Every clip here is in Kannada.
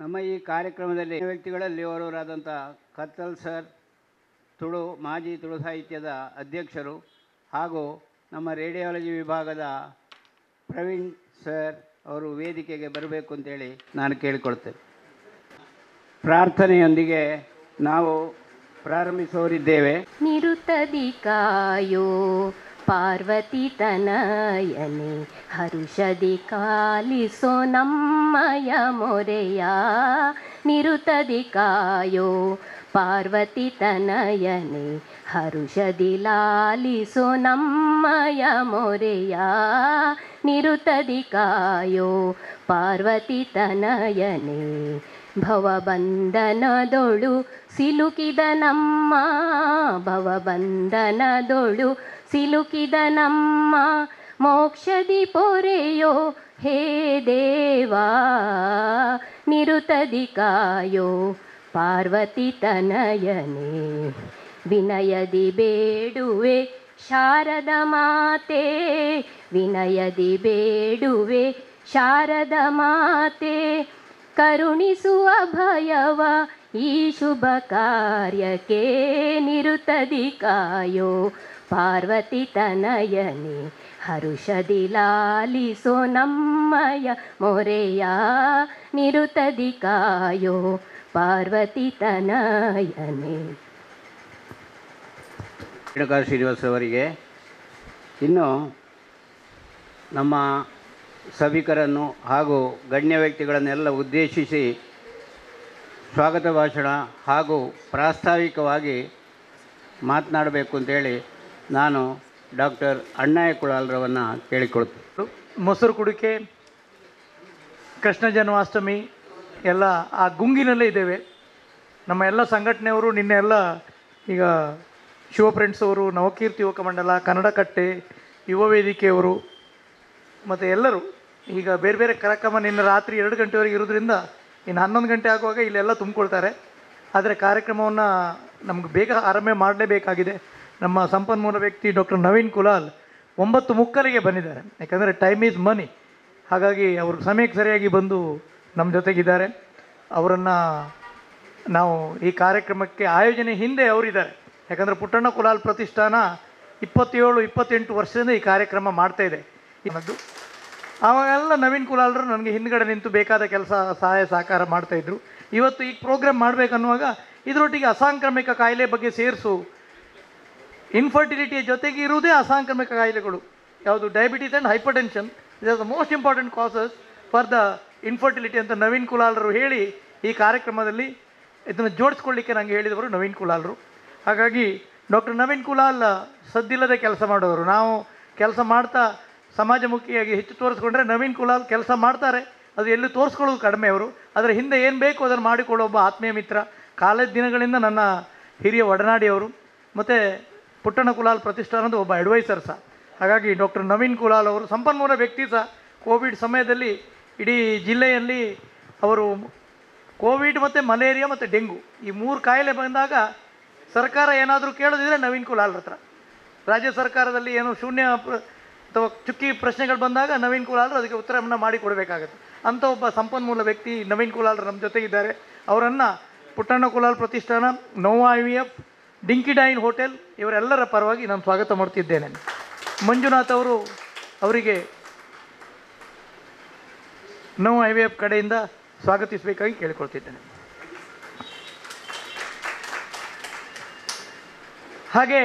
ನಮ್ಮ ಈ ಕಾರ್ಯಕ್ರಮದಲ್ಲಿ ವ್ಯಕ್ತಿಗಳಲ್ಲಿ ಓರ್ವರಾದಂಥ ಕತ್ತಲ್ ಸರ್, ಮಾಜಿ ತುಳು ಸಾಹಿತ್ಯದ ಅಧ್ಯಕ್ಷರು, ಹಾಗೂ ನಮ್ಮ ರೇಡಿಯಾಲಜಿ ವಿಭಾಗದ ಪ್ರವೀಣ್ ಸರ್ ಅವರು ವೇದಿಕೆಗೆ ಬರಬೇಕು ಅಂತೇಳಿ ನಾನು ಕೇಳಿಕೊಳ್ತೇನೆ. ಪ್ರಾರ್ಥನೆಯೊಂದಿಗೆ ನಾವು ಪ್ರಾರಂಭಿಸೋರಿದ್ದೇವೆ. ನಿರುತ್ತದಿ ಕಾಯೋ ಪಾರ್ವತಿ ತನಯನೆ, ಹರುಷದಿ ಕಾಲಿಸೋ ನಮ್ಮಯ ಮೊರೆಯ. ನಿರುತ್ತದಿ ಕಾಯೋ ಪಾರ್ವತಿ ತನಯನೆ, ಹರುಷದಿ ಲಾಲಿಸೋ ನಮ್ಮಯ ಮೊರೆಯ. ನಿರುತ್ತದಿ ಕಾಯೋ ಪಾರ್ವತಿ ತನಯನೆ, ಭವಬಂಧನದೊಳು ಸಿಲುಕಿದ ನಮ್ಮ, ಭವಬಂಧನದೊಳು ಸಿಲುಕಿದ ನಮ್ಮ, ಮೋಕ್ಷದಿ ಪೊರೆಯೋ ಹೇ ದೇವಾ. ನಿರುತ್ತದಿ ಕಾಯೋ ಪಾರ್ವತಿ ತನಯನೆ, ವಿನಯದಿ ಬೇಡುವೆ ಶಾರದ ಮಾತೆ, ವಿನಯದಿ ಬೇಡುವೆ ಶಾರದ ಮಾತೆ. ಕರುಣಿಸುವ ಭಯವ ಈ ಶುಭ ಕಾರ್ಯಕ್ಕೆ, ನಿರುತ್ತದಿ ಕಾಯೋ ಪಾರ್ವತಿ ತನಯನೆ, ಹರುಷದಿ ಲಾಲಿಸೋ ನಮ್ಮಯ ಮೊರೆಯ. ನಿರುತ್ತದಿ ಕಾಯೋ ಪಾರ್ವತಿ ತನಯನೆ. ರೇಣುಕಾ ಶ್ರೀನಿವಾಸ್ ಅವರಿಗೆ ಇನ್ನು ನಮ್ಮ ಸಭಿಕರನ್ನು ಹಾಗೂ ಗಣ್ಯ ವ್ಯಕ್ತಿಗಳನ್ನೆಲ್ಲ ಉದ್ದೇಶಿಸಿ ಸ್ವಾಗತ ಭಾಷಣ ಹಾಗೂ ಪ್ರಾಸ್ತಾವಿಕವಾಗಿ ಮಾತನಾಡಬೇಕು ಅಂತೇಳಿ ನಾನು ಡಾಕ್ಟರ್ ಅಣ್ಣಯ್ಯ ಕುಳಾಲ್ರವನ್ನು ಕೇಳಿಕೊಳ್ತೀನಿ. ಮೊಸರು ಕುಡಿಕೆ, ಕೃಷ್ಣ ಜನ್ಮಾಷ್ಟಮಿ ಎಲ್ಲ ಆ ಗುಂಗಿನಲ್ಲೇ ಇದ್ದೇವೆ. ನಮ್ಮ ಎಲ್ಲ ಸಂಘಟನೆಯವರು ನಿನ್ನೆ ಎಲ್ಲ ಈಗ ಶಿವ ಫ್ರೆಂಡ್ಸ್ ಅವರು, ನವಕೀರ್ತಿ ಯುವಕ ಮಂಡಲ, ಕನ್ನಡ ಕಟ್ಟೆ, ಯುವ ವೇದಿಕೆಯವರು ಮತ್ತು ಎಲ್ಲರೂ ಈಗ ಬೇರೆ ಬೇರೆ ಕಾರ್ಯಕ್ರಮ ನಿನ್ನೆ ರಾತ್ರಿ 2 ಗಂಟೆವರೆಗೆ ಇರೋದ್ರಿಂದ ಇನ್ನು 11 ಗಂಟೆ ಆಗುವಾಗ ಇಲ್ಲೆಲ್ಲ ತುಂಬಿಕೊಳ್ತಾರೆ. ಆದರೆ ಕಾರ್ಯಕ್ರಮವನ್ನು ನಮ್ಗೆ ಬೇಗ ಆರಂಭ ಮಾಡಲೇಬೇಕಾಗಿದೆ. ನಮ್ಮ ಸಂಪನ್ಮೂಲ ವ್ಯಕ್ತಿ ಡಾಕ್ಟರ್ ನವೀನ್ ಕುಲಾಲ್ 9:30ಗೆ ಬಂದಿದ್ದಾರೆ. ಯಾಕಂದರೆ ಟೈಮ್ ಈಸ್ ಮನಿ. ಹಾಗಾಗಿ ಅವರು ಸಮಯಕ್ಕೆ ಸರಿಯಾಗಿ ಬಂದು ನಮ್ಮ ಜೊತೆಗಿದ್ದಾರೆ. ಅವರನ್ನು ನಾವು ಈ ಕಾರ್ಯಕ್ರಮಕ್ಕೆ ಆಯೋಜನೆ ಹಿಂದೆ ಅವರಿದ್ದಾರೆ. ಯಾಕಂದರೆ ಪುಟ್ಟಣ್ಣ ಕುಲಾಲ್ ಪ್ರತಿಷ್ಠಾನ 27-28 ವರ್ಷದಿಂದ ಈ ಕಾರ್ಯಕ್ರಮ ಮಾಡ್ತಾಯಿದೆ. ಇನ್ನೊಂದು ಆವಾಗೆಲ್ಲ ನವೀನ್ ಕುಲಾಲ್ರು ನನಗೆ ಹಿಂದ್ಗಡೆ ನಿಂತು ಬೇಕಾದ ಕೆಲಸ ಸಹಾಯ ಸಹಕಾರ ಮಾಡ್ತಾಯಿದ್ರು. ಇವತ್ತು ಈ ಪ್ರೋಗ್ರಾಮ್ ಮಾಡಬೇಕನ್ನುವಾಗ ಇದರೊಟ್ಟಿಗೆ ಅಸಾಂಕ್ರಾಮಿಕ ಕಾಯಿಲೆ ಬಗ್ಗೆ ಸೇರಿಸು. ಇನ್ಫರ್ಟಿಲಿಟಿಯ ಜೊತೆಗೆ ಇರುವುದೇ ಅಸಾಂಕ್ರಾಮಿಕ ಕಾಯಿಲೆಗಳು. ಯಾವುದು diabetes and hypertension, it as the most important causes for the infertility ಅಂತ ನವೀನ್ ಕುಲಾಲ್ರು ಹೇಳಿ ಈ ಕಾರ್ಯಕ್ರಮದಲ್ಲಿ ಇದನ್ನು ಜೋಡಿಸ್ಕೊಳ್ಳಿಕ್ಕೆ ನನಗೆ ಹೇಳಿದವರು ನವೀನ್ ಕುಲಾಲ್ರು. ಹಾಗಾಗಿ ಡಾಕ್ಟರ್ ನವೀನ್ ಕುಲಾಲ್ ಸದ್ದಿಲ್ಲದೆ ಕೆಲಸ ಮಾಡೋರು. ನಾವು ಕೆಲಸ ಮಾಡ್ತಾ ಸಮಾಜಮುಖಿಯಾಗಿ ಹೆಚ್ಚು ತೋರಿಸ್ಕೊಂಡ್ರೆ ನವೀನ್ ಕುಲಾಲ್ ಕೆಲಸ ಮಾಡ್ತಾರೆ, ಅದು ಎಲ್ಲೂ ತೋರಿಸ್ಕೊಳ್ಳೋದು ಕಡಿಮೆ. ಅವರು ಅದರ ಹಿಂದೆ ಏನು ಬೇಕು ಅದನ್ನು ಮಾಡಿಕೊಳ್ಳೋ ಒಬ್ಬ ಆತ್ಮೀಯ ಮಿತ್ರ. ಕಾಲೇಜ್ ದಿನಗಳಿಂದ ನನ್ನ ಹಿರಿಯ ಒಡನಾಡಿಯವರು. ಮತ್ತು ಪುಟ್ಟಣ್ಣ ಕುಲಾಲ್ ಪ್ರತಿಷ್ಠಾನದ ಒಬ್ಬ ಅಡ್ವೈಸರ್ ಸಹ. ಹಾಗಾಗಿ ಡಾಕ್ಟರ್ ನವೀನ್ ಕುಲಾಲ್ ಅವರು ಸಂಪನ್ಮೂಲ ವ್ಯಕ್ತಿ ಸಹ. ಕೋವಿಡ್ ಸಮಯದಲ್ಲಿ ಇಡೀ ಜಿಲ್ಲೆಯಲ್ಲಿ ಅವರು ಕೋವಿಡ್ ಮತ್ತು ಮಲೇರಿಯಾ ಮತ್ತು ಡೆಂಗು ಈ 3 ಕಾಯಿಲೆ ಬಂದಾಗ ಸರ್ಕಾರ ಏನಾದರೂ ಕೇಳೋದಿದ್ರೆ ನವೀನ್ ಕುಲಾಲ್ ಹತ್ರ. ರಾಜ್ಯ ಸರ್ಕಾರದಲ್ಲಿ ಏನು ಶೂನ್ಯ ಅಥವಾ ಚುಕ್ಕಿ ಪ್ರಶ್ನೆಗಳು ಬಂದಾಗ ನವೀನ್ ಕುಲಾಲ್ರು ಅದಕ್ಕೆ ಉತ್ತರವನ್ನು ಮಾಡಿ ಕೊಡಬೇಕಾಗತ್ತೆ. ಅಂಥ ಒಬ್ಬ ಸಂಪನ್ಮೂಲ ವ್ಯಕ್ತಿ ನವೀನ್ ಕುಲಾಲ್ರು ನಮ್ಮ ಜೊತೆಗಿದ್ದಾರೆ. ಅವರನ್ನು ಪುಟ್ಟಣ್ಣ ಕುಲಾಲ್ ಪ್ರತಿಷ್ಠಾನ, ನೋವಾ IVF, ಡಿಂಕಿ ಡೈನ್ ಹೋಟೆಲ್ ಇವರೆಲ್ಲರ ಪರವಾಗಿ ನಾನು ಸ್ವಾಗತ ಮಾಡ್ತಿದ್ದೇನೆ. ಮಂಜುನಾಥ್ ಅವರು ಅವರಿಗೆ ನೋವಾ IVF ಕಡೆಯಿಂದ ಸ್ವಾಗತಿಸಬೇಕಾಗಿ ಕೇಳಿಕೊಳ್ತಿದ್ದೇನೆ. ಹಾಗೆ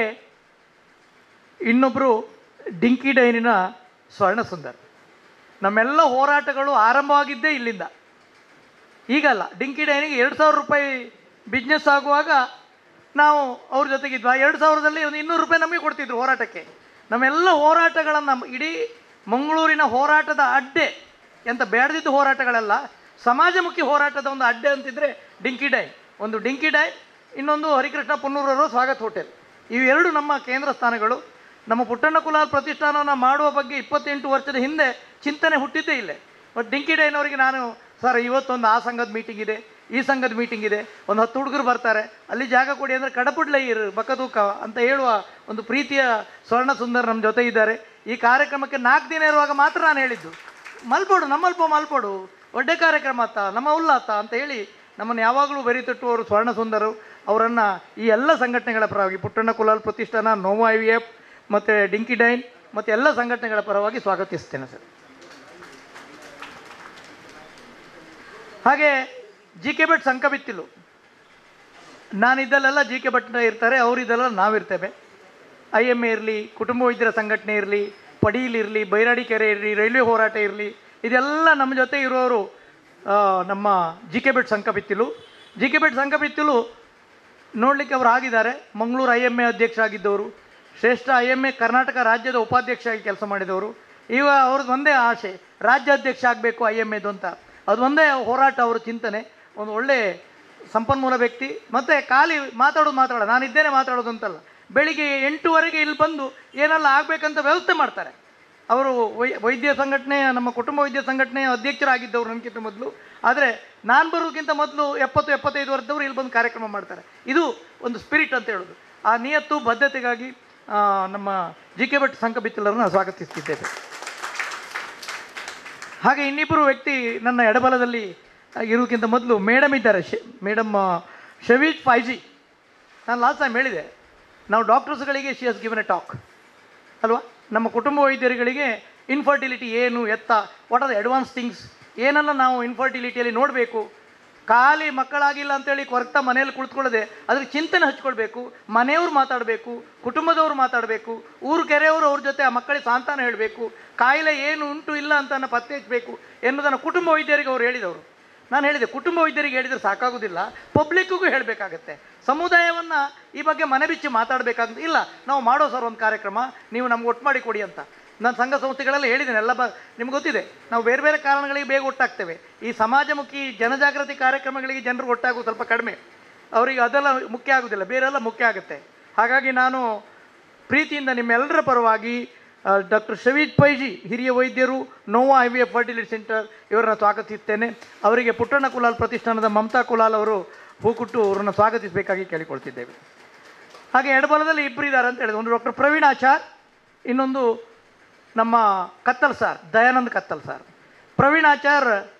ಇನ್ನೊಬ್ಬರು ಡಿಂಕಿ ಡೈನಿನ ಸ್ವರ್ಣ ಸುಂದರ್. ನಮ್ಮೆಲ್ಲ ಹೋರಾಟಗಳು ಆರಂಭವಾಗಿದ್ದೇ ಇಲ್ಲಿಂದ. ಈಗಲ್ಲ, ಡಿಂಕಿ ಡೈನಿಗೆ 2,000 ರೂಪಾಯಿ ಬಿಸ್ನೆಸ್ ಆಗುವಾಗ ನಾವು ಅವ್ರ ಜೊತೆಗಿದ್ವಿ. 2000ರಲ್ಲಿ ಒಂದು 200 ರೂಪಾಯಿ ನಮಗೆ ಕೊಡ್ತಿದ್ರು ಹೋರಾಟಕ್ಕೆ. ನಮ್ಮೆಲ್ಲ ಹೋರಾಟಗಳನ್ನು ಇಡೀ ಮಂಗಳೂರಿನ ಹೋರಾಟದ ಅಡ್ಡೆ ಎಂತ ಬೇಡದಿದ್ದು ಹೋರಾಟಗಳೆಲ್ಲ ಸಮಾಜಮುಖಿ ಹೋರಾಟದ ಒಂದು ಅಡ್ಡೆ ಅಂತಿದ್ರೆ ಡಿಂಕಿ ಡೈನ್. ಒಂದು ಡಿಂಕಿ ಡೈನ್, ಇನ್ನೊಂದು ಹರಿಕೃಷ್ಣ ಪುನ್ನೂರವರು ಸ್ವಾಗತ್ ಹೋಟೆಲ್. ಇವೆರಡು ನಮ್ಮ ಕೇಂದ್ರ ಸ್ಥಾನಗಳು. ನಮ್ಮ ಪುಟ್ಟಣ್ಣ ಕುಲಾಲ್ ಪ್ರತಿಷ್ಠಾನವನ್ನು ಮಾಡುವ ಬಗ್ಗೆ 28 ವರ್ಷದ ಹಿಂದೆ ಚಿಂತನೆ ಹುಟ್ಟಿದ್ದೇ ಇಲ್ಲೇ. ಬಟ್ ಡಿಂಕಿ ಡೈನ್ ಅವರಿಗೆ ನಾನು, ಸರ್ ಇವತ್ತೊಂದು ಆ ಸಂಘದ ಮೀಟಿಂಗ್ ಇದೆ, ಈ ಸಂಘದ ಮೀಟಿಂಗ್ ಇದೆ, ಒಂದು 10 ಹುಡುಗರು ಬರ್ತಾರೆ, ಅಲ್ಲಿ ಜಾಗ ಕೊಡಿ ಅಂದರೆ ಕಡಪುಡ್ಲೆ ಇರು ಬಕದೂಕ ಅಂತ ಹೇಳುವ ಒಂದು ಪ್ರೀತಿಯ ಸ್ವರ್ಣ ಸುಂದರ್ ನಮ್ಮ ಜೊತೆ ಇದ್ದಾರೆ. ಈ ಕಾರ್ಯಕ್ರಮಕ್ಕೆ 4 ದಿನ ಇರುವಾಗ ಮಾತ್ರ ನಾನು ಹೇಳಿದ್ದು, ಮಲ್ಪೋಡು ನಮ್ಮಲ್ಪ ಮಲ್ಪೋಡು, ಒಳ್ಳೆ ಕಾರ್ಯಕ್ರಮ ಆತ, ನಮ್ಮ ಉಲ್ಲಾತ ಅಂತ ಹೇಳಿ ನಮ್ಮನ್ನು ಯಾವಾಗಲೂ ಬೆರಿತಟ್ಟುವವರು ಸ್ವರ್ಣ ಸುಂದರು. ಅವರನ್ನು ಈ ಎಲ್ಲ ಸಂಘಟನೆಗಳ ಪರವಾಗಿ ಪುಟ್ಟಣ್ಣ ಕುಲಾಲ್ ಪ್ರತಿಷ್ಠಾನ, ನೋವಾ IVF ಮತ್ತು ಡಿಂಕಿ ಡೈನ್ ಮತ್ತು ಎಲ್ಲ ಸಂಘಟನೆಗಳ ಪರವಾಗಿ ಸ್ವಾಗತಿಸ್ತೇನೆ ಸರ್. ಹಾಗೆ GK ಭಟ್ ಸಂಕಬಿತ್ತಿಲು, ನಾನಿದ್ದಲ್ಲೆಲ್ಲ GK ಭಟ್ ಇರ್ತಾರೆ, ಅವರಿದ್ದೆಲ್ಲ ನಾವಿರ್ತೇವೆ. IMA ಇರಲಿ, ಕುಟುಂಬ ವೈದ್ಯರ ಸಂಘಟನೆ ಇರಲಿ, ಪಡೀಲಿರಲಿ, ಬೈರಾಡಿ ಕೆರೆ ಇರಲಿ, ರೈಲ್ವೆ ಹೋರಾಟ ಇರಲಿ, ಇದೆಲ್ಲ ನಮ್ಮ ಜೊತೆ ಇರೋರು ನಮ್ಮ GK ಭಟ್ ಸಂಕಬಿತ್ತಿಲು. GK ಭಟ್ ಸಂಕಬಿತ್ತಿಲು ನೋಡಲಿಕ್ಕೆ ಅವರು ಆಗಿದ್ದಾರೆ. ಮಂಗಳೂರು IMA ಅಧ್ಯಕ್ಷ ಆಗಿದ್ದವರು, ಶ್ರೇಷ್ಠ IMA ಕರ್ನಾಟಕ ರಾಜ್ಯದ ಉಪಾಧ್ಯಕ್ಷರಾಗಿ ಕೆಲಸ ಮಾಡಿದವರು. ಈಗ ಅವ್ರದ್ದು ಒಂದೇ ಆಸೆ, ರಾಜ್ಯಾಧ್ಯಕ್ಷ ಆಗಬೇಕು IMAದು ಅಂತ. ಅದು ಒಂದೇ ಹೋರಾಟ, ಅವ್ರ ಚಿಂತನೆ. ಒಂದು ಒಳ್ಳೆ ಸಂಪನ್ಮೂಲ ವ್ಯಕ್ತಿ. ಮತ್ತು ಖಾಲಿ ಮಾತಾಡೋದು ನಾನಿದ್ದೇನೆ ಮಾತಾಡೋದು ಅಂತಲ್ಲ, ಬೆಳಿಗ್ಗೆ 8:00ವರೆಗೆ ಇಲ್ಲಿ ಬಂದು ಏನೆಲ್ಲ ಆಗಬೇಕಂತ ವ್ಯವಸ್ಥೆ ಮಾಡ್ತಾರೆ. ಅವರು ವೈದ್ಯ ಸಂಘಟನೆಯ, ನಮ್ಮ ಕುಟುಂಬ ವೈದ್ಯ ಸಂಘಟನೆಯ ಅಧ್ಯಕ್ಷರಾಗಿದ್ದವರು ನನಗಿಂತ ಮೊದಲು. ಆದರೆ ನಾನು ಬರೋದಕ್ಕಿಂತ ಮೊದಲು 70-75 ವರ್ಷದವರು ಇಲ್ಲಿ ಬಂದು ಕಾರ್ಯಕ್ರಮ ಮಾಡ್ತಾರೆ. ಇದು ಒಂದು ಸ್ಪಿರಿಟ್ ಅಂತ ಹೇಳೋದು. ಆ ನಿಯತ್ತು ಬದ್ಧತೆಗಾಗಿ ನಮ್ಮ GK ಭಟ್ ಸಂಕಬಿತ್ತಿಲರನ್ನು ಸ್ವಾಗತಿಸ್ತಿದ್ದೇವೆ. ಹಾಗೆ ಇನ್ನಿಬ್ಬರು ವ್ಯಕ್ತಿ ನನ್ನ ಎಡಬಲದಲ್ಲಿ ಇರೋದಕ್ಕಿಂತ ಮೊದಲು ಮೇಡಮ್ ಇದ್ದಾರೆ, ಮೇಡಮ್ ಶವೀಜ್ ಫೈಜಿ. ನಾನು ಲಾಸ್ಟ್ ಟೈಮ್ ಹೇಳಿದೆ, ನಾವು ಡಾಕ್ಟರ್ಸ್ಗಳಿಗೆ she has given a talk ಅಲ್ವಾ. ನಮ್ಮ ಕುಟುಂಬ ವೈದ್ಯರುಗಳಿಗೆ ಇನ್ಫರ್ಟಿಲಿಟಿ ಏನು, ಎತ್ತ, what are the advance things, ಏನೆಲ್ಲ ನಾವು ಇನ್ಫರ್ಟಿಲಿಟಿಯಲ್ಲಿ ನೋಡಬೇಕು. ಖಾಲಿ ಮಕ್ಕಳಾಗಿಲ್ಲ ಅಂತೇಳಿ ಕೊರಗ್ತಾ ಮನೆಯಲ್ಲಿ ಕುಳಿತುಕೊಳ್ಳದೆ ಅದ್ರ ಚಿಂತನೆ ಹಚ್ಕೊಳ್ಬೇಕು. ಮನೆಯವ್ರು ಮಾತಾಡಬೇಕು, ಕುಟುಂಬದವ್ರು ಮಾತಾಡಬೇಕು, ಊರು ಕೆರೆಯವರು ಅವ್ರ ಜೊತೆ ಆ ಮಕ್ಕಳಿಗೆ ಸಾಂತ್ವನ ಹೇಳಬೇಕು. ಕಾಯಿಲೆ ಏನು ಉಂಟು ಇಲ್ಲ ಅಂತ ಪತ್ತೆ ಹಚ್ಚಬೇಕು ಎನ್ನುವುದನ್ನು ಕುಟುಂಬ ವೈದ್ಯರಿಗೆ ಅವರು ಹೇಳಿದವರು. ನಾನು ಹೇಳಿದೆ, ಕುಟುಂಬ ವೈದ್ಯರಿಗೆ ಹೇಳಿದರೆ ಸಾಕಾಗೋದಿಲ್ಲ, ಪಬ್ಲಿಕ್ಕಿಗೂ ಹೇಳಬೇಕಾಗತ್ತೆ. ಸಮುದಾಯವನ್ನು ಈ ಬಗ್ಗೆ ಮನೆ ಬಿಚ್ಚಿ ಮಾತಾಡಬೇಕಾಗುತ್ತೆ. ಇಲ್ಲ, ನಾವು ಮಾಡೋ ಸರ್ ಒಂದು ಕಾರ್ಯಕ್ರಮ, ನೀವು ನಮ್ಗೆ ಒಟ್ಟು ಮಾಡಿ ಕೊಡಿ ಅಂತ. ನಾನು ಸಂಘ ಸಂಸ್ಥೆಗಳೆಲ್ಲ ಹೇಳಿದ್ದೇನೆ, ಎಲ್ಲ ನಿಮ್ಗೆ ಗೊತ್ತಿದೆ, ನಾವು ಬೇರೆ ಬೇರೆ ಕಾರಣಗಳಿಗೆ ಬೇಗ ಒಟ್ಟಾಗ್ತೇವೆ. ಈ ಸಮಾಜಮುಖಿ ಜನಜಾಗೃತಿ ಕಾರ್ಯಕ್ರಮಗಳಿಗೆ ಜನರು ಒಟ್ಟಾಗೋದು ಸ್ವಲ್ಪ ಕಡಿಮೆ, ಅವರಿಗೆ ಅದೆಲ್ಲ ಮುಖ್ಯ ಆಗೋದಿಲ್ಲ, ಬೇರೆಲ್ಲ ಮುಖ್ಯ ಆಗುತ್ತೆ. ಹಾಗಾಗಿ ನಾನು ಪ್ರೀತಿಯಿಂದ ನಿಮ್ಮೆಲ್ಲರ ಪರವಾಗಿ ಡಾಕ್ಟರ್ ಶವೀಜ್ ಫೈಜಿ, ಹಿರಿಯ ವೈದ್ಯರು, ನೋವಾ IVF ಫರ್ಟಿಲಿಟಿ ಸೆಂಟರ್, ಇವರನ್ನು ಸ್ವಾಗತಿಸ್ತೇನೆ. ಅವರಿಗೆ ಪುಟ್ಟಣ್ಣ ಕುಲಾಲ್ ಪ್ರತಿಷ್ಠಾನದ ಮಮತಾ ಕುಲಾಲ್ ಅವರು ಹೂಕೊಟ್ಟು ಅವರನ್ನು ಸ್ವಾಗತಿಸಬೇಕಾಗಿ ಕೇಳಿಕೊಳ್ತಿದ್ದೇವೆ. ಹಾಗೆ ಎಡಬಲದಲ್ಲಿ ಇಬ್ಬರಿದ್ದಾರೆ ಅಂತ ಹೇಳಿದೆ, ಒಂದು ಡಾಕ್ಟರ್ ಪ್ರವೀಣ್ ಆಚಾರ್, ಇನ್ನೊಂದು ನಮ್ಮ ಕತ್ತಲ್ ಸಾರ್, ದಯಾನಂದ್ ಕತ್ತಲ್ ಸಾರ್. ಪ್ರವೀಣ್ ಆಚಾರ್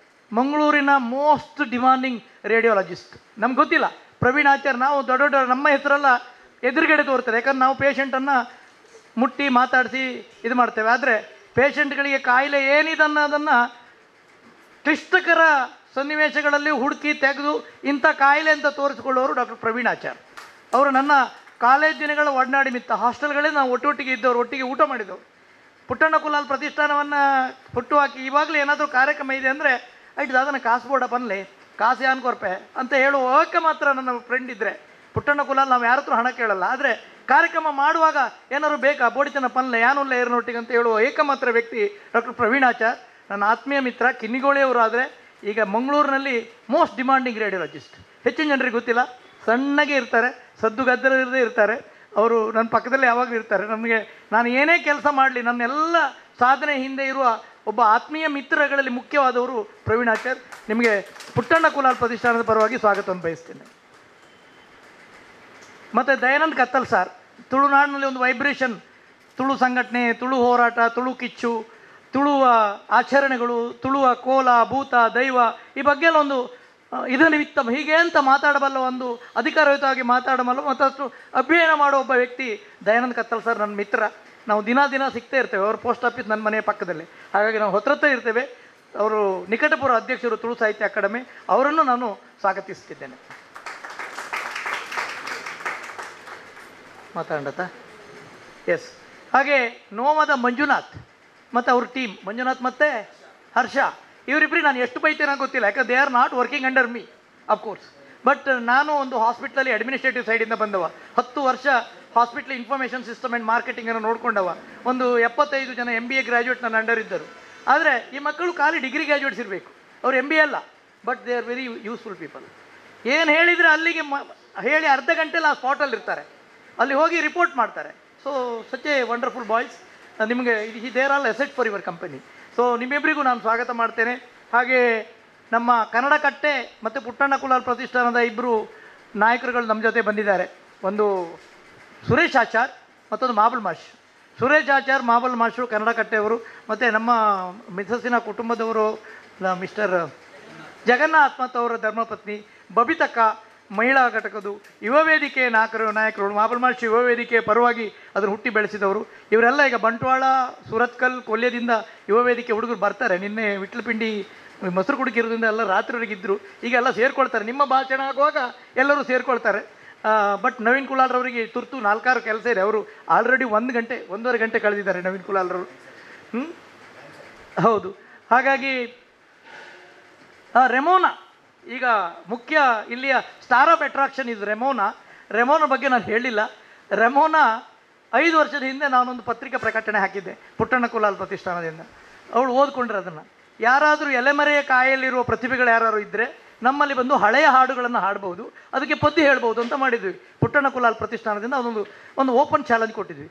ಮಂಗಳೂರಿನ ಮೋಸ್ಟ್ ಡಿಮಾಂಡಿಂಗ್ ರೇಡಿಯಾಲಜಿಸ್ಟ್. ನಮ್ಗೆ ಗೊತ್ತಿಲ್ಲ ಪ್ರವೀಣ್ ಆಚಾರ್, ನಾವು ದೊಡ್ಡ ದೊಡ್ಡ ನಮ್ಮ ಹೆಸರೆಲ್ಲ ಎದುರುಗಡೆ ತೋರ್ತದೆ, ಯಾಕಂದ್ರೆ ನಾವು ಪೇಷಂಟನ್ನು ಮುಟ್ಟಿ ಮಾತಾಡಿಸಿ ಇದು ಮಾಡ್ತೇವೆ. ಆದರೆ ಪೇಷಂಟ್ಗಳಿಗೆ ಕಾಯಿಲೆ ಏನಿದೆ ಅನ್ನೋದನ್ನು ಕ್ಲಿಷ್ಟಕರ ಸನ್ನಿವೇಶಗಳಲ್ಲಿ ಹುಡುಕಿ ತೆಗೆದು ಇಂಥ ಕಾಯಿಲೆ ಅಂತ ತೋರಿಸಿಕೊಳ್ಳೋರು ಡಾಕ್ಟರ್ ಪ್ರವೀಣ್ ಆಚಾರ್. ಅವರು ನನ್ನ ಕಾಲೇಜ್ ದಿನಗಳ ಒಡನಾಡಿ ಮಿತ್ತ, ಹಾಸ್ಟೆಲ್ಗಳೇ ನಾವು ಒಟ್ಟೊಟ್ಟಿಗೆ ಇದ್ದವರು, ಒಟ್ಟಿಗೆ ಊಟ ಮಾಡಿದವರು. ಪುಟ್ಟಣ್ಣ ಕುಲಾಲ್ ಪ್ರತಿಷ್ಠಾನವನ್ನು ಹುಟ್ಟು ಹಾಕಿ ಇವಾಗಲೂ ಏನಾದರೂ ಕಾರ್ಯಕ್ರಮ ಇದೆ ಅಂದರೆ ಐಟ್ ಅದನ್ನು ಕಾಸ್ಬೋಡ ಬನ್ನಲಿ, ಕಾಸು ಯಾನ್ ಕೊರ್ಪೆ ಅಂತ ಹೇಳುವಕ್ಕೆ ಮಾತ್ರ ನನ್ನ ಫ್ರೆಂಡ್ ಇದ್ದರೆ. ಪುಟ್ಟಣ್ಣ ಕುಲಾಲ್ ನಾವು ಯಾರ ಹತ್ರ ಹಣ ಕೇಳಲ್ಲ, ಆದರೆ ಕಾರ್ಯಕ್ರಮ ಮಾಡುವಾಗ ಏನಾದ್ರು ಬೇಕಾ ಬೋಡಿತನ ಪನ್ಲೆ ಯಾನುಲ್ಲ ಏರ್ನೊಟ್ಟಿಗೆ ಅಂತ ಹೇಳುವ ಏಕಮಾತ್ರ ವ್ಯಕ್ತಿ ಡಾಕ್ಟರ್ ಪ್ರವೀಣ್ ಆಚಾರ್, ನನ್ನ ಆತ್ಮೀಯ ಮಿತ್ರ. ಕಿನ್ನಿಗೋಳಿಯವರು ಆದರೆ ಈಗ ಮಂಗಳೂರಿನಲ್ಲಿ ಮೋಸ್ಟ್ ಡಿಮಾಂಡಿಂಗ್ ರೇಡಿಯಾಲಜಿಸ್ಟ್. ಹೆಚ್ಚಿನ ಜನರಿಗೆ ಗೊತ್ತಿಲ್ಲ, ಸಣ್ಣಗೆ ಇರ್ತಾರೆ, ಸದ್ದು ಗದ್ದಲದೇ ಇರ್ತಾರೆ. ಅವರು ನನ್ನ ಪಕ್ಕದಲ್ಲಿ ಯಾವಾಗಲೂ ಇರ್ತಾರೆ. ನಮಗೆ ನಾನು ಏನೇ ಕೆಲಸ ಮಾಡಲಿ, ನನ್ನೆಲ್ಲ ಸಾಧನೆ ಹಿಂದೆ ಇರುವ ಒಬ್ಬ ಆತ್ಮೀಯ ಮಿತ್ರಗಳಲ್ಲಿ ಮುಖ್ಯವಾದವರು ಪ್ರವೀಣ್ ಆಚಾರ್. ನಿಮಗೆ ಪುಟ್ಟಣ್ಣ ಕುಲಾಲ್ ಪ್ರತಿಷ್ಠಾನದ ಪರವಾಗಿ ಸ್ವಾಗತವನ್ನು ಬಯಸ್ತೇನೆ. ಮತ್ತು ದಯಾನಂದ್ ಕತ್ತಲ್ ಸಾರ್, ತುಳುನಾಡಿನಲ್ಲಿ ಒಂದು ವೈಬ್ರೇಷನ್, ತುಳು ಸಂಘಟನೆ, ತುಳು ಹೋರಾಟ, ತುಳು ಕಿಚ್ಚು, ತುಳುವ ಆಚರಣೆಗಳು, ತುಳುವ ಕೋಲ, ಭೂತ, ದೈವ, ಈ ಬಗ್ಗೆ ಎಲ್ಲ ಒಂದು ಇದನ್ನು ವಿತ್ತಮ ಹೀಗೆ ಅಂತ ಮಾತಾಡಬಲ್ಲ, ಒಂದು ಅಧಿಕಾರಯುತವಾಗಿ ಮಾತಾಡಬಲ್ಲ, ಮತ್ತಷ್ಟು ಅಧ್ಯಯನ ಮಾಡೋ ಒಬ್ಬ ವ್ಯಕ್ತಿ ದಯಾನಂದ್ ಕತ್ತಲ್ ಸರ್ ನನ್ನ ಮಿತ್ರ. ನಾವು ದಿನ ಸಿಗ್ತಾ ಇರ್ತೇವೆ. ಅವ್ರ ಪೋಸ್ಟ್ ಆಫೀಸ್ ನನ್ನ ಮನೆಯ ಪಕ್ಕದಲ್ಲಿ, ಹಾಗಾಗಿ ನಾವು ಹತ್ರ ಇರ್ತೇವೆ. ಅವರು ನಿಕಟಪುರ ಅಧ್ಯಕ್ಷರು ತುಳು ಸಾಹಿತ್ಯ ಅಕಾಡೆಮಿ, ಅವರನ್ನು ನಾನು ಸ್ವಾಗತಿಸ್ತಿದ್ದೇನೆ. ಮಾತಾಡತ್ತ ಎಸ್. ಹಾಗೆ ನೋವಾದ ಮಂಜುನಾಥ್ ಮತ್ತು ಅವ್ರ ಟೀಮ್, ಮಂಜುನಾಥ್ ಮತ್ತು ಹರ್ಷ, ಇವರಿಬ್ಬರಿಗೆ ನಾನು ಎಷ್ಟು ಬೈತೇನೋ ಗೊತ್ತಿಲ್ಲ, ಯಾಕಂದ್ರೆ they are not working under me of course. But ನಾನು ಒಂದು ಹಾಸ್ಪಿಟ್ಲಲ್ಲಿ ಅಡ್ಮಿನಿಸ್ಟ್ರೇಟಿವ್ ಸೈಡಿಂದ ಬಂದವ, 10 ವರ್ಷ ಹಾಸ್ಪಿಟ್ಲ್ ಇನ್ಫಾರ್ಮೇಷನ್ ಸಿಸ್ಟಮ್ ಆ್ಯಂಡ್ ಮಾರ್ಕೆಟಿಂಗನ್ನು ನೋಡ್ಕೊಂಡವ. ಒಂದು 75 ಜನ MBA ಗ್ರ್ಯಾಜುಯೇಟ್ ನನ್ನ ಅಂಡರ್ ಇದ್ದರು. ಆದರೆ ಈ ಮಕ್ಕಳು ಖಾಲಿ ಡಿಗ್ರಿ ಗ್ರ್ಯಾಜುಯೇಟ್ಸ್ ಇರಬೇಕು, ಅವ್ರು MBA ಅಲ್ಲ, but they are very useful people. ಏನು ಹೇಳಿದರೆ ಅಲ್ಲಿಗೆ ಹೇಳಿ ಅರ್ಧ ಗಂಟೆಲಿ ಆ ಸ್ಪಾಟಲ್ಲಿ ಇರ್ತಾರೆ, ಅಲ್ಲಿ ಹೋಗಿ ರಿಪೋರ್ಟ್ ಮಾಡ್ತಾರೆ. So such a wonderful boys. ನಿಮಗೆ there all asset for your company. So ನಿಮ್ಮಿಬ್ಬರಿಗೂ ನಾನು ಸ್ವಾಗತ ಮಾಡ್ತೇನೆ. ಹಾಗೆ ನಮ್ಮ ಕನ್ನಡ ಕಟ್ಟೆ ಮತ್ತು ಪುಟ್ಟಣ್ಣ ಕುಲಾಲ್ ಪ್ರತಿಷ್ಠಾನದ ಇಬ್ಬರು ನಾಯಕರುಗಳು ನಮ್ಮ ಜೊತೆ ಬಂದಿದ್ದಾರೆ. ಒಂದು ಸುರೇಶ್ ಆಚಾರ್, ಮತ್ತೊಂದು ಮಾಬಲ್ ಮಾಷ್. ಸುರೇಶ್ ಆಚಾರ್, ಮಾಬಲ್ ಮಾಷು ಕನ್ನಡ ಕಟ್ಟೆಯವರು, ಮತ್ತು ನಮ್ಮ ಮಿಸಸ್ಸಿನ ಕುಟುಂಬದವರು ಮಿಸ್ಟರ್ ಜಗನ್ನಾಥ್ ಮತ್ತು ಅವರ ಧರ್ಮಪತ್ನಿ, ಬಬಿತಕ್ಕ ಮಹಿಳಾ ಘಟಕದ್ದು, ಯುವ ವೇದಿಕೆ ನಾಯಕರು, ಮಹಾಬಲಮಹರ್ಷಿ ಯುವ ವೇದಿಕೆ ಪರವಾಗಿ ಅದನ್ನು ಹುಟ್ಟಿ ಬೆಳೆಸಿದವರು ಇವರೆಲ್ಲ ಈಗ ಬಂಟ್ವಾಳ, ಸುರತ್ಕಲ್, ಕೊಲ್ಯದಿಂದ ಯುವ ವೇದಿಕೆ ಹುಡುಗರು ಬರ್ತಾರೆ. ನಿನ್ನೆ ವಿಟ್ಲಪಿಂಡಿ ಮೊಸರು ಕುಡುಕಿರೋದ್ರಿಂದ ಎಲ್ಲ ರಾತ್ರಿವರೆಗೆ ಇದ್ದರು. ಈಗ ಎಲ್ಲ ಸೇರ್ಕೊಳ್ತಾರೆ. ನಿಮ್ಮ ಭಾಷಣ ಆಗುವಾಗ ಎಲ್ಲರೂ ಸೇರ್ಕೊಳ್ತಾರೆ. ಬಟ್ ನವೀನ್ ಕುಲಾಲ್ರವರಿಗೆ ತುರ್ತು 4-6 ಕೆಲಸ ಇದೆ. ಅವರು ಆಲ್ರೆಡಿ 1-1.5 ಗಂಟೆ ಕಳೆದಿದ್ದಾರೆ ನವೀನ್ ಕುಲಾಲ್ರವರು. ಹೌದು. ಹಾಗಾಗಿ ರೆಮೋನಾ ಈಗ ಮುಖ್ಯ ಇಲ್ಲಿಯ ಸ್ಟಾರ್ ಆಫ್ ಅಟ್ರಾಕ್ಷನ್ ಇದು ರೆಮೋನಾ ಬಗ್ಗೆ ನಾನು ಹೇಳಿಲ್ಲ. ರೆಮೋನಾ 5 ವರ್ಷದ ಹಿಂದೆ ನಾನೊಂದು ಪತ್ರಿಕಾ ಪ್ರಕಟಣೆ ಹಾಕಿದ್ದೆ ಪುಟ್ಟಣ್ಣ ಕುಲಾಲ್ ಪ್ರತಿಷ್ಠಾನದಿಂದ. ಅವಳು ಓದ್ಕೊಂಡ್ರೆ ಅದನ್ನು. ಯಾರಾದರೂ ಎಲೆಮರೆಯ ಕಾಯಲ್ಲಿರುವ ಪ್ರತಿಭೆಗಳು ಯಾರು ಇದ್ದರೆ ನಮ್ಮಲ್ಲಿ ಬಂದು ಹಳೆಯ ಹಾಡುಗಳನ್ನು ಹಾಡ್ಬೋದು, ಅದಕ್ಕೆ ಪದ್ಯ ಹೇಳ್ಬೋದು ಅಂತ ಮಾಡಿದ್ವಿ. ಪುಟ್ಟಣ್ಣ ಕುಲಾಲ್ ಪ್ರತಿಷ್ಠಾನದಿಂದ ಒಂದು ಓಪನ್ ಚಾಲೆಂಜ್ ಕೊಟ್ಟಿದ್ವಿ.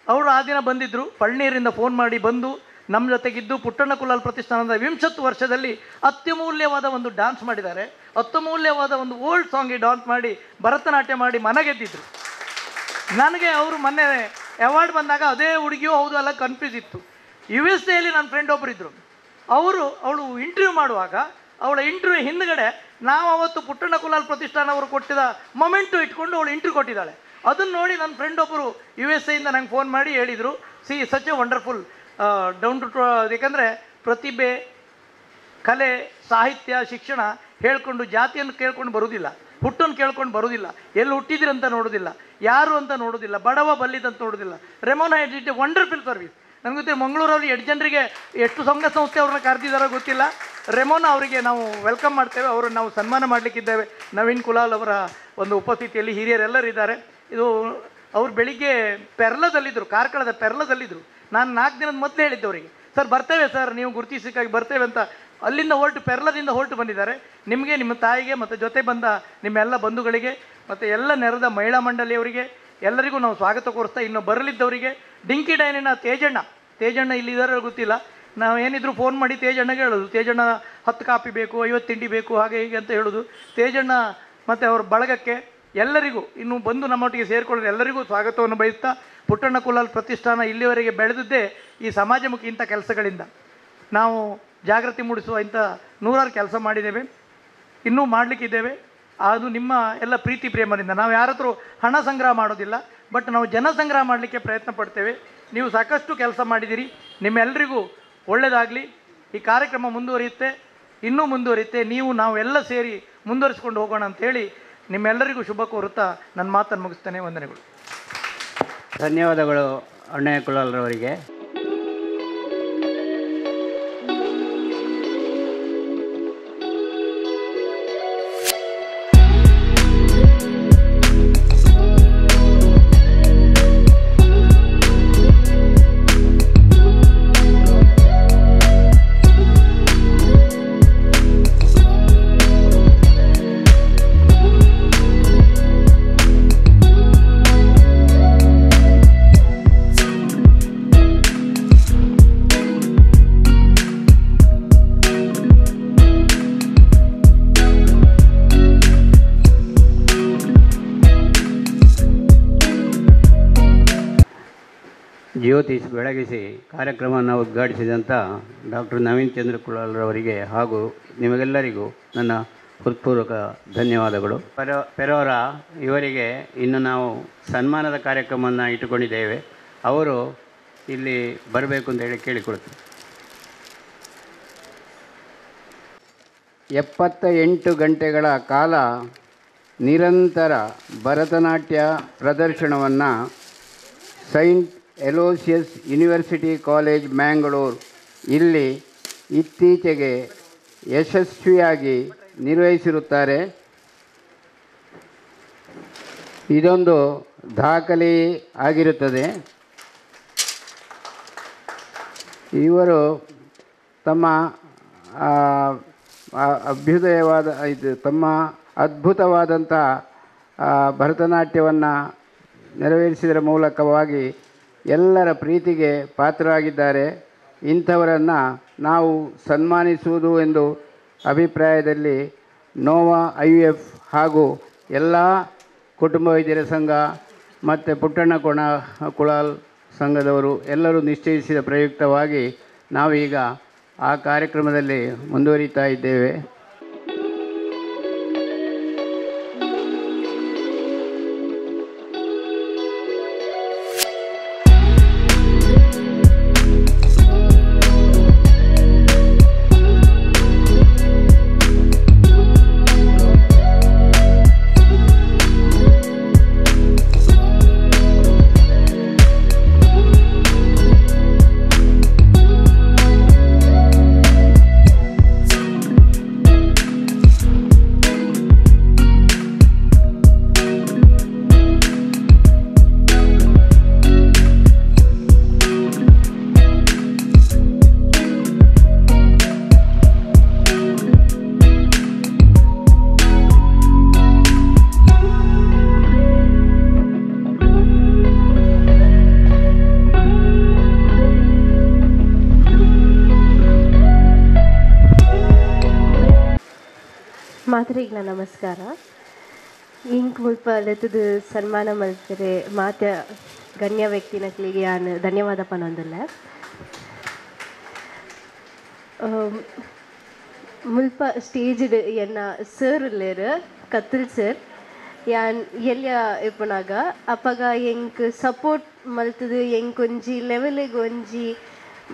ಅವರು ಆ ದಿನ ಬಂದಿದ್ದರು. ಪಳ್ನೀರಿಂದ ಫೋನ್ ಮಾಡಿ ಬಂದು ನಮ್ಮ ಜೊತೆಗಿದ್ದು ಪುಟ್ಟಣ್ಣ ಕುಲಾಲ್ ಪ್ರತಿಷ್ಠಾನದ 20 ವರ್ಷದಲ್ಲಿ ಅತ್ಯಮೂಲ್ಯವಾದ ಒಂದು ಡ್ಯಾನ್ಸ್ ಮಾಡಿದ್ದಾರೆ. ಅತ್ಯಮೂಲ್ಯವಾದ ಒಂದು ಓಲ್ಡ್ ಸಾಂಗಿಗೆ ಡ್ಯಾನ್ಸ್ ಮಾಡಿ ಭರತನಾಟ್ಯ ಮಾಡಿ ಮನೆಗೆದ್ದಿದ್ರು. ನನಗೆ ಅವರು ಮೊನ್ನೆ ಅವಾರ್ಡ್ ಬಂದಾಗ ಅದೇ ಹುಡುಗಿಯೋ ಹೌದು ಅಲ್ಲ ಕನ್ಫ್ಯೂಸ್ ಇತ್ತು. USA ನನ್ನ ಫ್ರೆಂಡ್ ಒಬ್ಬರು ಇದ್ದರು. ಅವಳು ಇಂಟರ್ವ್ಯೂ ಮಾಡುವಾಗ ಅವಳ ಇಂಟರ್ವ್ಯೂ ಹಿಂದ್ಗಡೆ ನಾವು ಅವತ್ತು ಪುಟ್ಟಣ್ಣ ಕುಲಾಲ್ ಪ್ರತಿಷ್ಠಾನ ಅವರು ಕೊಟ್ಟಿದ ಮೊಮೆಂಟು ಇಟ್ಕೊಂಡು ಅವಳು ಇಂಟರ್ವ್ಯೂ ಕೊಟ್ಟಿದ್ದಾಳೆ. ಅದನ್ನು ನೋಡಿ ನನ್ನ ಫ್ರೆಂಡ್ ಒಬ್ಬರು USA ನಂಗೆ ಫೋನ್ ಮಾಡಿ ಹೇಳಿದರು, see such a wonderful down to ಏಕೆಂದರೆ ಪ್ರತಿಭೆ, ಕಲೆ, ಸಾಹಿತ್ಯ, ಶಿಕ್ಷಣ ಹೇಳ್ಕೊಂಡು ಜಾತಿಯನ್ನು ಕೇಳ್ಕೊಂಡು ಬರೋದಿಲ್ಲ, ಹುಟ್ಟನ್ನು ಕೇಳ್ಕೊಂಡು ಬರೋದಿಲ್ಲ, ಎಲ್ಲಿ ಹುಟ್ಟಿದಿರಂತ ನೋಡೋದಿಲ್ಲ, ಯಾರು ಅಂತ ನೋಡೋದಿಲ್ಲ, ಬಡವ ಬಲ್ಲಿದಂತ ನೋಡೋದಿಲ್ಲ. Remona it A wonderful service. ನನಗೆ ಗೊತ್ತಿಲ್ಲ ಮಂಗಳೂರಲ್ಲಿ 8 ಜನರಿಗೆ ಎಷ್ಟು ಸಂಘ ಸಂಸ್ಥೆ ಅವ್ರನ್ನ ಕರೆದಿದ್ದಾರೋ ಗೊತ್ತಿಲ್ಲ. ರೆಮೋನಾ ಅವರಿಗೆ ನಾವು ವೆಲ್ಕಮ್ ಮಾಡ್ತೇವೆ. ಅವರನ್ನು ನಾವು ಸನ್ಮಾನ ಮಾಡಲಿಕ್ಕಿದ್ದೇವೆ. ನವೀನ್ ಕುಲಾಲ್ ಅವರ ಒಂದು ಉಪಸ್ಥಿತಿಯಲ್ಲಿ ಹಿರಿಯರೆಲ್ಲರೂ ಇದ್ದಾರೆ. ಇದು ಅವ್ರು ಬೆಳಿಗ್ಗೆ ಪೆರ್ಲದಲ್ಲಿದ್ದರು, ಕಾರ್ಕಳದ ಪೆರ್ಲದಲ್ಲಿದ್ದರು. ನಾನು 4 ದಿನದ ಮೊದಲು ಹೇಳಿದ್ದೆ ಅವರಿಗೆ, ಸರ್ ಬರ್ತೇವೆ ಸರ್, ನೀವು ಗುರುತಿಸಿಕಾಗಿ ಬರ್ತೇವೆ ಅಂತ. ಅಲ್ಲಿಂದ ಪೆರ್ಲದಿಂದ ಹೊರಟು ಬಂದಿದ್ದಾರೆ. ನಿಮಗೆ, ನಿಮ್ಮ ತಾಯಿಗೆ ಮತ್ತು ಜೊತೆ ಬಂದ ನಿಮ್ಮೆಲ್ಲ ಬಂಧುಗಳಿಗೆ ಮತ್ತು ಎಲ್ಲ ನೆರೆದ ಮಹಿಳಾ ಮಂಡಳಿಯವರಿಗೆ ಎಲ್ಲರಿಗೂ ನಾವು ಸ್ವಾಗತ ಕೋರಿಸ್ತಾ, ಇನ್ನು ಬರಲಿದ್ದವರಿಗೆ ಡಿಂಕಿ ಡೈನಿನ ತೇಜಣ್ಣ ಇಲ್ಲಿದ್ದಾರೆ ಗೊತ್ತಿಲ್ಲ, ನಾವು ಏನಿದ್ರು ಫೋನ್ ಮಾಡಿ ತೇಜಣ್ಣಗೆ ಹೇಳೋದು, ತೇಜಣ್ಣ 10 ಕಾಪಿ ಬೇಕು, 50 ತಿಂಡಿ ಬೇಕು, ಹಾಗೆ ಹೀಗೆ ಅಂತ ಹೇಳೋದು. ತೇಜಣ್ಣ ಮತ್ತು ಅವ್ರ ಬಳಗಕ್ಕೆ ಎಲ್ಲರಿಗೂ ಇನ್ನು ಬಂದು ನಮ್ಮೊಟ್ಟಿಗೆ ಸೇರಿಕೊಳ್ಳೋದು ಎಲ್ಲರಿಗೂ ಸ್ವಾಗತವನ್ನು ಬಯಸ್ತಾ, ಪುಟ್ಟಣ್ಣ ಕುಲಾಲ್ ಪ್ರತಿಷ್ಠಾನ ಇಲ್ಲಿವರೆಗೆ ಬೆಳೆದಿದ್ದೇ ಈ ಸಮಾಜಮುಖಿ ಇಂಥ ಕೆಲಸಗಳಿಂದ. ನಾವು ಜಾಗೃತಿ ಮೂಡಿಸುವ ಇಂಥ 100 ಕೆಲಸ ಮಾಡಿದ್ದೇವೆ, ಇನ್ನೂ ಮಾಡಲಿಕ್ಕಿದ್ದೇವೆ. ಅದು ನಿಮ್ಮ ಎಲ್ಲ ಪ್ರೀತಿ ಪ್ರೇಮದಿಂದ. ನಾವು ಯಾರ ಹತ್ರ ಹಣ ಸಂಗ್ರಹ ಮಾಡೋದಿಲ್ಲ, ಬಟ್ ನಾವು ಜನ ಸಂಗ್ರಹ ಮಾಡಲಿಕ್ಕೆ ಪ್ರಯತ್ನ ಪಡ್ತೇವೆ. ನೀವು ಸಾಕಷ್ಟು ಕೆಲಸ ಮಾಡಿದ್ದೀರಿ. ನಿಮ್ಮೆಲ್ಲರಿಗೂ ಒಳ್ಳೆಯದಾಗಲಿ. ಈ ಕಾರ್ಯಕ್ರಮ ಮುಂದುವರಿಯುತ್ತೆ, ಇನ್ನೂ ಮುಂದುವರಿಯುತ್ತೆ. ನಾವು ಎಲ್ಲ ಸೇರಿ ಮುಂದುವರಿಸ್ಕೊಂಡು ಹೋಗೋಣ ಅಂಥೇಳಿ ನಿಮ್ಮೆಲ್ಲರಿಗೂ ಶುಭ ಕೋರುತ್ತಾ ನನ್ನ ಮಾತನ್ನು ಮುಗಿಸ್ತೇನೆ. ವಂದನೆಗಳು. ಧನ್ಯವಾದಗಳು ಅಣ್ಣಯ್ಯ ಕುಲಾಲ್ರವರಿಗೆ. ಜ್ಯೋತಿ ಬೆಳಗಿಸಿ ಕಾರ್ಯಕ್ರಮವನ್ನು ಉದ್ಘಾಟಿಸಿದಂಥ ಡಾಕ್ಟರ್ ನವೀನ್ ಚಂದ್ರ ಕುಲಾಲ್ರವರಿಗೆ ಹಾಗೂ ನಿಮಗೆಲ್ಲರಿಗೂ ನನ್ನ ಹೃತ್ಪೂರ್ವಕ ಧನ್ಯವಾದಗಳು. ಪೆರೋರ ಇವರಿಗೆ ಇನ್ನು ನಾವು ಸನ್ಮಾನದ ಕಾರ್ಯಕ್ರಮವನ್ನು ಇಟ್ಟುಕೊಂಡಿದ್ದೇವೆ. ಅವರು ಇಲ್ಲಿ ಬರಬೇಕು ಅಂತ ಹೇಳಿ ಕೇಳಿಕೊಳ್ತೀನಿ. 78 ಗಂಟೆಗಳ ಕಾಲ ನಿರಂತರ ಭರತನಾಟ್ಯ ಪ್ರದರ್ಶನವನ್ನು Saint Aloysius university college Mangalore ಇಲ್ಲಿ ಇತ್ತೀಚೆಗೆ ಯಶಸ್ವಿಯಾಗಿ ನಿರ್ವಹಿಸಿರುತ್ತಾರೆ. ಇದೊಂದು ದಾಖಲೆ ಆಗಿರುತ್ತದೆ. ಇವರು ತಮ್ಮ ಅದ್ಭುತವಾದಂಥ ಭರತನಾಟ್ಯವನ್ನು ನೆರವೇರಿಸಿದರ ಮೂಲಕವಾಗಿ ಎಲ್ಲರ ಪ್ರೀತಿಗೆ ಪಾತ್ರರಾಗಿದ್ದಾರೆ. ಇಂಥವರನ್ನು ನಾವು ಸನ್ಮಾನಿಸುವುದು ಎಂದು ಅಭಿಪ್ರಾಯದಲ್ಲಿ ನೋವಾ IVF ಹಾಗೂ ಎಲ್ಲ ಕುಟುಂಬ ವೈದ್ಯರ ಸಂಘ ಮತ್ತು ಪುಟ್ಟಣ್ಣ ಕುಲಾಲ್ ಸಂಘದವರು ಎಲ್ಲರೂ ನಿಶ್ಚಯಿಸಿದ ಪ್ರಯುಕ್ತವಾಗಿ ನಾವೀಗ ಆ ಕಾರ್ಯಕ್ರಮದಲ್ಲಿ ಮುಂದುವರಿತಾ ಇದ್ದೇವೆ. ಮಾತರಿಗಳ ನಮಸ್ಕಾರ. ಇಂಕ್ ಮುಲ್ಪ ಲೆತ್ತದು ಸನ್ಮಾನ ಮಲ್ತಾರೆ ಮಾತ ಗಣ್ಯ ವ್ಯಕ್ತಿನಕ್ಲಿಗೆ ನಾನು ಧನ್ಯವಾದ ಪನೊಂದಿಲ್ಲ. ಮುಲ್ಪ ಸ್ಟೇಜ್ ಎನ್ನ ಸರ್ ಉಲ್ಲೇರು ಕತ್ತಲ್ ಸರ್ ಯಾನ್ ಎಲ್ಲ ಇಪ್ಪನಾಗ ಅಪ್ಪಗ ಎಂಕ್ ಸಪೋರ್ಟ್ ಮಲ್ತದು ಎಂಕ್ ಒಂಜಿ ಲೆವೆಲಿಗೆ ಒಂಜಿ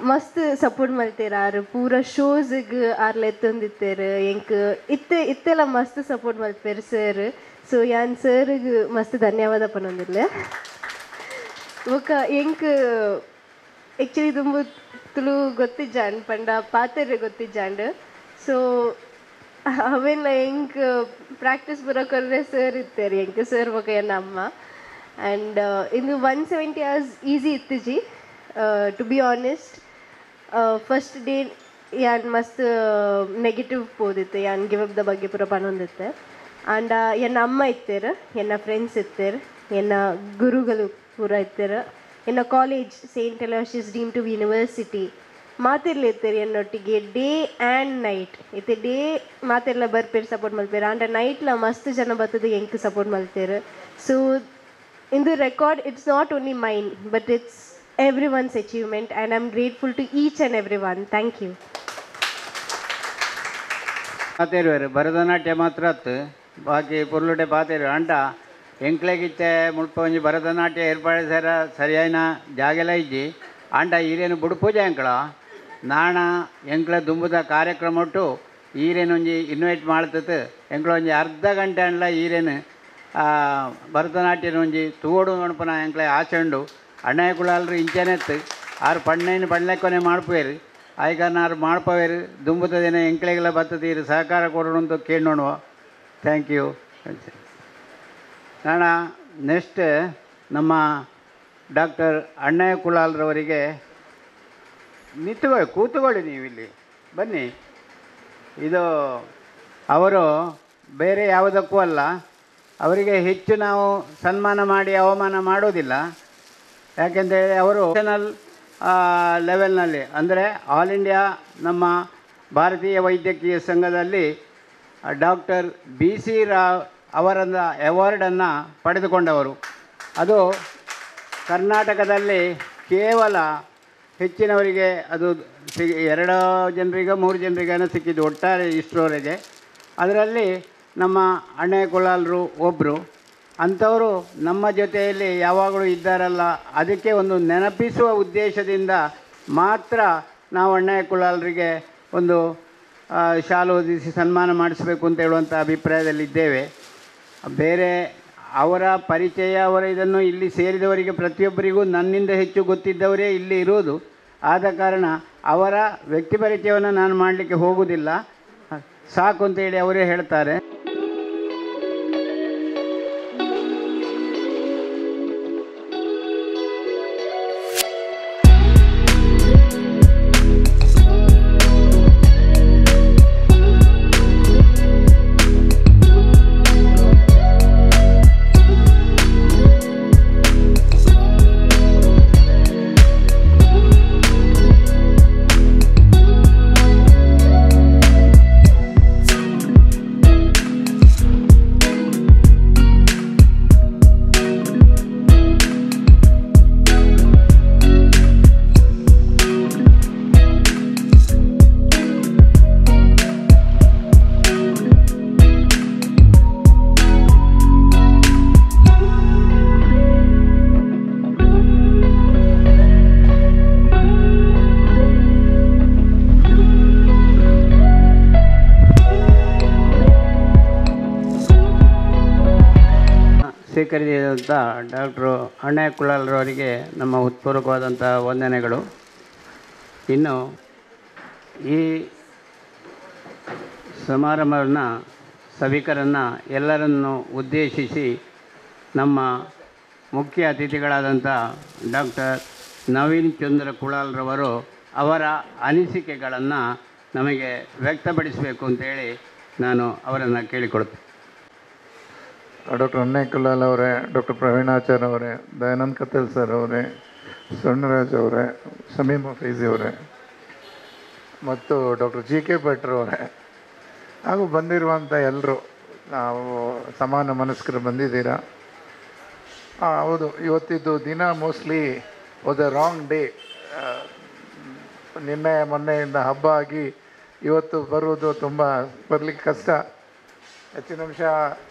ಮಸ್ತ್ ಸಪೋರ್ಟ್ ಮಲ್ತೇರಾರು ಪೂರ ಶೋಸ್ಗೆ ಆರ್ಲ ಎತ್ತೊಂದಿತ್ತೇರು ಎಂಕ್ ಇತ್ತೆಲ್ಲ ಮಸ್ತ್ ಸಪೋರ್ಟ್ ಮಲ್ಪೇರು ಸರ್. ಸೊ ಯಾನ್ ಸರ್ಗೆ ಮಸ್ತ್ ಧನ್ಯವಾದ ಪನೊಂದಿಲ್ಲ. ಒಕ್ಕ ಎಂಕ್ ಆ್ಯಕ್ಚುಲಿ ತುಂಬ ತುಳು ಗೊತ್ತಿಜ್ಜಾಂಡ್ ಪಂಡ ಪಾತೆರೆ ಗೊತ್ತಿಜ್ಜಾಂಡ್. ಸೊ ಅವೆಲ್ಲ ಎಂಕ್ ಪ್ರಾಕ್ಟೀಸ್ ಬರೋಕೊರ್ರೆ ಸರ್ ಇತ್ತೇರಿ ಎಂಕ್ ಸರ್ ಬೊಕ ಎನ್ನ ಅಮ್ಮ. ಆ್ಯಂಡ್ ಇದು 170 hours ಈಸಿ ಇತ್ತು ji. To be honest first day ಯಾನ್ ಮಸ್ತ್ ನೆಗೆಟಿವ್ ಪೋದಿತ್ತು ಯಾನ್ ಗಿವ್ ಅಪ್ ದ ಬಗ್ಗೆ ಪೂರ ಪನೊಂದಿತ್ತೆ. ಆ್ಯಂಡ್ ಎನ್ನ ಅಮ್ಮ ಇತ್ತೇರು, ಎನ್ನ ಫ್ರೆಂಡ್ಸ್ ಇತ್ತೇರು, ಎನ್ನ ಗುರುಗಳು ಪೂರ ಇತ್ತೇರು, ಎನ್ನ college saint Aloysius deem to university ಮಾತಿರ್ಲಿರ್ತಾರೆ ಎನ್ನೊಟ್ಟಿಗೆ ಡೇ ಆ್ಯಂಡ್ ನೈಟ್ ಇತ್ತೆ. ಡೇ ಮಾತೆಲ್ಲ ಬರ್ಪೇರು ಸಪೋರ್ಟ್ ಮಲ್ಪೇರು ಆಂಡ ನೈಟ್ಲ ಮಸ್ತ್ ಜನ ಬರ್ತದೆ ಎಂಕ್ ಸಪೋರ್ಟ್ ಮಲ್ತೇರು. So in the record it's not only mine but it's everyone's achievement and I'm grateful to each and everyone. Thank you. ಪಾತೇರುವರು ಭರತನಾಟ್ಯ ಮಾತ್ರ ಅತ್ತು ಬಾಕಿ ಪುರ್ಲುಡೆ ಪಾತೇರು ಅಂಟ ಎಂಕ್ಲೆಗಿತ್ತೆ ಮುಲ್ಪ ಒಂಜಿ ಭರತನಾಟ್ಯ ಏರ್ಪಾಡಿಸಾರ ಸರಿಯಾಯಿನ ಜಾಗೆಲ್ಲ ಇಜ್ಜಿ ಅಂಟ ಈರೇನು ಬುಡು ಪೂಜೆ ಎಂಕ್ಳ ನಾಣ ಎಂಕ್ಲ ದುಂಬುದ ಕಾರ್ಯಕ್ರಮ ಒಟ್ಟು ಈರೇನು ಒಂಜಿ ಇನ್ವೈಟ್ ಮಾಡ್ತತ್ತು ಎಂಕ್ಳ ಒಂಜಿ ಅರ್ಧ ಗಂಟೆ ಅಂಡ್ಲ ಈರೇನು ಭರತನಾಟ್ಯನ ಒಂಜಿ ತೂಡು ಅಣಪನ ಎಂಕ್ಲೆ ಆಚಂಡು ಅಣ್ಣಯ್ಯ ಕುಳಾಲ್ರು ಇಂಚನೆತ್ತು ಆರು ಪಣ್ಣೈನು ಪಣ್ಲೆಕ್ಕೊನೆ ಮಾಡ್ಪೇರು ಆಯ್ಕಾರಣ ಆರು ಮಾಡ್ಪವೇರು ದುಂಬುದ ದಿನ ಎಂಕ್ಲೆಗೆಲ್ಲ ಬತ್ತತೀರು ಸಹಕಾರ ಕೊಡೋಣ ಅಂತ ಕೇಳೋಣ. Thank you. ನಾಣ ನೆಕ್ಸ್ಟ್ ನಮ್ಮ ಡಾಕ್ಟರ್ ಅಣ್ಣಯ್ಯ ಕುಳಾಲ್ರವರಿಗೆ ಕೂತುಕೊಳ್ಳಿ ನೀವು ಇಲ್ಲಿ ಬನ್ನಿ. ಇದು ಅವರು ಬೇರೆ ಯಾವುದಕ್ಕೂ ಅಲ್ಲ, ಅವರಿಗೆ ಹೆಚ್ಚು ನಾವು ಸನ್ಮಾನ ಮಾಡಿ ಅವಮಾನ ಮಾಡೋದಿಲ್ಲ. ಯಾಕೆಂತೇಳಿ ಅವರು ನ್ಯಾಷನಲ್ ಲೆವೆಲ್ನಲ್ಲಿ ಅಂದರೆ ಆಲ್ ಇಂಡಿಯಾ ನಮ್ಮ ಭಾರತೀಯ ವೈದ್ಯಕೀಯ ಸಂಘದಲ್ಲಿ ಡಾಕ್ಟರ್ BC ರಾವ್ ಅವರನ್ನ ಅವಾರ್ಡನ್ನು ಪಡೆದುಕೊಂಡವರು. ಅದು ಕರ್ನಾಟಕದಲ್ಲಿ ಕೇವಲ ಹೆಚ್ಚಿನವರಿಗೆ ಅದು 2 ಜನರಿಗೆ 3 ಜನರಿಗೇನೋ ಸಿಕ್ಕಿದ್ದು ಒಟ್ಟಾರೆ ಇಷ್ಟರವರೆಗೆ. ಅದರಲ್ಲಿ ನಮ್ಮ ಅಣ್ಣಯ್ಯ ಕುಳಾಲ್ರು ಒಬ್ಬರು. ಅಂಥವರು ನಮ್ಮ ಜೊತೆಯಲ್ಲಿ ಯಾವಾಗಲೂ ಇದ್ದಾರಲ್ಲ, ಅದಕ್ಕೆ ಒಂದು ನೆನಪಿಸುವ ಉದ್ದೇಶದಿಂದ ಮಾತ್ರ ನಾವು ಅಣ್ಣಯ್ಯ ಕುಳಾಲ್ರಿಗೆ ಒಂದು ಶಾಲು ಹೊದಿಸಿ ಸನ್ಮಾನ ಮಾಡಿಸಬೇಕು ಅಂತ ಹೇಳುವಂಥ ಅಭಿಪ್ರಾಯದಲ್ಲಿದ್ದೇವೆ. ಬೇರೆ ಅವರ ಪರಿಚಯ ಅವರ ಇದನ್ನು ಇಲ್ಲಿ ಸೇರಿದವರಿಗೆ ಪ್ರತಿಯೊಬ್ಬರಿಗೂ ನನ್ನಿಂದ ಹೆಚ್ಚು ಗೊತ್ತಿದ್ದವರೇ ಇಲ್ಲಿ ಇರೋದು. ಆದ ಕಾರಣ ಅವರ ವ್ಯಕ್ತಿ ಪರಿಚಯವನ್ನು ನಾನು ಮಾಡಲಿಕ್ಕೆ ಹೋಗುವುದಿಲ್ಲ, ಸಾಕು ಅಂತೇಳಿ ಅವರೇ ಹೇಳ್ತಾರೆ. ಸ್ವೀಕರಿಸಿದಂಥ ಡಾಕ್ಟ್ರು ಅಣ್ಣಯ್ಯ ಕುಳಾಲ್ರವರಿಗೆ ನಮ್ಮ ಹೃತ್ಪೂರ್ವಕವಾದಂಥ ವಂದನೆಗಳು. ಇನ್ನು ಈ ಸಮಾರಂಭವನ್ನು ಸಭಿಕರನ್ನು ಎಲ್ಲರನ್ನು ಉದ್ದೇಶಿಸಿ ನಮ್ಮ ಮುಖ್ಯ ಅತಿಥಿಗಳಾದಂಥ ಡಾಕ್ಟರ್ ನವೀನ್ ಚಂದ್ರ ಕುಳಾಲ್ರವರು ಅವರ ಅನಿಸಿಕೆಗಳನ್ನು ನಮಗೆ ವ್ಯಕ್ತಪಡಿಸಬೇಕು ಅಂತೇಳಿ ನಾನು ಅವರನ್ನು ಕೇಳಿಕೊಳ್ತೇನೆ. ಡಾಕ್ಟರ್ ಅಣ್ಣಯ್ಯ ಕುಳಾಲ್ ಅವರೇ, ಡಾಕ್ಟರ್ ಪ್ರವೀಣಾಚಾರ್ಯ ಅವರೇ, ದಯಾನಂದ್ ಕತ್ತಲ್ ಸರ್ ಅವರೇ, ಸ್ವರ್ಣರಾಜ್ ಅವರೇ, ಸಮೀಮ್ ಫೈಜಿ ಅವರೇ ಮತ್ತು ಡಾಕ್ಟರ್ GK ಭಟ್ರು ಅವರೇ, ಹಾಗೂ ಬಂದಿರುವಂಥ ಎಲ್ಲರೂ ನಾವು ಸಮಾನ ಮನಸ್ಕರು ಬಂದಿದ್ದೀರಾ. ಹೌದು, ಇವತ್ತಿದ್ದು ದಿನ mostly was a wrong day. ನಿನ್ನೆ ಮೊನ್ನೆಯಿಂದ ಹಬ್ಬ ಆಗಿ ಇವತ್ತು ಬರುವುದು ತುಂಬ ಬರಲಿಕ್ಕೆ ಕಷ್ಟ. ಹೆಚ್ಚಿನ ಅಂಶ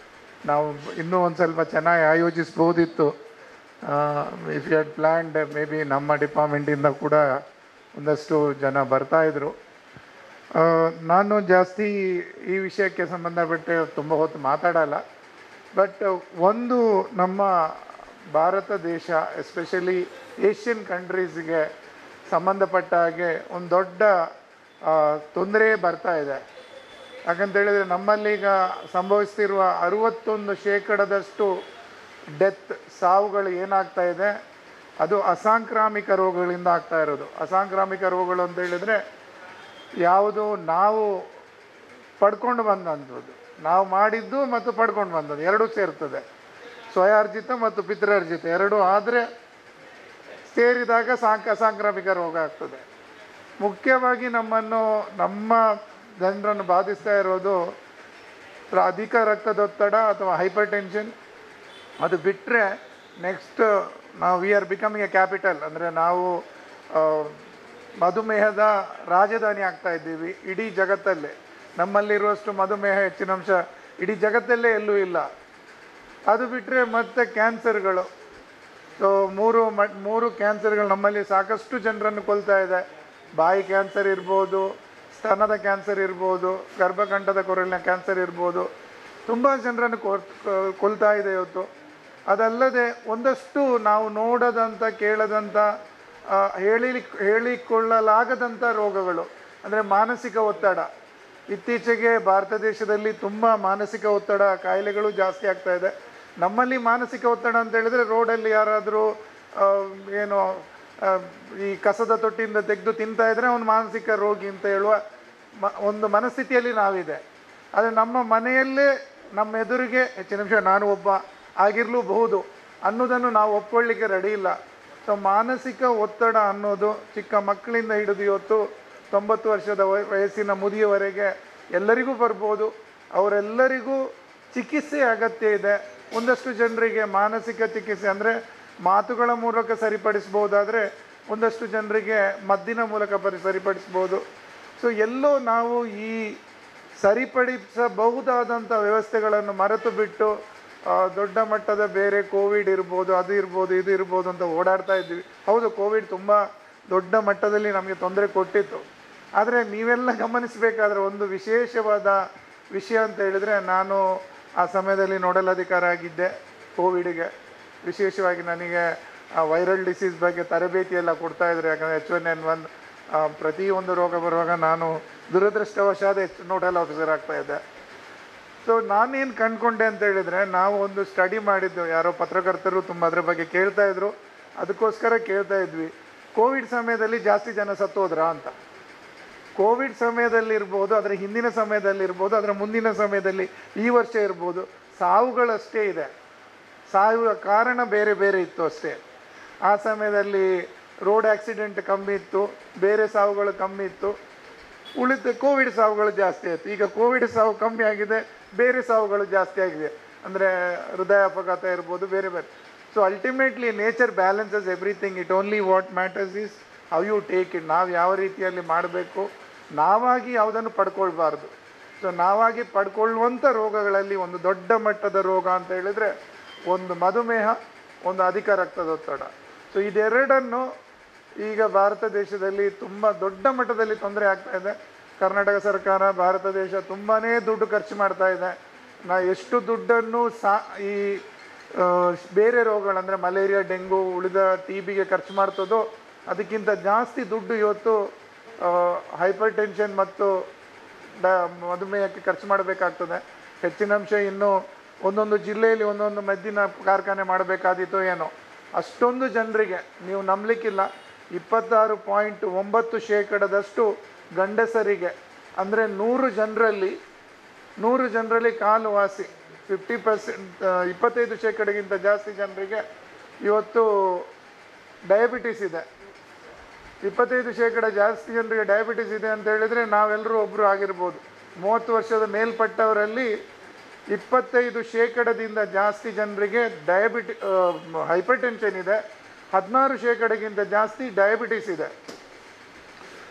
ನಾವು ಇನ್ನೂ ಒಂದು ಸ್ವಲ್ಪ ಚೆನ್ನಾಗಿ ಆಯೋಜಿಸ್ಬೋದಿತ್ತು. If you had planned maybe ನಮ್ಮ ಡಿಪಾರ್ಟ್ಮೆಂಟಿಂದ ಕೂಡ ಒಂದಷ್ಟು ಜನ ಬರ್ತಾಯಿದ್ರು. ನಾನು ಜಾಸ್ತಿ ಈ ವಿಷಯಕ್ಕೆ ಸಂಬಂಧಪಟ್ಟು ತುಂಬ ಹೊತ್ತು ಮಾತಾಡಲ್ಲ. ಬಟ್ ಒಂದು ನಮ್ಮ ಭಾರತ ದೇಶ ಎಸ್ಪೆಷಲಿ ಏಷ್ಯನ್ ಕಂಟ್ರೀಸ್ಗೆ ಸಂಬಂಧಪಟ್ಟ ಹಾಗೆ ಒಂದು ದೊಡ್ಡ ತೊಂದರೆ ಬರ್ತಾ ಇದೆ. ಯಾಕಂತೇಳಿದರೆ ನಮ್ಮಲ್ಲೀಗ ಸಂಭವಿಸ್ತಿರುವ 61% ಡೆತ್ ಸಾವುಗಳು ಏನಾಗ್ತಾ ಇದೆ, ಅದು ಅಸಾಂಕ್ರಾಮಿಕ ರೋಗಗಳಿಂದ ಆಗ್ತಾ ಇರೋದು. ಅಸಾಂಕ್ರಾಮಿಕ ರೋಗಗಳು ಅಂತ ಹೇಳಿದರೆ ಯಾವುದು ನಾವು ಪಡ್ಕೊಂಡು ಬಂದಂಥದ್ದು, ನಾವು ಮಾಡಿದ್ದು ಮತ್ತು ಪಡ್ಕೊಂಡು ಬಂದದ್ದು ಎರಡೂ ಸೇರ್ತದೆ. ಸ್ವಯಾರ್ಜಿತ ಮತ್ತು ಪಿತೃರ್ಜಿತ ಎರಡೂ ಆದರೆ ಸೇರಿದಾಗ ಅಸಾಂಕ್ರಾಮಿಕ ರೋಗ ಆಗ್ತದೆ. ಮುಖ್ಯವಾಗಿ ನಮ್ಮ ಜನರನ್ನು ಬಾಧಿಸ್ತಾ ಇರೋದು ಅಧಿಕ ರಕ್ತದೊತ್ತಡ ಅಥವಾ ಹೈಪರ್ ಟೆನ್ಷನ್. ಅದು ಬಿಟ್ಟರೆ ನೆಕ್ಸ್ಟ್ ನಾವು we are becoming A capital, ಅಂದರೆ ನಾವು ಮಧುಮೇಹದ ರಾಜಧಾನಿ ಆಗ್ತಾ ಇದ್ದೀವಿ ಇಡೀ ಜಗತ್ತಲ್ಲೇ. ನಮ್ಮಲ್ಲಿರುವಷ್ಟು ಮಧುಮೇಹ ಹೆಚ್ಚಿನ ಅಂಶ ಇಡೀ ಜಗತ್ತಲ್ಲೇ ಎಲ್ಲೂ ಇಲ್ಲ. ಅದು ಬಿಟ್ಟರೆ ಮತ್ತೆ ಕ್ಯಾನ್ಸರ್ಗಳು. ಸೊ ಮೂರು ಕ್ಯಾನ್ಸರ್ಗಳು ನಮ್ಮಲ್ಲಿ ಸಾಕಷ್ಟು ಜನರನ್ನು ಕೊಲ್ತಾ ಇದೆ. ಬಾಯಿ ಕ್ಯಾನ್ಸರ್ ಇರ್ಬೋದು, ಸ್ತನದ ಕ್ಯಾನ್ಸರ್ ಇರ್ಬೋದು, ಗರ್ಭಕಂಠದ ಕೊರಳಿನ ಕ್ಯಾನ್ಸರ್ ಇರ್ಬೋದು, ತುಂಬ ಜನರನ್ನು ಕೊಲ್ತಾ ಇದೆ ಇವತ್ತು. ಅದಲ್ಲದೆ ಒಂದಷ್ಟು ನಾವು ನೋಡದಂಥ ಕೇಳದಂಥ ಹೇಳಿಕೊಳ್ಳಲಾಗದಂಥ ರೋಗಗಳು, ಅಂದರೆ ಮಾನಸಿಕ ಒತ್ತಡ. ಇತ್ತೀಚೆಗೆ ಭಾರತ ದೇಶದಲ್ಲಿ ತುಂಬ ಮಾನಸಿಕ ಒತ್ತಡ ಕಾಯಿಲೆಗಳು ಜಾಸ್ತಿ ಆಗ್ತಾ ಇದೆ. ನಮ್ಮಲ್ಲಿ ಮಾನಸಿಕ ಒತ್ತಡ ಅಂತ ಹೇಳಿದರೆ ರೋಡಲ್ಲಿ ಯಾರಾದರೂ ಈ ಕಸದ ತೊಟ್ಟಿಯಿಂದ ತೆಗೆದು ತಿಂತಾ ಇದ್ದರೆ ಅವನು ಮಾನಸಿಕ ರೋಗಿ ಅಂತ ಹೇಳುವ ಒಂದು ಮನಸ್ಥಿತಿಯಲ್ಲಿ ನಾವಿದೆ. ಆದರೆ ನಮ್ಮ ಮನೆಯಲ್ಲೇ ನಮ್ಮ ಎದುರಿಗೆ ಹೆಚ್ಚಿನ ನಿಮಿಷ ನಾನು ಒಬ್ಬ ಆಗಿರಲೂಬಹುದು ಅನ್ನೋದನ್ನು ನಾವು ಒಪ್ಕೊಳ್ಳಿಕ್ಕೆ ರೆಡಿ ಇಲ್ಲ. ಸೊ ಮಾನಸಿಕ ಒತ್ತಡ ಅನ್ನೋದು ಚಿಕ್ಕ ಮಕ್ಕಳಿಂದ ಹಿಡಿದು ಇವತ್ತು 90 ವರ್ಷದ ವಯಸ್ಸಿನ ಮುದಿಯವರೆಗೆ ಎಲ್ಲರಿಗೂ ಬರ್ಬೋದು. ಅವರೆಲ್ಲರಿಗೂ ಚಿಕಿತ್ಸೆ ಅಗತ್ಯ ಇದೆ. ಒಂದಷ್ಟು ಜನರಿಗೆ ಮಾನಸಿಕ ಚಿಕಿತ್ಸೆ ಅಂದರೆ ಮಾತುಗಳ ಮೂಲಕ ಸರಿಪಡಿಸ್ಬೋದಾದರೆ ಒಂದಷ್ಟು ಜನರಿಗೆ ಮದ್ದಿನ ಮೂಲಕ ಸರಿಪಡಿಸ್ಬೋದು. ಸೊ ಎಲ್ಲೋ ನಾವು ಈ ಸರಿಪಡಿಸಬಹುದಾದಂಥ ವ್ಯವಸ್ಥೆಗಳನ್ನು ಮರೆತು ಬಿಟ್ಟು ದೊಡ್ಡ ಮಟ್ಟದ ಬೇರೆ ಕೋವಿಡ್ ಇರ್ಬೋದು, ಅದು ಇರ್ಬೋದು, ಇದು ಇರ್ಬೋದು ಅಂತ ಓಡಾಡ್ತಾ ಇದ್ದೀವಿ. ಹೌದು, ಕೋವಿಡ್ ತುಂಬ ದೊಡ್ಡ ಮಟ್ಟದಲ್ಲಿ ನಮಗೆ ತೊಂದರೆ ಕೊಟ್ಟಿತ್ತು. ಆದರೆ ನೀವೆಲ್ಲ ಗಮನಿಸಬೇಕಾದ್ರೆ ಒಂದು ವಿಶೇಷವಾದ ವಿಷಯ ಅಂತ ಹೇಳಿದರೆ, ನಾನು ಆ ಸಮಯದಲ್ಲಿ ನೋಡಲ್ ಅಧಿಕಾರ ಆಗಿದ್ದೆ ಕೋವಿಡ್ಗೆ. ವಿಶೇಷವಾಗಿ ನನಗೆ ವೈರಲ್ ಡಿಸೀಸ್ ಬಗ್ಗೆ ತರಬೇತಿ ಎಲ್ಲ ಕೊಡ್ತಾಯಿದ್ರು. ಯಾಕಂದರೆ H1N1 ಪ್ರತಿಯೊಂದು ರೋಗ ಬರುವಾಗ ನಾನು ದುರದೃಷ್ಟವಶಾದ ನೋಡಲ್ ಆಫೀಸರ್ ಆಗ್ತಾಯಿದ್ದೆ. ಸೊ ನಾನೇನು ಕಂಡುಕೊಂಡೆ ಅಂತ ಹೇಳಿದರೆ, ನಾವು ಒಂದು ಸ್ಟಡಿ ಮಾಡಿದ್ದು, ಯಾರೋ ಪತ್ರಕರ್ತರು ತುಂಬ ಅದರ ಬಗ್ಗೆ ಕೇಳ್ತಾಯಿದ್ರು, ಅದಕ್ಕೋಸ್ಕರ ಕೇಳ್ತಾ ಇದ್ವಿ, ಕೋವಿಡ್ ಸಮಯದಲ್ಲಿ ಜಾಸ್ತಿ ಜನ ಸತ್ತೋದ್ರಾ ಅಂತ. ಕೋವಿಡ್ ಸಮಯದಲ್ಲಿರ್ಬೋದು, ಅದರ ಹಿಂದಿನ ಸಮಯದಲ್ಲಿರ್ಬೋದು, ಅದರ ಮುಂದಿನ ಸಮಯದಲ್ಲಿ ಈ ವರ್ಷ ಇರ್ಬೋದು, ಸಾವುಗಳಷ್ಟೇ ಇದೆ. ಸಾಯುವ ಕಾರಣ ಬೇರೆ ಬೇರೆ ಇತ್ತು ಅಷ್ಟೇ. ಆ ಸಮಯದಲ್ಲಿ ರೋಡ್ ಆಕ್ಸಿಡೆಂಟ್ ಕಮ್ಮಿ ಇತ್ತು, ಬೇರೆ ಸಾವುಗಳು ಕಮ್ಮಿ ಇತ್ತು, ಉಳಿದ ಕೋವಿಡ್ ಸಾವುಗಳು ಜಾಸ್ತಿ ಆಯಿತು. ಈಗ ಕೋವಿಡ್ ಸಾವು ಕಮ್ಮಿ ಆಗಿದೆ, ಬೇರೆ ಸಾವುಗಳು ಜಾಸ್ತಿ ಆಗಿದೆ. ಅಂದರೆ ಹೃದಯ ಅಪಘಾತ ಇರ್ಬೋದು, ಬೇರೆ ಬೇರೆ. So ultimately nature balances everything. It only what matters is how you take it. ನಾವು ಯಾವ ರೀತಿಯಲ್ಲಿ ಮಾಡಬೇಕು, ನಾವಾಗಿ ಯಾವುದನ್ನು ಪಡ್ಕೊಳ್ಬಾರ್ದು. ಸೊ ನಾವಾಗಿ ಪಡ್ಕೊಳ್ಳುವಂಥ ರೋಗಗಳಲ್ಲಿ ಒಂದು ದೊಡ್ಡ ಮಟ್ಟದ ರೋಗ ಅಂತ ಹೇಳಿದರೆ ಒಂದು ಮಧುಮೇಹ, ಒಂದು ಅಧಿಕ ರಕ್ತದೊತ್ತಡ. ಸೊ ಇದೆರಡನ್ನು ಈಗ ಭಾರತ ದೇಶದಲ್ಲಿ ತುಂಬ ದೊಡ್ಡ ಮಟ್ಟದಲ್ಲಿ ತೊಂದರೆ ಆಗ್ತಾ ಇದೆ. ಕರ್ನಾಟಕ ಸರ್ಕಾರ, ಭಾರತ ದೇಶ ತುಂಬಾ ದುಡ್ಡು ಖರ್ಚು ಮಾಡ್ತಾ ಇದೆ. ಎಷ್ಟು ದುಡ್ಡನ್ನು ಈ ಬೇರೆ ರೋಗಗಳಂದರೆ ಮಲೇರಿಯಾ, ಡೆಂಗು, ಉಳಿದ TBಗೆ ಖರ್ಚು ಮಾಡ್ತದೋ ಅದಕ್ಕಿಂತ ಜಾಸ್ತಿ ದುಡ್ಡು ಇವತ್ತು ಹೈಪರ್ ಟೆನ್ಷನ್ ಮತ್ತು ಮಧುಮೇಹಕ್ಕೆ ಖರ್ಚು ಮಾಡಬೇಕಾಗ್ತದೆ. ಹೆಚ್ಚಿನ ಅಂಶ ಇನ್ನು ಒಂದೊಂದು ಜಿಲ್ಲೆಯಲ್ಲಿ ಒಂದೊಂದು ಮದ್ದಿನ ಕಾರ್ಖಾನೆ ಮಾಡಬೇಕಾದೀತೋ ಏನೋ. ಅಷ್ಟೊಂದು ಜನರಿಗೆ ನೀವು ನಂಬಲಿಕ್ಕಿಲ್ಲ, 26.9% ಗಂಡಸರಿಗೆ, ಅಂದರೆ 100 ಜನರಲ್ಲಿ ಕಾಲು ವಾಸಿ 50%, 25%ಗಿಂತ ಜಾಸ್ತಿ ಜನರಿಗೆ ಇವತ್ತು ಡಯಾಬಿಟಿಸ್ ಇದೆ. 25% ಜಾಸ್ತಿ ಜನರಿಗೆ ಡಯಾಬಿಟಿಸ್ ಇದೆ ಅಂತ ಹೇಳಿದರೆ ನಾವೆಲ್ಲರೂ ಒಬ್ಬರು ಆಗಿರ್ಬೋದು. 30 ವರ್ಷದ ಮೇಲ್ಪಟ್ಟವರಲ್ಲಿ 25% ಜಾಸ್ತಿ ಜನರಿಗೆ ಹೈಪರ್ ಟೆನ್ಷನ್ ಇದೆ, 16% ಜಾಸ್ತಿ ಡಯಾಬಿಟಿಸ್ ಇದೆ.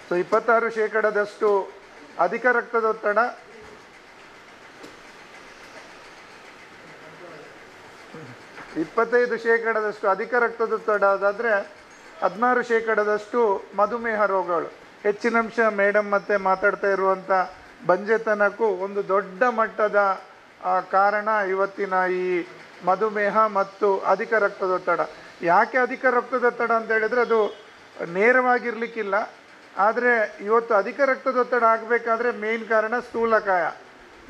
ಸೊ 26% ಅಧಿಕ ರಕ್ತದೊತ್ತಡ, 25% ಅಧಿಕ ರಕ್ತದೊತ್ತಡ, 16% ಮಧುಮೇಹ ರೋಗಗಳು. ಹೆಚ್ಚಿನಂಶ ಮೇಡಮ್ ಮತ್ತೆ ಮಾತಾಡ್ತಾ ಇರುವಂಥ ಬಂಜೆತನಕ್ಕೂ ಒಂದು ದೊಡ್ಡ ಮಟ್ಟದ ಕಾರಣ ಇವತ್ತಿನ ಈ ಮಧುಮೇಹ ಮತ್ತು ಅಧಿಕ ರಕ್ತದೊತ್ತಡ. ಯಾಕೆ ಅಧಿಕ ರಕ್ತದೊತ್ತಡ ಅಂತ ಹೇಳಿದರೆ ಅದು ನೇರವಾಗಿರಲಿಕ್ಕಿಲ್ಲ, ಆದರೆ ಇವತ್ತು ಅಧಿಕ ರಕ್ತದೊತ್ತಡ ಆಗಬೇಕಾದ್ರೆ ಮೇನ್ ಕಾರಣ ಸ್ಥೂಲಕಾಯ,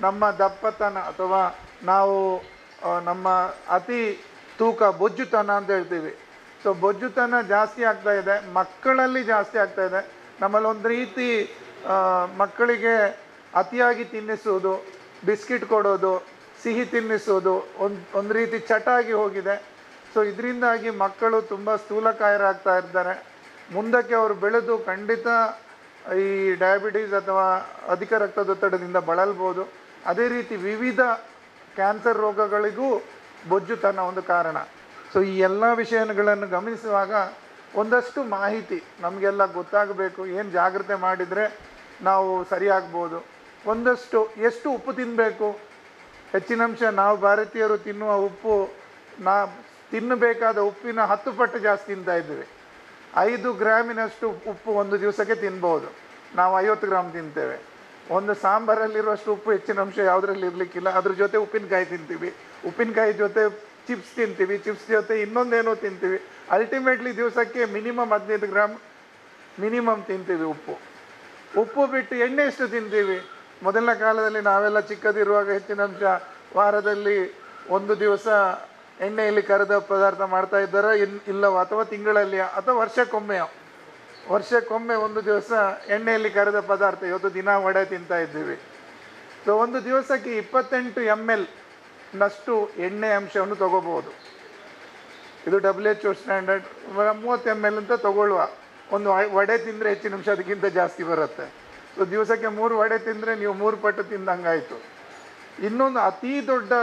ನಮ್ಮ ದಪ್ಪತನ ಅಥವಾ ನಾವು ನಮ್ಮ ಅತಿ ತೂಕ ಬೊಜ್ಜುತನ ಅಂತ ಹೇಳ್ತೀವಿ. ಸೊ ಬೊಜ್ಜುತನ ಜಾಸ್ತಿ ಆಗ್ತಾ ಇದೆ, ಮಕ್ಕಳಲ್ಲಿ ಜಾಸ್ತಿ ಆಗ್ತಾ ಇದೆ. ನಮ್ಮಲ್ಲಿ ಒಂದು ರೀತಿ ಮಕ್ಕಳಿಗೆ ಅತಿಯಾಗಿ ತಿನ್ನಿಸೋದು, ಬಿಸ್ಕಿಟ್ ಕೊಡೋದು, ಸಿಹಿ ತಿನ್ನಿಸೋದು ಒಂದು ರೀತಿ ಚಟ ಆಗಿ ಹೋಗಿದೆ. ಸೊ ಇದರಿಂದಾಗಿ ಮಕ್ಕಳು ತುಂಬ ಸ್ಥೂಲಕಾಯರಾಗ್ತಾ ಇದ್ದಾರೆ. ಮುಂದಕ್ಕೆ ಅವರು ಬೆಳೆದು ಖಂಡಿತ ಈ ಡಯಾಬಿಟೀಸ್ ಅಥವಾ ಅಧಿಕ ರಕ್ತದೊತ್ತಡದಿಂದ ಬಳಲ್ಬೋದು. ಅದೇ ರೀತಿ ವಿವಿಧ ಕ್ಯಾನ್ಸರ್ ರೋಗಗಳಿಗೂ ಬೊಜ್ಜುತನ ಒಂದು ಕಾರಣ. ಸೊ ಈ ಎಲ್ಲ ವಿಷಯಗಳನ್ನು ಗಮನಿಸುವಾಗ ಒಂದಷ್ಟು ಮಾಹಿತಿ ನಮಗೆಲ್ಲ ಗೊತ್ತಾಗಬೇಕು. ಏನು ಜಾಗ್ರತೆ ಮಾಡಿದರೆ ನಾವು ಸರಿಯಾಗ್ಬೋದು. ಒಂದಷ್ಟು ಎಷ್ಟು ಉಪ್ಪು ತಿನ್ನಬೇಕು, ಹೆಚ್ಚಿನಂಶ ನಾವು ಭಾರತೀಯರು ತಿನ್ನುವ ಉಪ್ಪು ತಿನ್ನಬೇಕಾದ ಉಪ್ಪಿನ 10 ಪಟ್ಟು ಜಾಸ್ತಿ ತಿಂತಾ ಇದ್ದೀವಿ. 5 ಗ್ರಾಮಿನಷ್ಟು ಉಪ್ಪು ಒಂದು ದಿವಸಕ್ಕೆ ತಿನ್ಬೋದು, ನಾವು 50 ಗ್ರಾಮ್ ತಿಂತೇವೆ. ಒಂದು ಸಾಂಬಾರಲ್ಲಿರುವಷ್ಟು ಉಪ್ಪು ಹೆಚ್ಚಿನಂಶ ಯಾವುದರಲ್ಲಿ ಇರಲಿಕ್ಕಿಲ್ಲ. ಅದ್ರ ಜೊತೆ ಉಪ್ಪಿನಕಾಯಿ ತಿಂತೀವಿ, ಉಪ್ಪಿನಕಾಯಿ ಜೊತೆ ಚಿಪ್ಸ್ ತಿಂತೀವಿ, ಚಿಪ್ಸ್ ಜೊತೆ ಇನ್ನೊಂದೇನೋ ತಿಂತೀವಿ. ಅಲ್ಟಿಮೇಟ್ಲಿ ದಿವಸಕ್ಕೆ ಮಿನಿಮಮ್ 15 ಗ್ರಾಮ್ ಮಿನಿಮಮ್ ತಿಂತೀವಿ ಉಪ್ಪು. ಉಪ್ಪು ಬಿಟ್ಟು ಎಣ್ಣೆ ಎಷ್ಟು ತಿಂತೀವಿ? ಮೊದಲನೇ ಕಾಲದಲ್ಲಿ ನಾವೆಲ್ಲ ಚಿಕ್ಕದಿರುವಾಗ ಹೆಚ್ಚಿನಂಶ ವಾರದಲ್ಲಿ ಒಂದು ದಿವಸ ಎಣ್ಣೆಯಲ್ಲಿ ಕರೆದ ಪದಾರ್ಥ ಮಾಡ್ತಾ ಇದ್ದಾರೆ, ಇಲ್ಲವ ಅಥವಾ ತಿಂಗಳಲ್ಲಿ ಅಥವಾ ವರ್ಷಕ್ಕೊಮ್ಮೆ ಒಂದು ದಿವಸ ಎಣ್ಣೆಯಲ್ಲಿ ಕರೆದ ಪದಾರ್ಥ. ಇವತ್ತು ದಿನ ವಡೆ ತಿಂತಾ ಇದ್ದೀವಿ. ಸೊ ಒಂದು ದಿವಸಕ್ಕೆ 28 ml ನಷ್ಟು ಎಣ್ಣೆ ಅಂಶವನ್ನು ತಗೋಬಹುದು. ಇದು WHO ಸ್ಟ್ಯಾಂಡರ್ಡ್ 30 ml ಅಂತ ತಗೊಳ್ಳುವ. ಒಂದು ವಡೆ ತಿಂದರೆ ಹೆಚ್ಚಿನ ಅಂಶ ಅದಕ್ಕಿಂತ ಜಾಸ್ತಿ ಬರುತ್ತೆ. ಸೊ ದಿವಸಕ್ಕೆ 3 ವಡೆ ತಿಂದರೆ ನೀವು 3 ಪಟ್ಟು ತಿಂದಂಗಾಯಿತು. ಇನ್ನೊಂದು ಅತಿ ದೊಡ್ಡ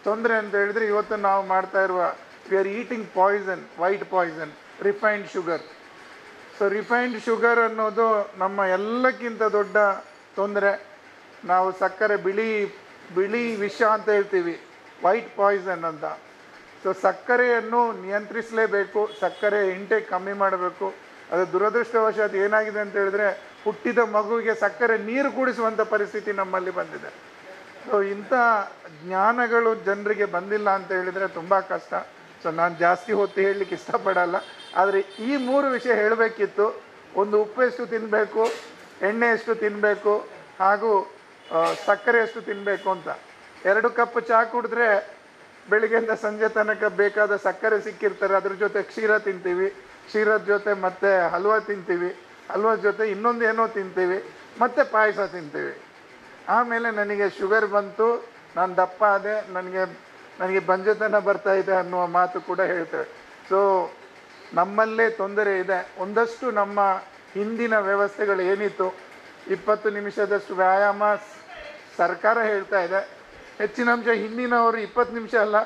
ತೊಂದರೆ ಅಂತ ಹೇಳಿದ್ರೆ ಇವತ್ತು ನಾವು ಮಾಡ್ತಾ ಇರುವ we are eating poison, white poison, refined sugar. So refined sugar ಅನ್ನೋದು ನಮ್ಮ ಎಲ್ಲಕ್ಕಿಂತ ದೊಡ್ಡ ತೊಂದರೆ. ನಾವು ಸಕ್ಕರೆ ಬಿಳಿ ವಿಷ ಅಂತ ಹೇಳ್ತೀವಿ, ವೈಟ್ ಪಾಯ್ಸನ್ ಅಂತ. ಸೊ ಸಕ್ಕರೆಯನ್ನು ನಿಯಂತ್ರಿಸಲೇಬೇಕು, ಸಕ್ಕರೆ ಇಂಟೇಕ್ ಕಮ್ಮಿ ಮಾಡಬೇಕು. ಅದು ದುರದೃಷ್ಟವಶಾತ್ ಏನಾಗಿದೆ ಅಂತ ಹೇಳಿದ್ರೆ ಹುಟ್ಟಿದ ಮಗುವಿಗೆ ಸಕ್ಕರೆ ನೀರು ಕುಡಿಸುವಂಥ ಪರಿಸ್ಥಿತಿ ನಮ್ಮಲ್ಲಿ ಬಂದಿದೆ. ಸೊ ಇಂಥ ಜ್ಞಾನಗಳು ಜನರಿಗೆ ಬಂದಿಲ್ಲ ಅಂತ ಹೇಳಿದರೆ ತುಂಬ ಕಷ್ಟ. ಸೊ ನಾನು ಜಾಸ್ತಿ ಹೊತ್ತು ಹೇಳಲಿಕ್ಕೆ ಇಷ್ಟಪಡಲ್ಲ, ಆದರೆ ಈ 3 ವಿಷಯ ಹೇಳಬೇಕಿತ್ತು. ಒಂದು ಉಪ್ಪು ಎಷ್ಟು ತಿನ್ನಬೇಕು, ಎಣ್ಣೆ ಎಷ್ಟು ತಿನ್ನಬೇಕು, ಹಾಗೂ ಸಕ್ಕರೆ ಎಷ್ಟು ತಿನ್ನಬೇಕು ಅಂತ. 2 ಕಪ್ ಚಹಾ ಕುಡಿದ್ರೆ ಬೆಳಿಗ್ಗೆಯಿಂದ ಸಂಜೆ ತನಕ ಬೇಕಾದ ಸಕ್ಕರೆ ಸಿಕ್ಕಿರ್ತಾರೆ. ಅದ್ರ ಜೊತೆ ಕ್ಷೀರ ತಿಂತೀವಿ, ಕ್ಷೀರದ ಜೊತೆ ಮತ್ತೆ ಹಲ್ವಾ ತಿಂತೀವಿ, ಹಲ್ವಾ ಜೊತೆ ಇನ್ನೊಂದು ಏನೋ ತಿಂತೀವಿ, ಮತ್ತು ಪಾಯಸ ತಿಂತೀವಿ. ಆಮೇಲೆ ನನಗೆ ಶುಗರ್ ಬಂತು, ನಾನು ದಪ್ಪ ಆದೆ, ನನಗೆ ಬಂಜೆತನ ಬರ್ತಾ ಇದೆ ಅನ್ನುವ ಮಾತು ಕೂಡ ಹೇಳ್ತೇವೆ. ಸೊ ನಮ್ಮಲ್ಲೇ ತೊಂದರೆ ಇದೆ. ಒಂದಷ್ಟು ನಮ್ಮ ಹಿಂದಿನ ವ್ಯವಸ್ಥೆಗಳು ಏನಿತ್ತು, 20 ನಿಮಿಷದಷ್ಟು ವ್ಯಾಯಾಮ ಸರ್ಕಾರ ಹೇಳ್ತಾ ಇದೆ. ಹೆಚ್ಚಿನಂಶ ಹಿಂದಿನವರು 20 ನಿಮಿಷ ಅಲ್ಲ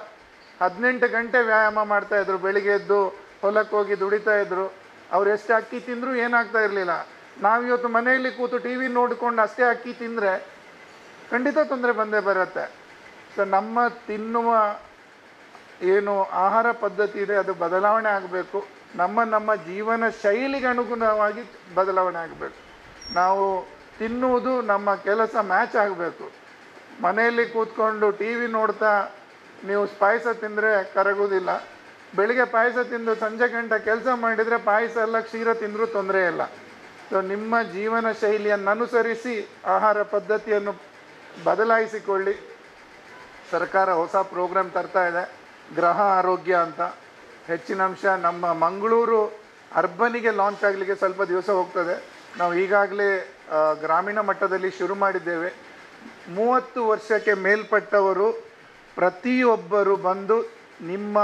18 ಗಂಟೆ ವ್ಯಾಯಾಮ ಮಾಡ್ತಾಯಿದ್ರು. ಬೆಳಿಗ್ಗೆ ಎದ್ದು ಹೊಲಕ್ಕೆ ಹೋಗಿ ದುಡಿತಾ ಇದ್ರು. ಅವ್ರು ಎಷ್ಟು ಅಕ್ಕಿ ತಿಂದರೂ ಏನಾಗ್ತಾ ಇರಲಿಲ್ಲ. ನಾವಿವತ್ತು ಮನೆಯಲ್ಲಿ ಕೂತು ಟಿ ವಿ ನೋಡಿಕೊಂಡು ಅಷ್ಟೇ ಅಕ್ಕಿ ತಿಂದರೆ ಖಂಡಿತ ತೊಂದರೆ ಬಂದೇ ಬರುತ್ತೆ. ಸೊ ನಮ್ಮ ತಿನ್ನುವ ಏನು ಆಹಾರ ಪದ್ಧತಿ ಇದೆ ಅದು ಬದಲಾವಣೆ ಆಗಬೇಕು. ನಮ್ಮ ಜೀವನ ಶೈಲಿಗೆ ಅನುಗುಣವಾಗಿ ಬದಲಾವಣೆ ಆಗಬೇಕು. ನಾವು ತಿನ್ನುವುದು ನಮ್ಮ ಕೆಲಸ ಮ್ಯಾಚ್ ಆಗಬೇಕು. ಮನೆಯಲ್ಲಿ ಕೂತ್ಕೊಂಡು ಟಿ ವಿ ನೋಡ್ತಾ ನೀವು ಪಾಯಸ ತಿಂದರೆ ಕರಗೋದಿಲ್ಲ. ಬೆಳಿಗ್ಗೆ ಪಾಯಸ ತಿಂದು ಸಂಜೆ ಗಂಟೆ ಕೆಲಸ ಮಾಡಿದರೆ ಪಾಯಸ ಎಲ್ಲ ಕ್ಷೀರ ತಿಂದರೂ ತೊಂದರೆ ಇಲ್ಲ. ಸೊ ನಿಮ್ಮ ಜೀವನ ಶೈಲಿಯನ್ನು ಅನುಸರಿಸಿ ಆಹಾರ ಪದ್ಧತಿಯನ್ನು ಬದಲಾಯಿಸಿಕೊಳ್ಳಿ. ಸರ್ಕಾರ ಹೊಸ ಪ್ರೋಗ್ರಾಮ್ ತರ್ತಾ ಇದೆ, ಗೃಹ ಆರೋಗ್ಯ ಅಂತ. ಹೆಚ್ಚಿನಂಶ ನಮ್ಮ ಮಂಗಳೂರು ಅರ್ಬನಿಗೆ ಲಾಂಚ್ ಆಗಲಿಕ್ಕೆ ಸ್ವಲ್ಪ ದಿವಸ ಹೋಗ್ತದೆ. ನಾವು ಈಗಾಗಲೇ ಗ್ರಾಮೀಣ ಮಟ್ಟದಲ್ಲಿ ಶುರು ಮಾಡಿದ್ದೇವೆ. 30 ವರ್ಷಕ್ಕೆ ಮೇಲ್ಪಟ್ಟವರು ಪ್ರತಿಯೊಬ್ಬರು ಬಂದು ನಿಮ್ಮ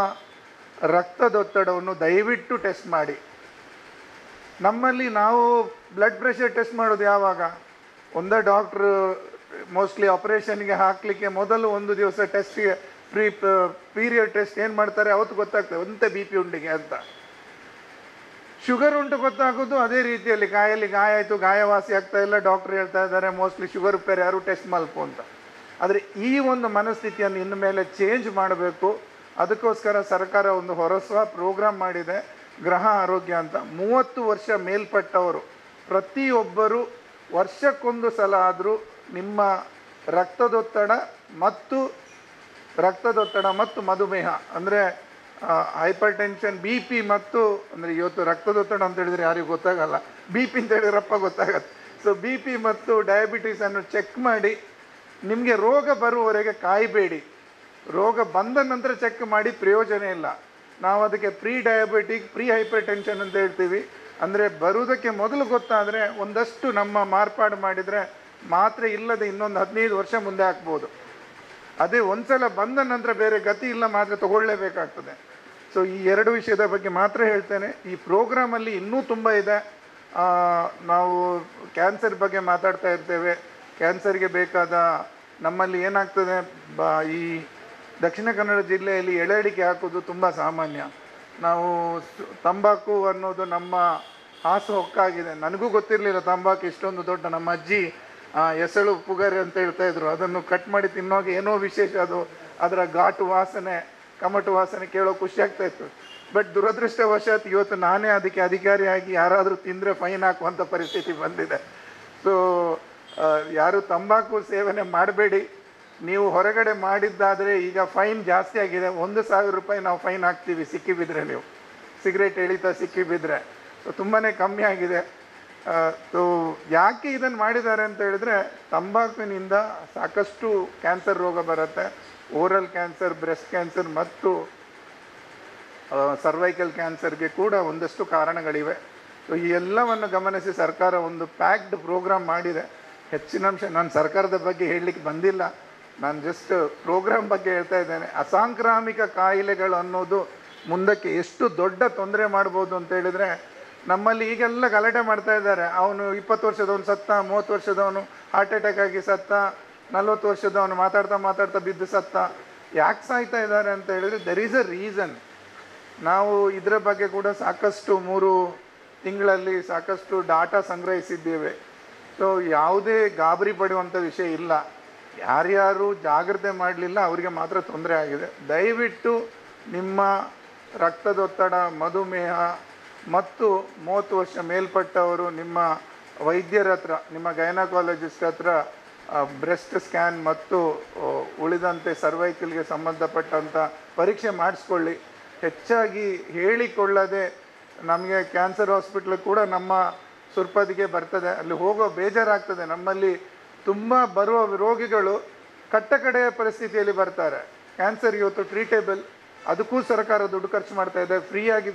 ರಕ್ತದೊತ್ತಡವನ್ನು ದಯವಿಟ್ಟು ಟೆಸ್ಟ್ ಮಾಡಿ. ನಮ್ಮಲ್ಲಿ ನಾವು ಬ್ಲಡ್ ಪ್ರೆಷರ್ ಟೆಸ್ಟ್ ಮಾಡೋದು ಯಾವಾಗ? ಒಂದೇ ಡಾಕ್ಟ್ರು ಮೋಸ್ಟ್ಲಿ ಆಪರೇಷನ್ಗೆ ಹಾಕಲಿಕ್ಕೆ ಮೊದಲು ಒಂದು ದಿವಸ ಟೆಸ್ಟಿಗೆ ಪೀರಿಯಡ್ ಟೆಸ್ಟ್ ಏನು ಮಾಡ್ತಾರೆ ಅವತ್ತು ಗೊತ್ತಾಗ್ತದೆ ಒಂದೇ ಬಿ ಪಿ ಉಂಡಿಗೆ ಅಂತ. ಶುಗರ್ ಉಂಟು ಗೊತ್ತಾಗೋದು ಅದೇ ರೀತಿಯಲ್ಲಿ, ಗಾಯಲ್ಲಿ ಗಾಯ ಆಯಿತು, ಗಾಯವಾಸಿ ಆಗ್ತಾ ಇಲ್ಲ, ಡಾಕ್ಟ್ರ್ ಹೇಳ್ತಾ ಇದ್ದಾರೆ ಮೋಸ್ಟ್ಲಿ ಶುಗರ್ ಪೇರ್ ಯಾರು ಟೆಸ್ಟ್ ಮಲ್ಪು ಅಂತ. ಆದರೆ ಈ ಒಂದು ಮನಸ್ಥಿತಿಯನ್ನು ಇನ್ನು ಮೇಲೆ ಚೇಂಜ್ ಮಾಡಬೇಕು. ಅದಕ್ಕೋಸ್ಕರ ಸರ್ಕಾರ ಒಂದು ಹೊಸ ಪ್ರೋಗ್ರಾಮ್ ಮಾಡಿದೆ, ಗೃಹ ಆರೋಗ್ಯ ಅಂತ. 30 ವರ್ಷ ಮೇಲ್ಪಟ್ಟವರು ಪ್ರತಿಯೊಬ್ಬರು ವರ್ಷಕ್ಕೊಂದು ಸಲ ಆದರೂ ನಿಮ್ಮ ರಕ್ತದೊತ್ತಡ ಮತ್ತು ಮಧುಮೇಹ ಅಂದರೆ ಹೈಪರ್ ಟೆನ್ಷನ್, ಬಿ ಪಿ ಮತ್ತು ಅಂದರೆ ಇವತ್ತು ರಕ್ತದೊತ್ತಡ ಅಂತ ಹೇಳಿದರೆ ಯಾರಿಗೂ ಗೊತ್ತಾಗಲ್ಲ, ಬಿ ಪಿ ಅಂತ ಹೇಳಿದ್ರಪ್ಪ ಗೊತ್ತಾಗತ್ತೆ. ಸೊ ಬಿ ಪಿ ಮತ್ತು ಡಯಾಬಿಟೀಸನ್ನು ಚೆಕ್ ಮಾಡಿ. ನಿಮಗೆ ರೋಗ ಬರುವವರೆಗೆ ಕಾಯಬೇಡಿ, ರೋಗ ಬಂದ ನಂತರ ಚೆಕ್ ಮಾಡಿ ಪ್ರಯೋಜನ ಇಲ್ಲ. ನಾವು ಅದಕ್ಕೆ pre diabetic, pre hypertension ಅಂತ ಹೇಳ್ತೀವಿ. ಅಂದರೆ ಬರುವುದಕ್ಕೆ ಮೊದಲು ಗೊತ್ತಾದರೆ ಒಂದಷ್ಟು ನಮ್ಮ ಮಾರ್ಪಾಡು ಮಾಡಿದರೆ ಮಾತ್ರೆ ಇಲ್ಲದೆ ಇನ್ನೊಂದು 15 ವರ್ಷ ಮುಂದೆ ಹಾಕ್ಬೋದು. ಅದೇ ಒಂದು ಸಲ ಬಂದ ನಂತರ ಬೇರೆ ಗತಿ ಇಲ್ಲ, ಮಾತ್ರೆ ತಗೊಳ್ಳೇಬೇಕಾಗ್ತದೆ. ಸೊ ಈ 2 ವಿಷಯದ ಬಗ್ಗೆ ಮಾತ್ರ ಹೇಳ್ತೇನೆ. ಈ ಪ್ರೋಗ್ರಾಮಲ್ಲಿ ಇನ್ನೂ ತುಂಬ ಇದೆ. ನಾವು ಕ್ಯಾನ್ಸರ್ ಬಗ್ಗೆ ಮಾತಾಡ್ತಾ ಇರ್ತೇವೆ. ಕ್ಯಾನ್ಸರ್ಗೆ ಬೇಕಾದ ನಮ್ಮಲ್ಲಿ ಏನಾಗ್ತದೆ, ಈ ದಕ್ಷಿಣ ಕನ್ನಡ ಜಿಲ್ಲೆಯಲ್ಲಿ ಎಳೆ ಅಡಿಕೆ ಹಾಕೋದು ತುಂಬ ಸಾಮಾನ್ಯ. ನಾವು ತಂಬಾಕು ಅನ್ನೋದು ನಮ್ಮ ಹಾಸು ಹೊಕ್ಕಾಗಿದೆ. ನನಗೂ ಗೊತ್ತಿರಲಿಲ್ಲ ತಂಬಾಕು ಇಷ್ಟೊಂದು ದೊಡ್ಡ. ನಮ್ಮ ಅಜ್ಜಿ ಎಸಳು ಪುಗರೆ ಅಂತ ಹೇಳ್ತಾಯಿದ್ರು. ಅದನ್ನು ಕಟ್ ಮಾಡಿ ತಿನ್ನುವಾಗ ಏನೋ ವಿಶೇಷ, ಅದು ಅದರ ಘಾಟು ವಾಸನೆ, ಕಮಟು ವಾಸನೆ ಕೇಳೋ ಖುಷಿ ಆಗ್ತಾಯಿತ್ತು. ಬಟ್ ದುರದೃಷ್ಟವಶಾತ್ ಇವತ್ತು ನಾನೇ ಅದಕ್ಕೆ ಅಧಿಕಾರಿಯಾಗಿ ಯಾರಾದರೂ ತಿಂದರೆ ಫೈನ್ ಹಾಕುವಂಥ ಪರಿಸ್ಥಿತಿ ಬಂದಿದೆ. ಸೊ ಯಾರು ತಂಬಾಕು ಸೇವನೆ ಮಾಡಬೇಡಿ. ನೀವು ಹೊರಗಡೆ ಮಾಡಿದ್ದಾದರೆ ಈಗ ಫೈನ್ ಜಾಸ್ತಿ ಆಗಿದೆ. 1,000 ರೂಪಾಯಿ ನಾವು ಫೈನ್ ಹಾಕ್ತೀವಿ ಸಿಕ್ಕಿಬಿದ್ರೆ, ನೀವು ಸಿಗರೇಟ್ ಎಳಿತಾ ಸಿಕ್ಕಿಬಿದ್ರೆ. ಸೊ ತುಂಬಾ ಕಮ್ಮಿ ಆಗಿದೆ. ಸೊ ಯಾಕೆ ಇದನ್ನು ಮಾಡಿದ್ದಾರೆ ಅಂತ ಹೇಳಿದ್ರೆ, ತಂಬಾಕಿನಿಂದ ಸಾಕಷ್ಟು ಕ್ಯಾನ್ಸರ್ ರೋಗ ಬರುತ್ತೆ. ಓರಲ್ ಕ್ಯಾನ್ಸರ್, ಬ್ರೆಸ್ಟ್ ಕ್ಯಾನ್ಸರ್ ಮತ್ತು ಸರ್ವೈಕಲ್ ಕ್ಯಾನ್ಸರ್ಗೆ ಕೂಡ ಒಂದಷ್ಟು ಕಾರಣಗಳಿವೆ. ಸೊ ಈ ಎಲ್ಲವನ್ನು ಗಮನಿಸಿ ಸರ್ಕಾರ ಒಂದು ಪ್ಯಾಕ್ಡ್ ಪ್ರೋಗ್ರಾಮ್ ಮಾಡಿದೆ. ಹೆಚ್ಚಿನ ಅಂಶ ನಾನು ಸರ್ಕಾರದ ಬಗ್ಗೆ ಹೇಳಲಿಕ್ಕೆ ಬಂದಿಲ್ಲ, ನಾನು ಜಸ್ಟ್ ಪ್ರೋಗ್ರಾಮ್ ಬಗ್ಗೆ ಹೇಳ್ತಾ ಇದ್ದೇನೆ. ಅಸಾಂಕ್ರಾಮಿಕ ಕಾಯಿಲೆಗಳು ಅನ್ನೋದು ಮುಂದಕ್ಕೆ ಎಷ್ಟು ದೊಡ್ಡ ತೊಂದರೆ ಮಾಡ್ಬೋದು ಅಂತ ಹೇಳಿದರೆ, ನಮ್ಮಲ್ಲಿ ಈಗೆಲ್ಲ ಗಲಾಟೆ ಮಾಡ್ತಾ ಇದ್ದಾರೆ. ಅವನು 20 ವರ್ಷದವನು ಸತ್ತ, 30 ವರ್ಷದವನು ಹಾರ್ಟ್ ಅಟ್ಯಾಕ್ ಆಗಿ ಸತ್ತ, 40 ವರ್ಷದವನು ಮಾತಾಡ್ತಾ ಬಿದ್ದು ಸತ್ತ. ಯಾಕೆ ಸಾಯ್ತಾ ಇದ್ದಾರೆ ಅಂತ ಹೇಳಿದರೆ, ದೆರ್ ಈಸ್ ಅ ರೀಸನ್. ನಾವು ಇದರ ಬಗ್ಗೆ ಕೂಡ ಸಾಕಷ್ಟು 3 ತಿಂಗಳಲ್ಲಿ ಸಾಕಷ್ಟು ಡಾಟಾ ಸಂಗ್ರಹಿಸಿದ್ದೇವೆ. ಸೊ ಯಾವುದೇ ಗಾಬರಿ ಪಡುವಂಥ ವಿಷಯ ಇಲ್ಲ. ಯಾರ್ಯಾರು ಜಾಗ್ರತೆ ಮಾಡಲಿಲ್ಲ ಅವರಿಗೆ ಮಾತ್ರ ತೊಂದರೆ ಆಗಿದೆ. ದಯವಿಟ್ಟು ನಿಮ್ಮ ರಕ್ತದೊತ್ತಡ, ಮಧುಮೇಹ ಮತ್ತು 30 ವರ್ಷ ಮೇಲ್ಪಟ್ಟವರು ನಿಮ್ಮ ವೈದ್ಯರ ಹತ್ರ, ನಿಮ್ಮ ಗೈನಕಾಲಜಿಸ್ಟ್ ಹತ್ರ ಬ್ರೆಸ್ಟ್ ಸ್ಕ್ಯಾನ್ ಮತ್ತು ಉಳಿದಂತೆ ಸರ್ವೈಕಲ್ಗೆ ಸಂಬಂಧಪಟ್ಟಂಥ ಪರೀಕ್ಷೆ ಮಾಡಿಸ್ಕೊಳ್ಳಿ. ಹೆಚ್ಚಾಗಿ ಹೇಳಿಕೊಳ್ಳದೆ ನಮಗೆ ಕ್ಯಾನ್ಸರ್ ಹಾಸ್ಪಿಟ್ಲ್ ಕೂಡ ನಮ್ಮ ಸುರ್ಪದಿಗೆ ಬರ್ತದೆ, ಅಲ್ಲಿ ಹೋಗೋ ಬೇಜಾರಾಗ್ತದೆ. ನಮ್ಮಲ್ಲಿ ತುಂಬ ಬರುವ ರೋಗಿಗಳು ಕಟ್ಟಕಡೆಯ ಪರಿಸ್ಥಿತಿಯಲ್ಲಿ ಬರ್ತಾರೆ. ಕ್ಯಾನ್ಸರ್ ಇವತ್ತು ಟ್ರೀಟೇಬಲ್, ಅದಕ್ಕೂ ಸರ್ಕಾರ ದುಡ್ಡು ಖರ್ಚು ಮಾಡ್ತಾ ಇದೆ, ಫ್ರೀಯಾಗಿ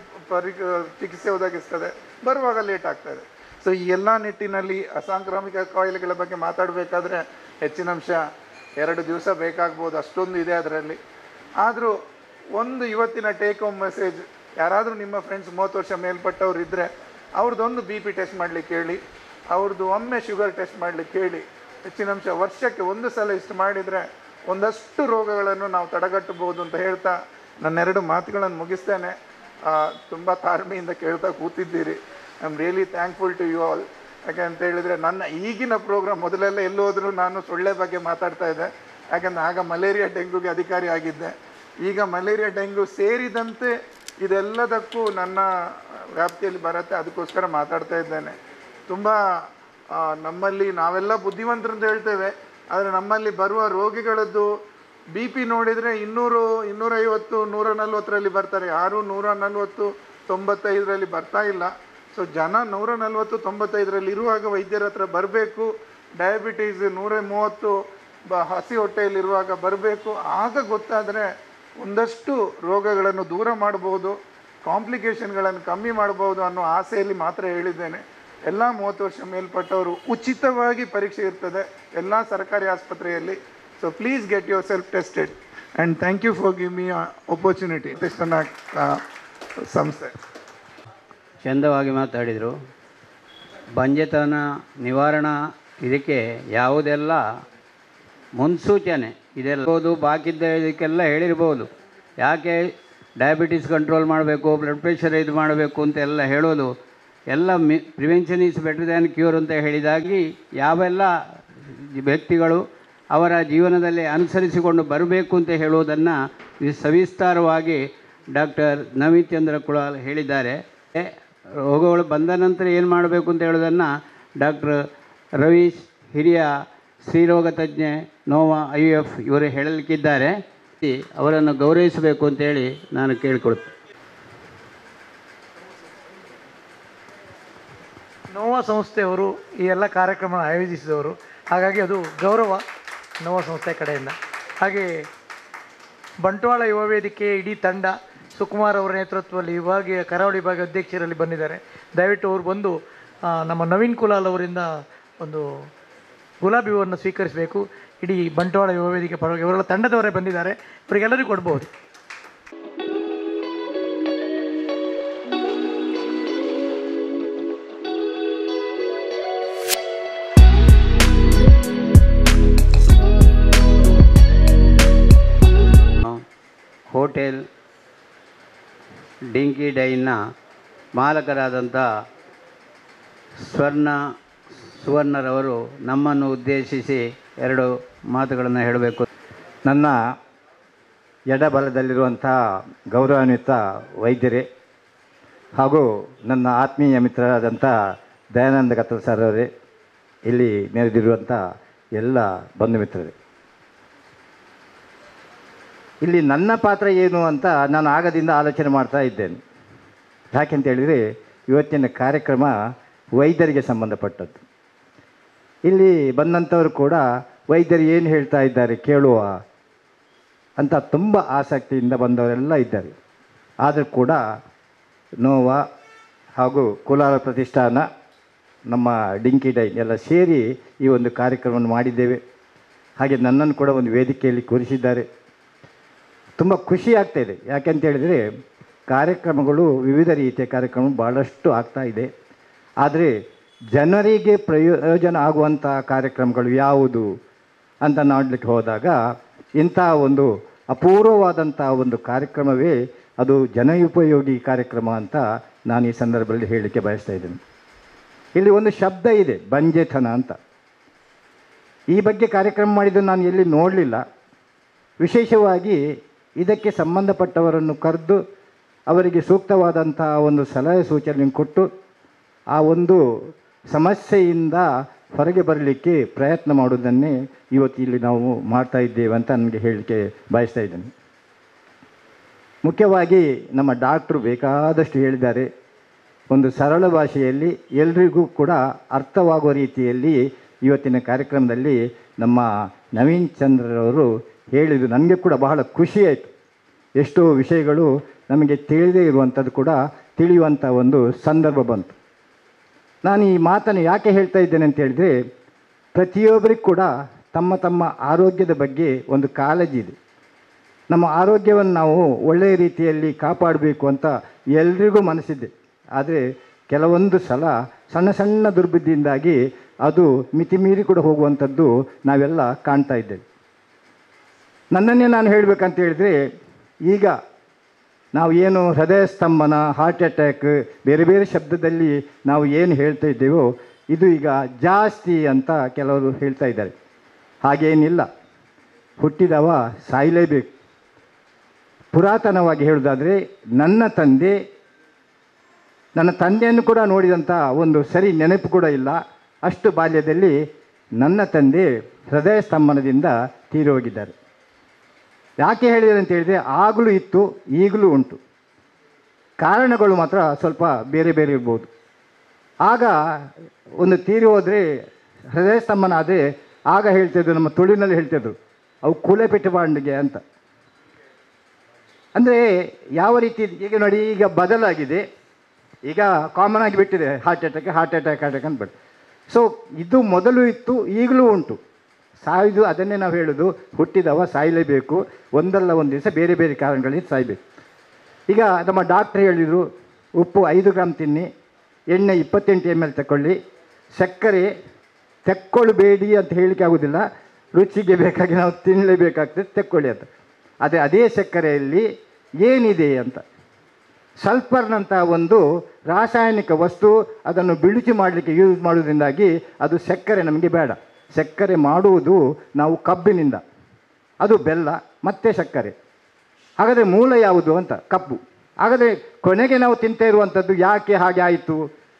ಚಿಕಿತ್ಸೆ ಒದಗಿಸ್ತದೆ, ಬರುವಾಗ ಲೇಟ್ ಆಗ್ತಾಯಿದೆ. ಸೊ ಈ ಎಲ್ಲ ನಿಟ್ಟಿನಲ್ಲಿ ಅಸಾಂಕ್ರಾಮಿಕ ಕಾಯಿಲೆಗಳ ಬಗ್ಗೆ ಮಾತಾಡಬೇಕಾದ್ರೆ ಹೆಚ್ಚಿನ ಅಂಶ 2 ದಿವಸ ಬೇಕಾಗ್ಬೋದು, ಅಷ್ಟೊಂದು ಇದೆ ಅದರಲ್ಲಿ. ಆದರೂ ಒಂದು ಇವತ್ತಿನ ಟೇಕ್ ಹೋಮ್ ಮೆಸೇಜ್, ಯಾರಾದರೂ ನಿಮ್ಮ ಫ್ರೆಂಡ್ಸ್ 30 ವರ್ಷ ಮೇಲ್ಪಟ್ಟವ್ರು ಇದ್ದರೆ ಅವ್ರದ್ದೊಂದು ಬಿ ಪಿ ಟೆಸ್ಟ್ ಮಾಡಲಿಕ್ಕೆ ಹೇಳಿ, ಅವ್ರದ್ದು ಒಮ್ಮೆ ಶುಗರ್ ಟೆಸ್ಟ್ ಮಾಡಲಿಕ್ಕೆ ಹೇಳಿ. ಹೆಚ್ಚಿನ ಅಂಶ ವರ್ಷಕ್ಕೆ 1 ಸಲ ಇಷ್ಟು ಮಾಡಿದರೆ ಒಂದಷ್ಟು ರೋಗಗಳನ್ನು ನಾವು ತಡೆಗಟ್ಟಬಹುದು ಅಂತ ಹೇಳ್ತಾ ನನ್ನ 2 ಮಾತುಗಳನ್ನು ಮುಗಿಸ್ತೇನೆ. ತುಂಬ ತಾಳ್ಮೆಯಿಂದ ಕೇಳ್ತಾ ಕೂತಿದ್ದೀರಿ. I am really thankful to you all. ಯಾಕೆ ಅಂತ ಹೇಳಿದರೆ, ನನ್ನ ಈಗಿನ ಪ್ರೋಗ್ರಾಮ್ ಮೊದಲೆಲ್ಲ ಎಲ್ಲೋದ್ರೂ ನಾನು ಸೊಳ್ಳೆ ಬಗ್ಗೆ ಮಾತಾಡ್ತಾ ಇದ್ದೆ. ಯಾಕೆಂದರೆ ಆಗ ಮಲೇರಿಯಾ ಡೆಂಗ್ಯೂಗೆ ಅಧಿಕಾರಿ ಆಗಿದ್ದೆ. ಈಗ ಮಲೇರಿಯಾ ಡೆಂಗ್ಯೂ ಸೇರಿದಂತೆ ಇದೆಲ್ಲದಕ್ಕೂ ನನ್ನ ವ್ಯಾಪ್ತಿಯಲ್ಲಿ ಬರುತ್ತೆ, ಅದಕ್ಕೋಸ್ಕರ ಮಾತಾಡ್ತಾ ಇದ್ದೇನೆ. ತುಂಬ ನಮ್ಮಲ್ಲಿ ನಾವೆಲ್ಲ ಬುದ್ಧಿವಂತರು ಅಂತ ಹೇಳ್ತೇವೆ, ಆದರೆ ನಮ್ಮಲ್ಲಿ ಬರುವ ರೋಗಿಗಳದ್ದು ಬಿ ಪಿ ನೋಡಿದರೆ 200, 250, 140ರಲ್ಲಿ ಬರ್ತಾರೆ. ಯಾರೂ 140, 95ರಲ್ಲಿ ಬರ್ತಾ ಇಲ್ಲ. ಸೊ ಜನ 140, 95ರಲ್ಲಿ ಇರುವಾಗ ವೈದ್ಯರ ಹತ್ರ ಬರಬೇಕು. ಡಯಾಬಿಟೀಸ್ 130 ಹಸಿ ಹೊಟ್ಟೆಯಲ್ಲಿರುವಾಗ ಬರಬೇಕು. ಆಗ ಗೊತ್ತಾದರೆ ಒಂದಷ್ಟು ರೋಗಗಳನ್ನು ದೂರ ಮಾಡ್ಬೋದು, ಕಾಂಪ್ಲಿಕೇಶನ್ಗಳನ್ನು ಕಮ್ಮಿ ಮಾಡ್ಬೋದು ಅನ್ನೋ ಆಸೆಯಲ್ಲಿ ಮಾತ್ರ ಹೇಳಿದ್ದೇನೆ. ಎಲ್ಲ 30 ವರ್ಷ ಮೇಲ್ಪಟ್ಟವರು ಉಚಿತವಾಗಿ ಪರೀಕ್ಷೆ ಇರ್ತದೆ ಎಲ್ಲ ಸರ್ಕಾರಿ ಆಸ್ಪತ್ರೆಯಲ್ಲಿ. So please get yourself tested and thank you for give me opportunity. ಸಂಸ್ಥೆ ಚಂದವಾಗಿ ಮಾತಾಡಿದರು. ಬಂಜೆತನ ನಿವಾರಣಾ ಇದಕ್ಕೆ ಯಾವುದೆಲ್ಲ ಮುನ್ಸೂಚನೆ ಇದೆಲ್ಲ ಬಾಕಿ ಇದಕ್ಕೆಲ್ಲ ಹೇಳಿರ್ಬೋದು. ಯಾಕೆ ಡಯಾಬಿಟಿಸ್ ಕಂಟ್ರೋಲ್ ಮಾಡಬೇಕು, ಬ್ಲಡ್ ಪ್ರೆಷರ್ ಇದು ಮಾಡಬೇಕು ಅಂತೆಲ್ಲ ಹೇಳೋದು ಎಲ್ಲ prevention is better than cure ಅಂತ ಹೇಳಿದಾಗಿ ಯಾವೆಲ್ಲ ವ್ಯಕ್ತಿಗಳು ಅವರ ಜೀವನದಲ್ಲಿ ಅನುಸರಿಸಿಕೊಂಡು ಬರಬೇಕು ಅಂತ ಹೇಳುವುದನ್ನು ಸವಿಸ್ತಾರವಾಗಿ ಡಾಕ್ಟರ್ ನವೀನ್ ಚಂದ್ರ ಕುಲಾಲ್ ಹೇಳಿದ್ದಾರೆ. ರೋಗಗಳು ಬಂದ ನಂತರ ಏನು ಮಾಡಬೇಕು ಅಂತ ಹೇಳೋದನ್ನು ಡಾಕ್ಟರ್ ರವೀಶ್ ಹಿರಿಯ ಸ್ತ್ರೀರೋಗ ತಜ್ಞೆ ನೋವಾ IVF ಇವರು ಹೇಳಲಿಕ್ಕಿದ್ದಾರೆ. ಅವರನ್ನು ಗೌರವಿಸಬೇಕು ಅಂತೇಳಿ ನಾನು ಕೇಳಿಕೊಳ್ತೇನೆ. ನೋವಾ ಸಂಸ್ಥೆಯವರು ಈ ಎಲ್ಲ ಕಾರ್ಯಕ್ರಮ ಆಯೋಜಿಸಿದವರು, ಹಾಗಾಗಿ ಅದು ಗೌರವ ನೋವಾ ಸಂಸ್ಥೆ ಕಡೆಯಿಂದ. ಹಾಗೆ ಬಂಟ್ವಾಳ ಯುವ ವೇದಿಕೆ ಇಡೀ ತಂಡ ಸುಕುಮಾರ್ ಅವರ ನೇತೃತ್ವದಲ್ಲಿ ವಿಭಾಗೀಯ ಕರಾವಳಿ ವಿಭಾಗ ಅಧ್ಯಕ್ಷರಲ್ಲಿ ಬಂದಿದ್ದಾರೆ. ದಯವಿಟ್ಟು ಅವರು ಬಂದು ನಮ್ಮ ನವೀನ್ ಕುಲಾಲ್ ಅವರಿಂದ ಒಂದು ಗುಲಾಬಿ ಹೂವನ್ನು ಸ್ವೀಕರಿಸಬೇಕು. ಇಡೀ ಬಂಟ್ವಾಳ ಯುವ ವೇದಿಕೆ ಪರವಾಗಿ ಅವರೆಲ್ಲ ತಂಡದವರೇ ಬಂದಿದ್ದಾರೆ, ಅವರಿಗೆಲ್ಲರಿಗೂ ಕೊಡ್ಬೋದು. ಹೋಟೆಲ್ ಡಿಂಕಿ ಡೈನ್ನ ಮಾಲಕರಾದಂಥ ಸುವರ್ಣರವರು ನಮ್ಮನ್ನು ಉದ್ದೇಶಿಸಿ 2 ಮಾತುಗಳನ್ನು ಹೇಳಬೇಕು. ನನ್ನ ಎಡಬಲದಲ್ಲಿರುವಂಥ ಗೌರವಾನ್ವಿತ ವೈದ್ಯರೇ ಹಾಗೂ ನನ್ನ ಆತ್ಮೀಯ ಮಿತ್ರರಾದಂಥ ದಯಾನಂದ ಕತ್ತಲ್ ಸರ್ ಅವರೇ, ಇಲ್ಲಿ ನೆರೆದಿರುವಂಥ ಎಲ್ಲ ಬಂಧು ಮಿತ್ರರೇ, ಇಲ್ಲಿ ನನ್ನ ಪಾತ್ರ ಏನು ಅಂತ ನಾನು ಆಗದಿಂದ ಆಲೋಚನೆ ಮಾಡ್ತಾ ಇದ್ದೇನೆ. ಯಾಕೆಂತೇಳಿದರೆ ಇವತ್ತಿನ ಕಾರ್ಯಕ್ರಮ ವೈದ್ಯರಿಗೆ ಸಂಬಂಧಪಟ್ಟದ್ದು. ಇಲ್ಲಿ ಬಂದಂಥವರು ಕೂಡ ವೈದ್ಯರು ಏನು ಹೇಳ್ತಾ ಇದ್ದಾರೆ ಕೇಳುವ ಅಂತ ತುಂಬ ಆಸಕ್ತಿಯಿಂದ ಬಂದವರೆಲ್ಲ ಇದ್ದಾರೆ. ಆದರೂ ಕೂಡ ನೋವಾ ಹಾಗೂ ಕುಲಾಲ ಪ್ರತಿಷ್ಠಾನ, ನಮ್ಮ ಡಿಂಕಿ ಡೈ ಎಲ್ಲ ಸೇರಿ ಈ ಒಂದು ಕಾರ್ಯಕ್ರಮವನ್ನು ಮಾಡಿದ್ದೇವೆ. ಹಾಗೆ ನನ್ನನ್ನು ಕೂಡ ಒಂದು ವೇದಿಕೆಯಲ್ಲಿ ಕೂರಿಸಿದ್ದಾರೆ. ತುಂಬ ಖುಷಿ ಆಗ್ತಾಯಿದೆ. ಯಾಕೆಂತೇಳಿದರೆ ಕಾರ್ಯಕ್ರಮಗಳು ವಿವಿಧ ರೀತಿಯ ಕಾರ್ಯಕ್ರಮ ಭಾಳಷ್ಟು ಆಗ್ತಾಯಿದೆ. ಆದರೆ ಜನರಿಗೆ ಪ್ರಯೋಜನ ಆಗುವಂಥ ಕಾರ್ಯಕ್ರಮಗಳು ಯಾವುದು ಅಂತ ನೋಡಲಿಕ್ಕೆ ಹೋದಾಗ ಇಂಥ ಒಂದು ಅಪೂರ್ವವಾದಂಥ ಒಂದು ಕಾರ್ಯಕ್ರಮವೇ ಅದು ಜನೋಪಯೋಗಿ ಕಾರ್ಯಕ್ರಮ ಅಂತ ನಾನು ಈ ಸಂದರ್ಭದಲ್ಲಿ ಹೇಳಲಿಕ್ಕೆ ಬಯಸ್ತಾ ಇದ್ದೇನೆ. ಇಲ್ಲಿ ಒಂದು ಶಬ್ದ ಇದೆ, ಬಂಜೆತನ ಅಂತ. ಈ ಬಗ್ಗೆ ಕಾರ್ಯಕ್ರಮ ಮಾಡಿದ್ದನ್ನು ನಾನು ಎಲ್ಲಿ ನೋಡಲಿಲ್ಲ. ವಿಶೇಷವಾಗಿ ಇದಕ್ಕೆ ಸಂಬಂಧಪಟ್ಟವರನ್ನು ಕರೆದು ಅವರಿಗೆ ಸೂಕ್ತವಾದಂಥ ಒಂದು ಸಲಹೆ ಸೂಚನೆ ಕೊಟ್ಟು ಆ ಒಂದು ಸಮಸ್ಯೆಯಿಂದ ಹೊರಗೆ ಬರಲಿಕ್ಕೆ ಪ್ರಯತ್ನ ಮಾಡೋದನ್ನೇ ಇವತ್ತು ಇಲ್ಲಿ ನಾವು ಮಾಡ್ತಾ ಇದ್ದೇವೆ ಅಂತ ನನಗೆ ಹೇಳಲಿಕ್ಕೆ ಬಯಸ್ತಾ ಇದ್ದೇನೆ. ಮುಖ್ಯವಾಗಿ ನಮ್ಮ ಡಾಕ್ಟ್ರು ಬೇಕಾದಷ್ಟು ಹೇಳಿದ್ದಾರೆ. ಒಂದು ಸರಳ ಭಾಷೆಯಲ್ಲಿ ಎಲ್ರಿಗೂ ಕೂಡ ಅರ್ಥವಾಗುವ ರೀತಿಯಲ್ಲಿ ಇವತ್ತಿನ ಕಾರ್ಯಕ್ರಮದಲ್ಲಿ ನಮ್ಮ ನವೀನ್ ಚಂದ್ರರವರು ಹೇಳಿದ್ದು ನನಗೆ ಕೂಡ ಬಹಳ ಖುಷಿಯಾಯಿತು. ಎಷ್ಟೋ ವಿಷಯಗಳು ನಮಗೆ ತಿಳಿದೇ ಇರುವಂಥದ್ದು ಕೂಡ ತಿಳಿಯುವಂಥ ಒಂದು ಸಂದರ್ಭ ಬಂತು. ನಾನು ಈ ಮಾತನ್ನು ಯಾಕೆ ಹೇಳ್ತಾ ಇದ್ದೇನೆ ಅಂತ ಹೇಳಿದರೆ, ಪ್ರತಿಯೊಬ್ಬರಿಗೂ ಕೂಡ ತಮ್ಮ ತಮ್ಮ ಆರೋಗ್ಯದ ಬಗ್ಗೆ ಒಂದು ಕಾಳಜಿ ಇದೆ. ನಮ್ಮ ಆರೋಗ್ಯವನ್ನು ನಾವು ಒಳ್ಳೆಯ ರೀತಿಯಲ್ಲಿ ಕಾಪಾಡಬೇಕು ಅಂತ ಎಲ್ರಿಗೂ ಮನಸ್ಸಿದೆ. ಆದರೆ ಕೆಲವೊಂದು ಸಲ ಸಣ್ಣ ಸಣ್ಣ ದುರ್ಬುದ್ಧಿಯಿಂದಾಗಿ ಅದು ಮಿತಿಮೀರಿ ಕೂಡ ಹೋಗುವಂಥದ್ದು ನಾವೆಲ್ಲ ಕಾಣ್ತಾ ಇದ್ದೇವೆ. ನನ್ನನ್ನೇ ನಾನು ಹೇಳಬೇಕಂತ ಹೇಳಿದರೆ, ಈಗ ನಾವು ಏನು ಹೃದಯ ಸ್ತಂಭನ, ಹಾರ್ಟ್ ಅಟ್ಯಾಕ್, ಬೇರೆ ಬೇರೆ ಶಬ್ದದಲ್ಲಿ ನಾವು ಏನು ಹೇಳ್ತಾ ಇದ್ದೇವೋ ಇದು ಈಗ ಜಾಸ್ತಿ ಅಂತ ಕೆಲವರು ಹೇಳ್ತಾ ಇದ್ದಾರೆ. ಹಾಗೇನಿಲ್ಲ. ಹುಟ್ಟಿದವ ಸಾಯಲೇಬೇಕು. ಪುರಾತನವಾಗಿ ಹೇಳೋದಾದರೆ ನನ್ನ ತಂದೆಯನ್ನು ಕೂಡ ನೋಡಿದಂಥ ಒಂದು ಸರಿ ನೆನಪು ಕೂಡ ಇಲ್ಲ. ಅಷ್ಟು ಬಾಲ್ಯದಲ್ಲಿ ನನ್ನ ತಂದೆ ಹೃದಯ ಸ್ತಂಭನದಿಂದ ತೀರಿ ಹೋಗಿದ್ದಾರೆ. ಯಾಕೆ ಹೇಳಿದ್ದಾರೆ ಅಂತ ಹೇಳಿದರೆ, ಆಗಲೂ ಇತ್ತು, ಈಗಲೂ ಉಂಟು. ಕಾರಣಗಳು ಮಾತ್ರ ಸ್ವಲ್ಪ ಬೇರೆ ಬೇರೆ ಇರ್ಬೋದು. ಆಗ ಒಂದು ತೀರಿ ಹೋದರೆ ಹೃದಯ ಸ್ತಂಭನ ಆದರೆ ಆಗ ಹೇಳ್ತಿದ್ರು, ನಮ್ಮ ತುಳಿನಲ್ಲಿ ಹೇಳ್ತಿದ್ರು, ಅವು ಕೂಲೆಪೆಟ್ಟು ಬಾಂಡಿಗೆ ಅಂತ. ಅಂದರೆ ಯಾವ ರೀತಿ ಈಗ ನೋಡಿ, ಈಗ ಬದಲಾಗಿದೆ. ಈಗ ಕಾಮನ್ ಆಗಿ ಬಿಟ್ಟಿದೆ ಹಾರ್ಟ್ ಅಟ್ಯಾಕ್ ಅಂತ ಬಿಟ್ಟು. ಸೊ ಇದು ಮೊದಲು ಇತ್ತು, ಈಗಲೂ ಉಂಟು. ಸಾಯುವುದು ಅದನ್ನೇ ನಾವು ಹೇಳೋದು, ಹುಟ್ಟಿದವ ಸಾಯಲೇಬೇಕು, ಒಂದಲ್ಲ ಒಂದು ದಿವಸ ಬೇರೆ ಬೇರೆ ಕಾರಣಗಳಿಂದ ಸಾಯಬೇಕು. ಈಗ ನಮ್ಮ ಡಾಕ್ಟ್ರ್ ಹೇಳಿದರು, ಉಪ್ಪು 5 ಗ್ರಾಮ್ ತಿನ್ನಿ, ಎಣ್ಣೆ 28 ml ತಗೊಳ್ಳಿ, ಸಕ್ಕರೆ ತೆಕ್ಕೊಳ್ಬೇಡಿ ಅಂತ ಹೇಳಲಿಕ್ಕೆ ಆಗೋದಿಲ್ಲ, ರುಚಿಗೆ ಬೇಕಾಗಿ ನಾವು ತಿನ್ನಲೇಬೇಕಾಗ್ತದೆ, ತೆಕ್ಕೊಳ್ಳಿ ಅಂತ. ಅದೇ ಸಕ್ಕರೆಯಲ್ಲಿ ಏನಿದೆ ಅಂತ, ಸಲ್ಫರ್ನಂಥ ಒಂದು ರಾಸಾಯನಿಕ ವಸ್ತು, ಅದನ್ನು ಬಿಳುಚಿ ಮಾಡಲಿಕ್ಕೆ ಯೂಸ್ ಮಾಡೋದ್ರಿಂದಾಗಿ ಅದು ಸಕ್ಕರೆ ನಮಗೆ ಬೇಡ. ಸಕ್ಕರೆ ಮಾಡುವುದು ನಾವು ಕಬ್ಬಿನಿಂದ, ಅದು ಬೆಲ್ಲ ಮತ್ತು ಸಕ್ಕರೆ. ಹಾಗಾದರೆ ಮೂಲ ಯಾವುದು ಅಂತ, ಕಬ್ಬು. ಹಾಗಾದರೆ ಕೊನೆಗೆ ನಾವು ತಿಂತಾ ಇರುವಂಥದ್ದು ಯಾಕೆ ಹಾಗೆ ಆಯಿತು?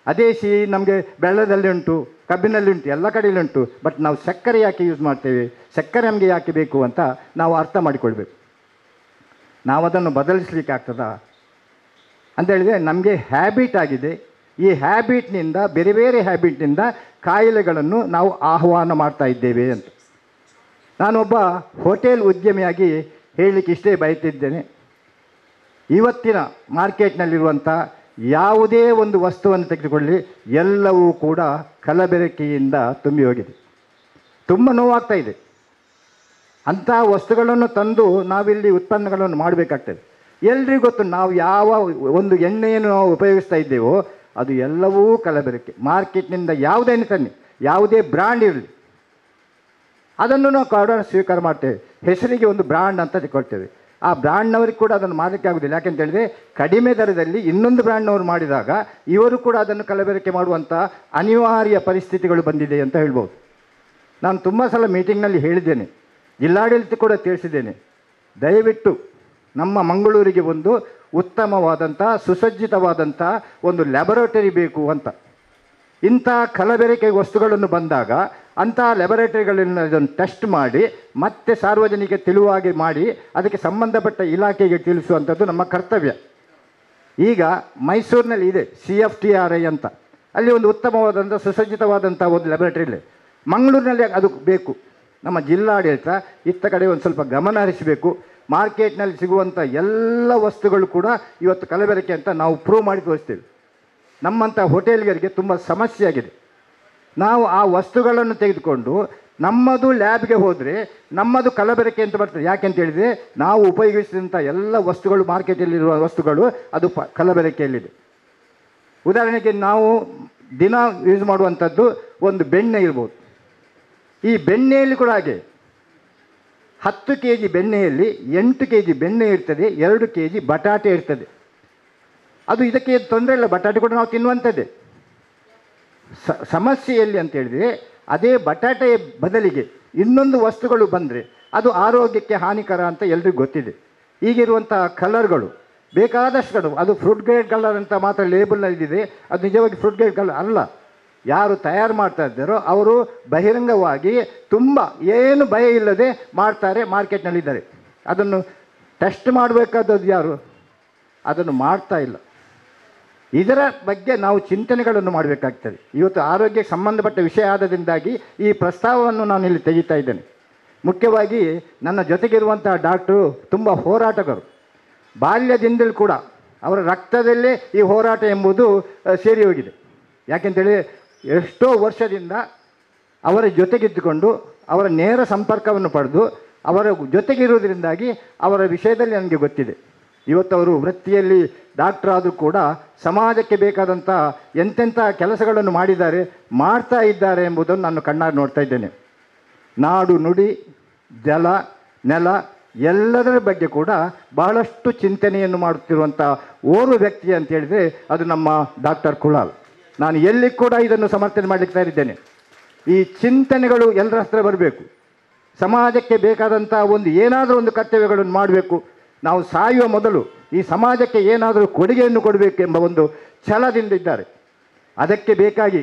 ಅದೇ ಸಿಹಿ ನಮಗೆ ಬೆಲ್ಲದಲ್ಲಿ ಉಂಟು, ಕಬ್ಬಿನಲ್ಲಿ ಉಂಟು, ಎಲ್ಲ ಕಡೆಯಲ್ಲಿ ಉಂಟು. ಬಟ್ ನಾವು ಸಕ್ಕರೆ ಯಾಕೆ ಯೂಸ್ ಮಾಡ್ತೇವೆ, ಸಕ್ಕರೆ ನಮಗೆ ಯಾಕೆ ಬೇಕು ಅಂತ ನಾವು ಅರ್ಥ ಮಾಡಿಕೊಳ್ಬೇಕು. ನಾವು ಅದನ್ನು ಬದಲಿಸಲಿಕ್ಕೆ ಆಗ್ತದಾ ಅಂತೇಳಿದರೆ ನಮಗೆ ಹ್ಯಾಬಿಟ್ ಆಗಿದೆ. ಈ ಹ್ಯಾಬಿಟ್ನಿಂದ, ಬೇರೆ ಬೇರೆ ಹ್ಯಾಬಿಟ್ನಿಂದ ಕಾಯಿಲೆಗಳನ್ನು ನಾವು ಆಹ್ವಾನ ಮಾಡ್ತಾ ಇದ್ದೇವೆ ಅಂತ. ನಾನೊಬ್ಬ ಹೋಟೆಲ್ ಉದ್ಯಮಿಯಾಗಿ ಹೇಳಲಿಕ್ಕೆ ಇಷ್ಟೇ ಬಯತಿದ್ದೇನೆ. ಇವತ್ತಿನ ಮಾರ್ಕೆಟ್ನಲ್ಲಿರುವಂಥ ಯಾವುದೇ ಒಂದು ವಸ್ತುವನ್ನು ತೆಗೆದುಕೊಳ್ಳಿ, ಎಲ್ಲವೂ ಕೂಡ ಕಲಬೆರಕೆಯಿಂದ ತುಂಬಿ ಹೋಗಿದೆ. ತುಂಬ ನೋವಾಗ್ತಾ ಇದೆ. ಅಂಥ ವಸ್ತುಗಳನ್ನು ತಂದು ನಾವಿಲ್ಲಿ ಉತ್ಪನ್ನಗಳನ್ನು ಮಾಡಬೇಕಾಗ್ತದೆ. ಎಲ್ರಿಗೂ ಗೊತ್ತು, ನಾವು ಯಾವ ಒಂದು ಎಣ್ಣೆಯನ್ನು ನಾವು ಉಪಯೋಗಿಸ್ತಾ ಇದ್ದೇವೋ ಅದು ಎಲ್ಲವೂ ಕಲಬೆರಕೆ. ಮಾರ್ಕೆಟ್ನಿಂದ ಯಾವುದೇನು ತನ್ನಿ, ಯಾವುದೇ ಬ್ರ್ಯಾಂಡ್ ಇರಲಿ, ಅದನ್ನು ನಾವು ಆರ್ಡರ್ ಸ್ವೀಕಾರ ಮಾಡ್ತೇವೆ. ಹೆಸರಿಗೆ ಒಂದು ಬ್ರ್ಯಾಂಡ್ ಅಂತ ತಗೊಳ್ತೇವೆ. ಆ ಬ್ರ್ಯಾಂಡ್ನವ್ರಿಗೆ ಕೂಡ ಅದನ್ನು ಮಾಡಲಿಕ್ಕೆ ಆಗೋದಿಲ್ಲ. ಯಾಕೆಂತ ಹೇಳಿದ್ರೆ ಕಡಿಮೆ ದರದಲ್ಲಿ ಇನ್ನೊಂದು ಬ್ರ್ಯಾಂಡ್ನವರು ಮಾಡಿದಾಗ ಇವರು ಕೂಡ ಅದನ್ನು ಕಲಬೆರಕೆ ಮಾಡುವಂಥ ಅನಿವಾರ್ಯ ಪರಿಸ್ಥಿತಿಗಳು ಬಂದಿದೆ ಅಂತ ಹೇಳ್ಬೋದು. ನಾನು ತುಂಬ ಸಲ ಮೀಟಿಂಗ್ನಲ್ಲಿ ಹೇಳಿದ್ದೇನೆ, ಜಿಲ್ಲಾಡಳಿತ ಕೂಡ ತಿಳಿಸಿದ್ದೇನೆ, ದಯವಿಟ್ಟು ನಮ್ಮ ಮಂಗಳೂರಿಗೆ ಒಂದು ಉತ್ತಮವಾದಂಥ ಸುಸಜ್ಜಿತವಾದಂಥ ಒಂದು ಲ್ಯಾಬೊರೇಟರಿ ಬೇಕು ಅಂತ. ಇಂಥ ಕಲಬೆರಕೆ ವಸ್ತುಗಳನ್ನು ಬಂದಾಗ ಅಂಥ ಲ್ಯಾಬೊರೇಟರಿಗಳನ್ನು ಅದನ್ನು ಟೆಸ್ಟ್ ಮಾಡಿ ಮತ್ತೆ ಸಾರ್ವಜನಿಕ ತಿಳಿವಾಗೆ ಮಾಡಿ ಅದಕ್ಕೆ ಸಂಬಂಧಪಟ್ಟ ಇಲಾಖೆಗೆ ತಿಳಿಸುವಂಥದ್ದು ನಮ್ಮ ಕರ್ತವ್ಯ. ಈಗ ಮೈಸೂರಿನಲ್ಲಿ ಇದೆ CFTRI ಅಂತ, ಅಲ್ಲಿ ಒಂದು ಉತ್ತಮವಾದಂಥ ಸುಸಜ್ಜಿತವಾದಂಥ ಒಂದು ಲ್ಯಾಬೊರೇಟರಿ ಇದೆ. ಮಂಗಳೂರಿನಲ್ಲಿ ಅದು ಬೇಕು. ನಮ್ಮ ಜಿಲ್ಲಾಡಳಿತ ಇತ್ತ ಕಡೆ ಒಂದು ಸ್ವಲ್ಪ ಗಮನ ಹರಿಸಬೇಕು. ಮಾರ್ಕೆಟ್ನಲ್ಲಿ ಸಿಗುವಂಥ ಎಲ್ಲ ವಸ್ತುಗಳು ಕೂಡ ಇವತ್ತು ಕಲಬೆರಕೆ ಅಂತ ನಾವು ಪ್ರೂವ್ ಮಾಡಿ ತೋರಿಸ್ತೇವೆ. ನಮ್ಮಂಥ ಹೋಟೆಲ್ಗರಿಗೆ ತುಂಬ ಸಮಸ್ಯೆ ಆಗಿದೆ. ನಾವು ಆ ವಸ್ತುಗಳನ್ನು ತೆಗೆದುಕೊಂಡು ನಮ್ಮದು ಲ್ಯಾಬ್ಗೆ ಹೋದರೆ ನಮ್ಮದು ಕಲಬೆರಕೆ ಅಂತ ಬರ್ತದೆ. ಯಾಕೆಂತ ಹೇಳಿದರೆ ನಾವು ಉಪಯೋಗಿಸಿದಂಥ ಎಲ್ಲ ವಸ್ತುಗಳು, ಮಾರ್ಕೆಟಲ್ಲಿರುವ ವಸ್ತುಗಳು ಅದು ಕಲಬೆರಕೆಯಲ್ಲಿದೆ. ಉದಾಹರಣೆಗೆ ನಾವು ದಿನ ಯೂಸ್ ಮಾಡುವಂಥದ್ದು ಒಂದು ಬೆಣ್ಣೆ ಇರ್ಬೋದು. ಈ ಬೆಣ್ಣೆಯಲ್ಲಿ ಕೂಡ ಹಾಗೆ 10 kg ಬೆಣ್ಣೆಯಲ್ಲಿ 8 kg ಬೆಣ್ಣೆ ಇರ್ತದೆ, 2 kg ಬಟಾಟೆ ಇರ್ತದೆ. ಅದು ಇದಕ್ಕೆ ತೊಂದರೆ ಇಲ್ಲ, ಬಟಾಟೆ ಕೂಡ ನಾವು ತಿನ್ನುವಂಥದ್ದೇ. ಸಮಸ್ಯೆಯಲ್ಲಿ ಅಂತ ಹೇಳಿದರೆ ಅದೇ ಬಟಾಟೆಯ ಬದಲಿಗೆ ಇನ್ನೊಂದು ವಸ್ತುಗಳು ಬಂದರೆ ಅದು ಆರೋಗ್ಯಕ್ಕೆ ಹಾನಿಕರ ಅಂತ ಎಲ್ರಿಗೂ ಗೊತ್ತಿದೆ. ಈಗಿರುವಂಥ ಕಲರ್ಗಳು ಬೇಕಾದಷ್ಟು, ಅದು ಫ್ರೂಟ್ ಗ್ರೇಡ್ ಕಲರ್ ಅಂತ ಮಾತ್ರ ಲೇಬಲ್ನಲ್ಲಿದೆ, ಅದು ನಿಜವಾಗಿ ಫ್ರೂಟ್ ಗ್ರೇಡ್ ಕಲರ್ ಅಲ್ಲ. ಯಾರು ತಯಾರು ಮಾಡ್ತಾ ಇದ್ದಾರೋ ಅವರು ಬಹಿರಂಗವಾಗಿ ತುಂಬ ಏನು ಭಯ ಇಲ್ಲದೆ ಮಾಡ್ತಾರೆ, ಮಾರ್ಕೆಟ್ನಲ್ಲಿದ್ದಾರೆ. ಅದನ್ನು ಟೆಸ್ಟ್ ಮಾಡಬೇಕಾದದ್ದು ಯಾರು? ಅದನ್ನು ಮಾಡ್ತಾ ಇಲ್ಲ. ಇದರ ಬಗ್ಗೆ ನಾವು ಚಿಂತನೆಗಳನ್ನು ಮಾಡಬೇಕಾಗ್ತದೆ. ಇವತ್ತು ಆರೋಗ್ಯಕ್ಕೆ ಸಂಬಂಧಪಟ್ಟ ವಿಷಯ ಆದ್ದರಿಂದಾಗಿ ಈ ಪ್ರಸ್ತಾವವನ್ನು ನಾನು ಇಲ್ಲಿ ತೆಗಿತಾ ಇದ್ದೇನೆ. ಮುಖ್ಯವಾಗಿ ನನ್ನ ಜೊತೆಗಿರುವಂಥ ಡಾಕ್ಟ್ರು ತುಂಬ ಹೋರಾಟಗಾರರು. ಬಾಲ್ಯದಿಂದಲೂ ಕೂಡ ಅವರ ರಕ್ತದಲ್ಲೇ ಈ ಹೋರಾಟ ಎಂಬುದು ಸೇರಿ ಹೋಗಿದೆ. ಯಾಕೆಂತೇಳಿ ಎಷ್ಟೋ ವರ್ಷದಿಂದ ಅವರ ಜೊತೆಗಿದ್ದುಕೊಂಡು ಅವರ ನೇರ ಸಂಪರ್ಕವನ್ನು ಪಡೆದು ಅವರ ಜೊತೆಗಿರುವುದರಿಂದಾಗಿ ಅವರ ವಿಷಯದಲ್ಲಿ ನನಗೆ ಗೊತ್ತಿದೆ. ಇವತ್ತು ಅವರು ವೃತ್ತಿಯಲ್ಲಿ ಡಾಕ್ಟರ್ ಆದರೂ ಕೂಡ ಸಮಾಜಕ್ಕೆ ಬೇಕಾದಂಥ ಎಂತೆಂಥ ಕೆಲಸಗಳನ್ನು ಮಾಡಿದ್ದಾರೆ, ಮಾಡ್ತಾ ಇದ್ದಾರೆ ಎಂಬುದನ್ನು ನಾನು ಕಣ್ಣಾರೆ ನೋಡ್ತಾ ಇದ್ದೇನೆ. ನಾಡು ನುಡಿ ಜಲ ನೆಲ ಎಲ್ಲದರ ಬಗ್ಗೆ ಕೂಡ ಬಹಳಷ್ಟು ಚಿಂತನೆಯನ್ನು ಮಾಡುತ್ತಿರುವಂಥ ಓರ್ವ ವ್ಯಕ್ತಿ ಅಂತ ಹೇಳಿದರೆ ಅದು ನಮ್ಮ ಡಾಕ್ಟರ್ ಕುಲಾಲ್. ನಾನು ಎಲ್ಲಿ ಕೂಡ ಇದನ್ನು ಸಮರ್ಥನೆ ಮಾಡಲಿಕ್ಕೆ ಇದ್ದೇನೆ. ಈ ಚಿಂತನೆಗಳು ಎಲ್ಲರ ಹತ್ರ ಬರಬೇಕು. ಸಮಾಜಕ್ಕೆ ಬೇಕಾದಂಥ ಒಂದು ಏನಾದರೂ ಒಂದು ಕರ್ತವ್ಯಗಳನ್ನು ಮಾಡಬೇಕು. ನಾವು ಸಾಯುವ ಮೊದಲು ಈ ಸಮಾಜಕ್ಕೆ ಏನಾದರೂ ಕೊಡುಗೆಯನ್ನು ಕೊಡಬೇಕು ಎಂಬ ಒಂದು ಛಲದಿಂದ ಇದ್ದಾರೆ. ಅದಕ್ಕೆ ಬೇಕಾಗಿ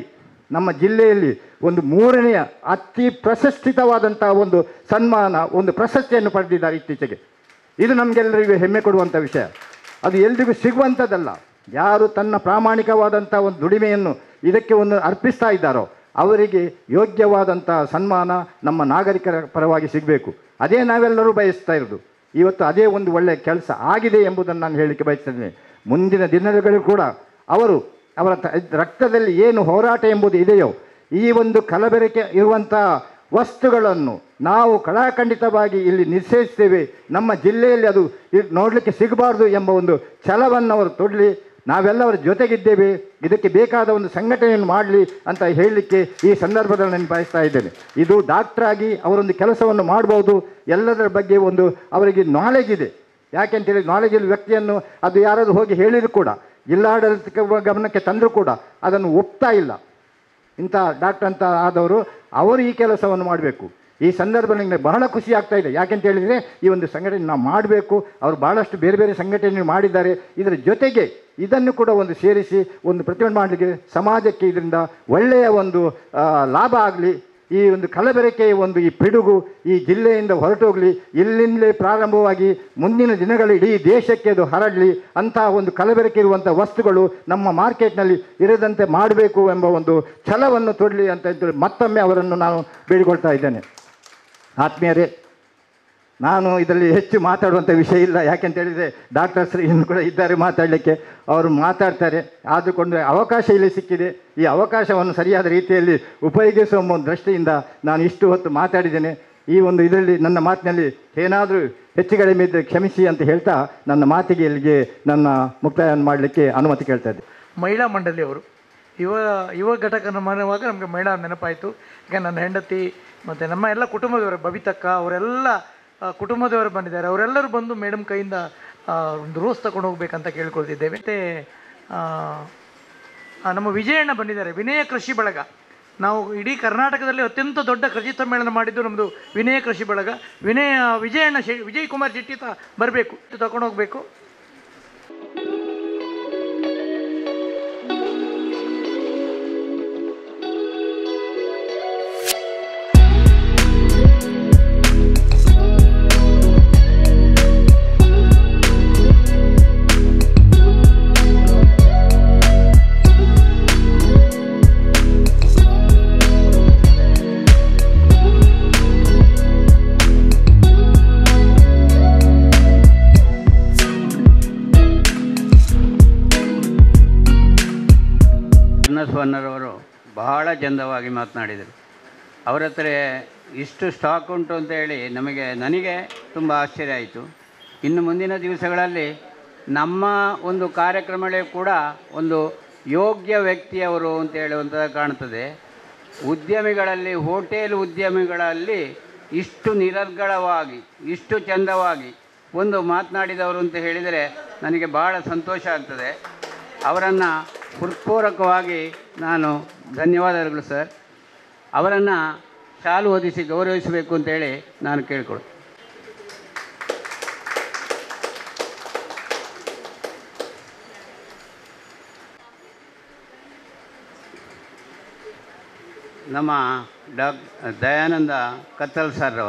ನಮ್ಮ ಜಿಲ್ಲೆಯಲ್ಲಿ ಒಂದು 3ನೇ ಅತಿ ಪ್ರತಿಷ್ಠಿತವಾದಂಥ ಒಂದು ಸನ್ಮಾನ, ಒಂದು ಪ್ರಶಸ್ತಿಯನ್ನು ಪಡೆದಿದ್ದಾರೆ ಇತ್ತೀಚೆಗೆ. ಇದು ನಮಗೆಲ್ಲರಿಗೂ ಹೆಮ್ಮೆ ಕೊಡುವಂಥ ವಿಷಯ. ಅದು ಎಲ್ರಿಗೂ ಸಿಗುವಂಥದ್ದಲ್ಲ. ಯಾರು ತನ್ನ ಪ್ರಾಮಾಣಿಕವಾದಂಥ ಒಂದು ದುಡಿಮೆಯನ್ನು ಇದಕ್ಕೆ ಒಂದು ಅರ್ಪಿಸ್ತಾ ಇದ್ದಾರೋ ಅವರಿಗೆ ಯೋಗ್ಯವಾದಂಥ ಸನ್ಮಾನ ನಮ್ಮ ನಾಗರಿಕರ ಪರವಾಗಿ ಸಿಗಬೇಕು. ಅದೇ ನಾವೆಲ್ಲರೂ ಬಯಸ್ತಾ ಇರೋದು. ಇವತ್ತು ಅದೇ ಒಂದು ಒಳ್ಳೆಯ ಕೆಲಸ ಆಗಿದೆ ಎಂಬುದನ್ನು ನಾನು ಹೇಳಲಿಕ್ಕೆ ಬಯಸ್ತೇನೆ. ಮುಂದಿನ ದಿನಗಳು ಕೂಡ ಅವರ ರಕ್ತದಲ್ಲಿ ಏನು ಹೋರಾಟ ಎಂಬುದು ಇದೆಯೋ, ಈ ಒಂದು ಕಲಬೆರಕೆ ಇರುವಂಥ ವಸ್ತುಗಳನ್ನು ನಾವು ಕಡಾಖಂಡಿತವಾಗಿ ಇಲ್ಲಿ ನಿಷೇಧಿಸ್ತೇವೆ. ನಮ್ಮ ಜಿಲ್ಲೆಯಲ್ಲಿ ಅದು ನೋಡಲಿಕ್ಕೆ ಸಿಗಬಾರ್ದು ಎಂಬ ಒಂದು ಛಲವನ್ನು ಅವರು ನಾವೆಲ್ಲ ಅವರ ಜೊತೆಗಿದ್ದೇವೆ, ಇದಕ್ಕೆ ಬೇಕಾದ ಒಂದು ಸಂಘಟನೆಯನ್ನು ಮಾಡಲಿ ಅಂತ ಹೇಳಲಿಕ್ಕೆ ಈ ಸಂದರ್ಭದಲ್ಲಿ ನಾನು ಬಯಸ್ತಾ ಇದ್ದೇನೆ. ಇದು ಡಾಕ್ಟ್ರಾಗಿ ಅವರೊಂದು ಕೆಲಸವನ್ನು ಮಾಡ್ಬೋದು, ಎಲ್ಲದರ ಬಗ್ಗೆ ಒಂದು ಅವರಿಗೆ ನಾಲೆಜ್ ಇದೆ. ಯಾಕೆಂತೇಳಿ ನಾಲೆಜ್ ಇರುವ ವ್ಯಕ್ತಿಯನ್ನು ಅದು ಯಾರಾದರೂ ಹೋಗಿ ಹೇಳಿದ್ರು ಕೂಡ, ಜಿಲ್ಲಾಡಳಿತ ಗಮನಕ್ಕೆ ತಂದರೂ ಕೂಡ ಅದನ್ನು ಒಪ್ತಾ ಇಲ್ಲ. ಇಂಥ ಡಾಕ್ಟರ್ ಅಂತ ಆದವರು ಅವರು ಈ ಕೆಲಸವನ್ನು ಮಾಡಬೇಕು. ಈ ಸಂದರ್ಭದಲ್ಲಿ ನನಗೆ ಬಹಳ ಖುಷಿ ಆಗ್ತಾ ಇದೆ. ಯಾಕೆಂತ ಹೇಳಿದರೆ ಈ ಒಂದು ಸಂಘಟನೆ ನಾವು ಮಾಡಬೇಕು. ಅವರು ಭಾಳಷ್ಟು ಬೇರೆ ಬೇರೆ ಸಂಘಟನೆ ಮಾಡಿದ್ದಾರೆ. ಇದರ ಜೊತೆಗೆ ಇದನ್ನು ಕೂಡ ಒಂದು ಸೇರಿಸಿ ಒಂದು ಪ್ರತಿಭಟನೆ ಮಾಡಲಿಕ್ಕೆ ಸಮಾಜಕ್ಕೆ ಇದರಿಂದ ಒಳ್ಳೆಯ ಒಂದು ಲಾಭ ಆಗಲಿ. ಈ ಒಂದು ಕಲಬೆರಕೆಯ ಒಂದು ಈ ಪಿಡುಗು ಈ ಜಿಲ್ಲೆಯಿಂದ ಹೊರಟೋಗಲಿ, ಇಲ್ಲಿಂದಲೇ ಪ್ರಾರಂಭವಾಗಿ ಮುಂದಿನ ದಿನಗಳು ಇಡೀ ದೇಶಕ್ಕೆ ಅದು ಹರಡಲಿ. ಅಂತಹ ಒಂದು ಕಲಬೆರಕೆ ಇರುವಂಥ ವಸ್ತುಗಳು ನಮ್ಮ ಮಾರ್ಕೆಟ್ನಲ್ಲಿ ಇರದಂತೆ ಮಾಡಬೇಕು ಎಂಬ ಒಂದು ಛಲವನ್ನು ತೊಡಲಿ ಅಂತ ಮತ್ತೊಮ್ಮೆ ಅವರನ್ನು ನಾನು ಬೇಡಿಕೊಳ್ತಾ ಇದ್ದೇನೆ. ಆತ್ಮೀಯರೇ, ನಾನು ಇದರಲ್ಲಿ ಹೆಚ್ಚು ಮಾತಾಡುವಂಥ ವಿಷಯ ಇಲ್ಲ. ಯಾಕೆಂತ ಹೇಳಿದರೆ ಡಾಕ್ಟರ್ಸ್ ಇನ್ನು ಕೂಡ ಇದ್ದಾರೆ ಮಾತಾಡಲಿಕ್ಕೆ, ಅವರು ಮಾತಾಡ್ತಾರೆ. ಆದುಕೊಂಡು ಅವಕಾಶ ಇಲ್ಲಿ ಸಿಕ್ಕಿದೆ. ಈ ಅವಕಾಶವನ್ನು ಸರಿಯಾದ ರೀತಿಯಲ್ಲಿ ಉಪಯೋಗಿಸುವ ಒಂದು ದೃಷ್ಟಿಯಿಂದ ನಾನು ಇಷ್ಟು ಹೊತ್ತು ಮಾತಾಡಿದ್ದೇನೆ. ಈ ಒಂದು ಇದರಲ್ಲಿ ನನ್ನ ಮಾತಿನಲ್ಲಿ ಏನಾದರೂ ಹೆಚ್ಚು ಕಡಿಮೆ ಇದ್ದರೆ ಕ್ಷಮಿಸಿ ಅಂತ ಹೇಳ್ತಾ ನನ್ನ ಮಾತಿಗೆ ಇಲ್ಲಿಗೆ ನನ್ನ ಮುಕ್ತಾಯವನ್ನು ಮಾಡಲಿಕ್ಕೆ ಅನುಮತಿ ಕೇಳ್ತಾ ಇದ್ದೆ. ಮಹಿಳಾ ಮಂಡಳಿಯವರು ಯುವ ಘಟಕನ ಮಾಡುವಾಗ ನಮಗೆ ಮಹಿಳಾ ನೆನಪಾಯಿತು. ಈಗ ನನ್ನ ಹೆಂಡತಿ ಮತ್ತು ನಮ್ಮ ಎಲ್ಲ ಕುಟುಂಬದವರು, ಬಬಿತಕ್ಕ ಅವರೆಲ್ಲ ಕುಟುಂಬದವರು ಬಂದಿದ್ದಾರೆ. ಅವರೆಲ್ಲರೂ ಬಂದು ಮೇಡಮ್ ಕೈಯಿಂದ ಒಂದು ರೋಸ್ ತಗೊಂಡು ಹೋಗ್ಬೇಕಂತ ಕೇಳ್ಕೊಳ್ತಿದ್ದೇವೆ. ಮತ್ತು ನಮ್ಮ ವಿಜಯಣ್ಣ ಬಂದಿದ್ದಾರೆ, ವಿನಯ ಕೃಷಿ ಬಳಗ. ನಾವು ಇಡೀ ಕರ್ನಾಟಕದಲ್ಲಿ ಅತ್ಯಂತ ದೊಡ್ಡ ಕೃಷಿ ಸಮ್ಮೇಳನ ಮಾಡಿದ್ದು ನಮ್ಮದು ವಿನಯ ಕೃಷಿ ಬಳಗ. ವಿಜಯಣ್ಣ ವಿಜಯ್ ಕುಮಾರ್ ಶೆಟ್ಟಿ ಬರಬೇಕು, ತಗೊಂಡು ಹೋಗಬೇಕು. ಅನ್ನರವರು ಬಹಳ ಚಂದವಾಗಿ ಮಾತನಾಡಿದರು. ಅವರ ಹತ್ರ ಇಷ್ಟು ಸ್ಟಾಕ್ ಉಂಟು ಅಂತ ಹೇಳಿ ನನಗೆ ತುಂಬ ಆಶ್ಚರ್ಯ ಆಯಿತು. ಇನ್ನು ಮುಂದಿನ ದಿವಸಗಳಲ್ಲಿ ನಮ್ಮ ಒಂದು ಕಾರ್ಯಕ್ರಮಗಳೇ ಕೂಡ ಒಂದು ಯೋಗ್ಯ ವ್ಯಕ್ತಿಯವರು ಅಂತ ಹೇಳುವಂಥದ್ದು ಕಾಣ್ತದೆ. ಉದ್ಯಮಿಗಳಲ್ಲಿ, ಹೋಟೆಲ್ ಉದ್ಯಮಿಗಳಲ್ಲಿ ಇಷ್ಟು ನಿರರ್ಗಳವಾಗಿ, ಇಷ್ಟು ಚಂದವಾಗಿ ಒಂದು ಮಾತನಾಡಿದವರು ಅಂತ ಹೇಳಿದರೆ ನನಗೆ ಭಾಳ ಸಂತೋಷ ಆಗ್ತದೆ. ಅವರನ್ನು ಹೃತ್ಪೂರ್ವಕವಾಗಿ ನಾನು ಧನ್ಯವಾದಗಳು ಸರ್. ಅವರನ್ನು ಶಾಲು ಹೊದಿಸಿ ಗೌರವಿಸಬೇಕು ಅಂತೇಳಿ ನಾನು ಕೇಳಿಕೊಳ್ತೀನಿ. ನಮ್ಮ ದಯಾನಂದ ಕತ್ತಲ್ ಸರ್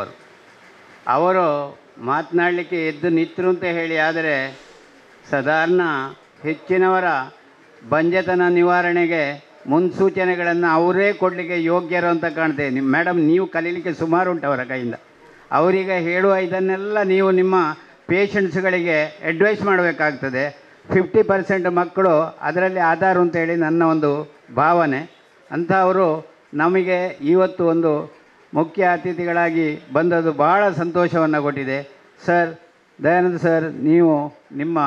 ಅವರು ಮಾತನಾಡಲಿಕ್ಕೆ ಎದ್ದು ನಿಂತರು ಅಂತ ಹೇಳಿ, ಆದರೆ ಸಾಧಾರಣ ಹೆಚ್ಚಿನವರ ಬಂಜೆತನ ನಿವಾರಣೆಗೆ ಮುನ್ಸೂಚನೆಗಳನ್ನು ಅವರೇ ಕೊಡಲಿಕ್ಕೆ ಯೋಗ್ಯರು ಅಂತ ಕಾಣ್ತೇವೆ. ಮೇಡಮ್, ನೀವು ಕಲೀಲಿಕ್ಕೆ ಸುಮಾರು ಉಂಟು ಅವರ ಕೈಯಿಂದ. ಅವರಿಗೆ ಹೇಳುವ ಇದನ್ನೆಲ್ಲ ನೀವು ನಿಮ್ಮ ಪೇಷಂಟ್ಸ್ಗಳಿಗೆ ಅಡ್ವೈಸ್ ಮಾಡಬೇಕಾಗ್ತದೆ. 50% ಮಕ್ಕಳು ಅದರಲ್ಲಿ ಆಧಾರ ಅಂತೇಳಿ ನನ್ನ ಒಂದು ಭಾವನೆ. ಅಂಥವರು ನಮಗೆ ಇವತ್ತು ಒಂದು ಮುಖ್ಯ ಅತಿಥಿಗಳಾಗಿ ಬಂದದ್ದು ಭಾಳ ಸಂತೋಷವನ್ನು ಕೊಟ್ಟಿದೆ. ಸರ್, ದಯಾನಂದ ಸರ್, ನೀವು ನಿಮ್ಮ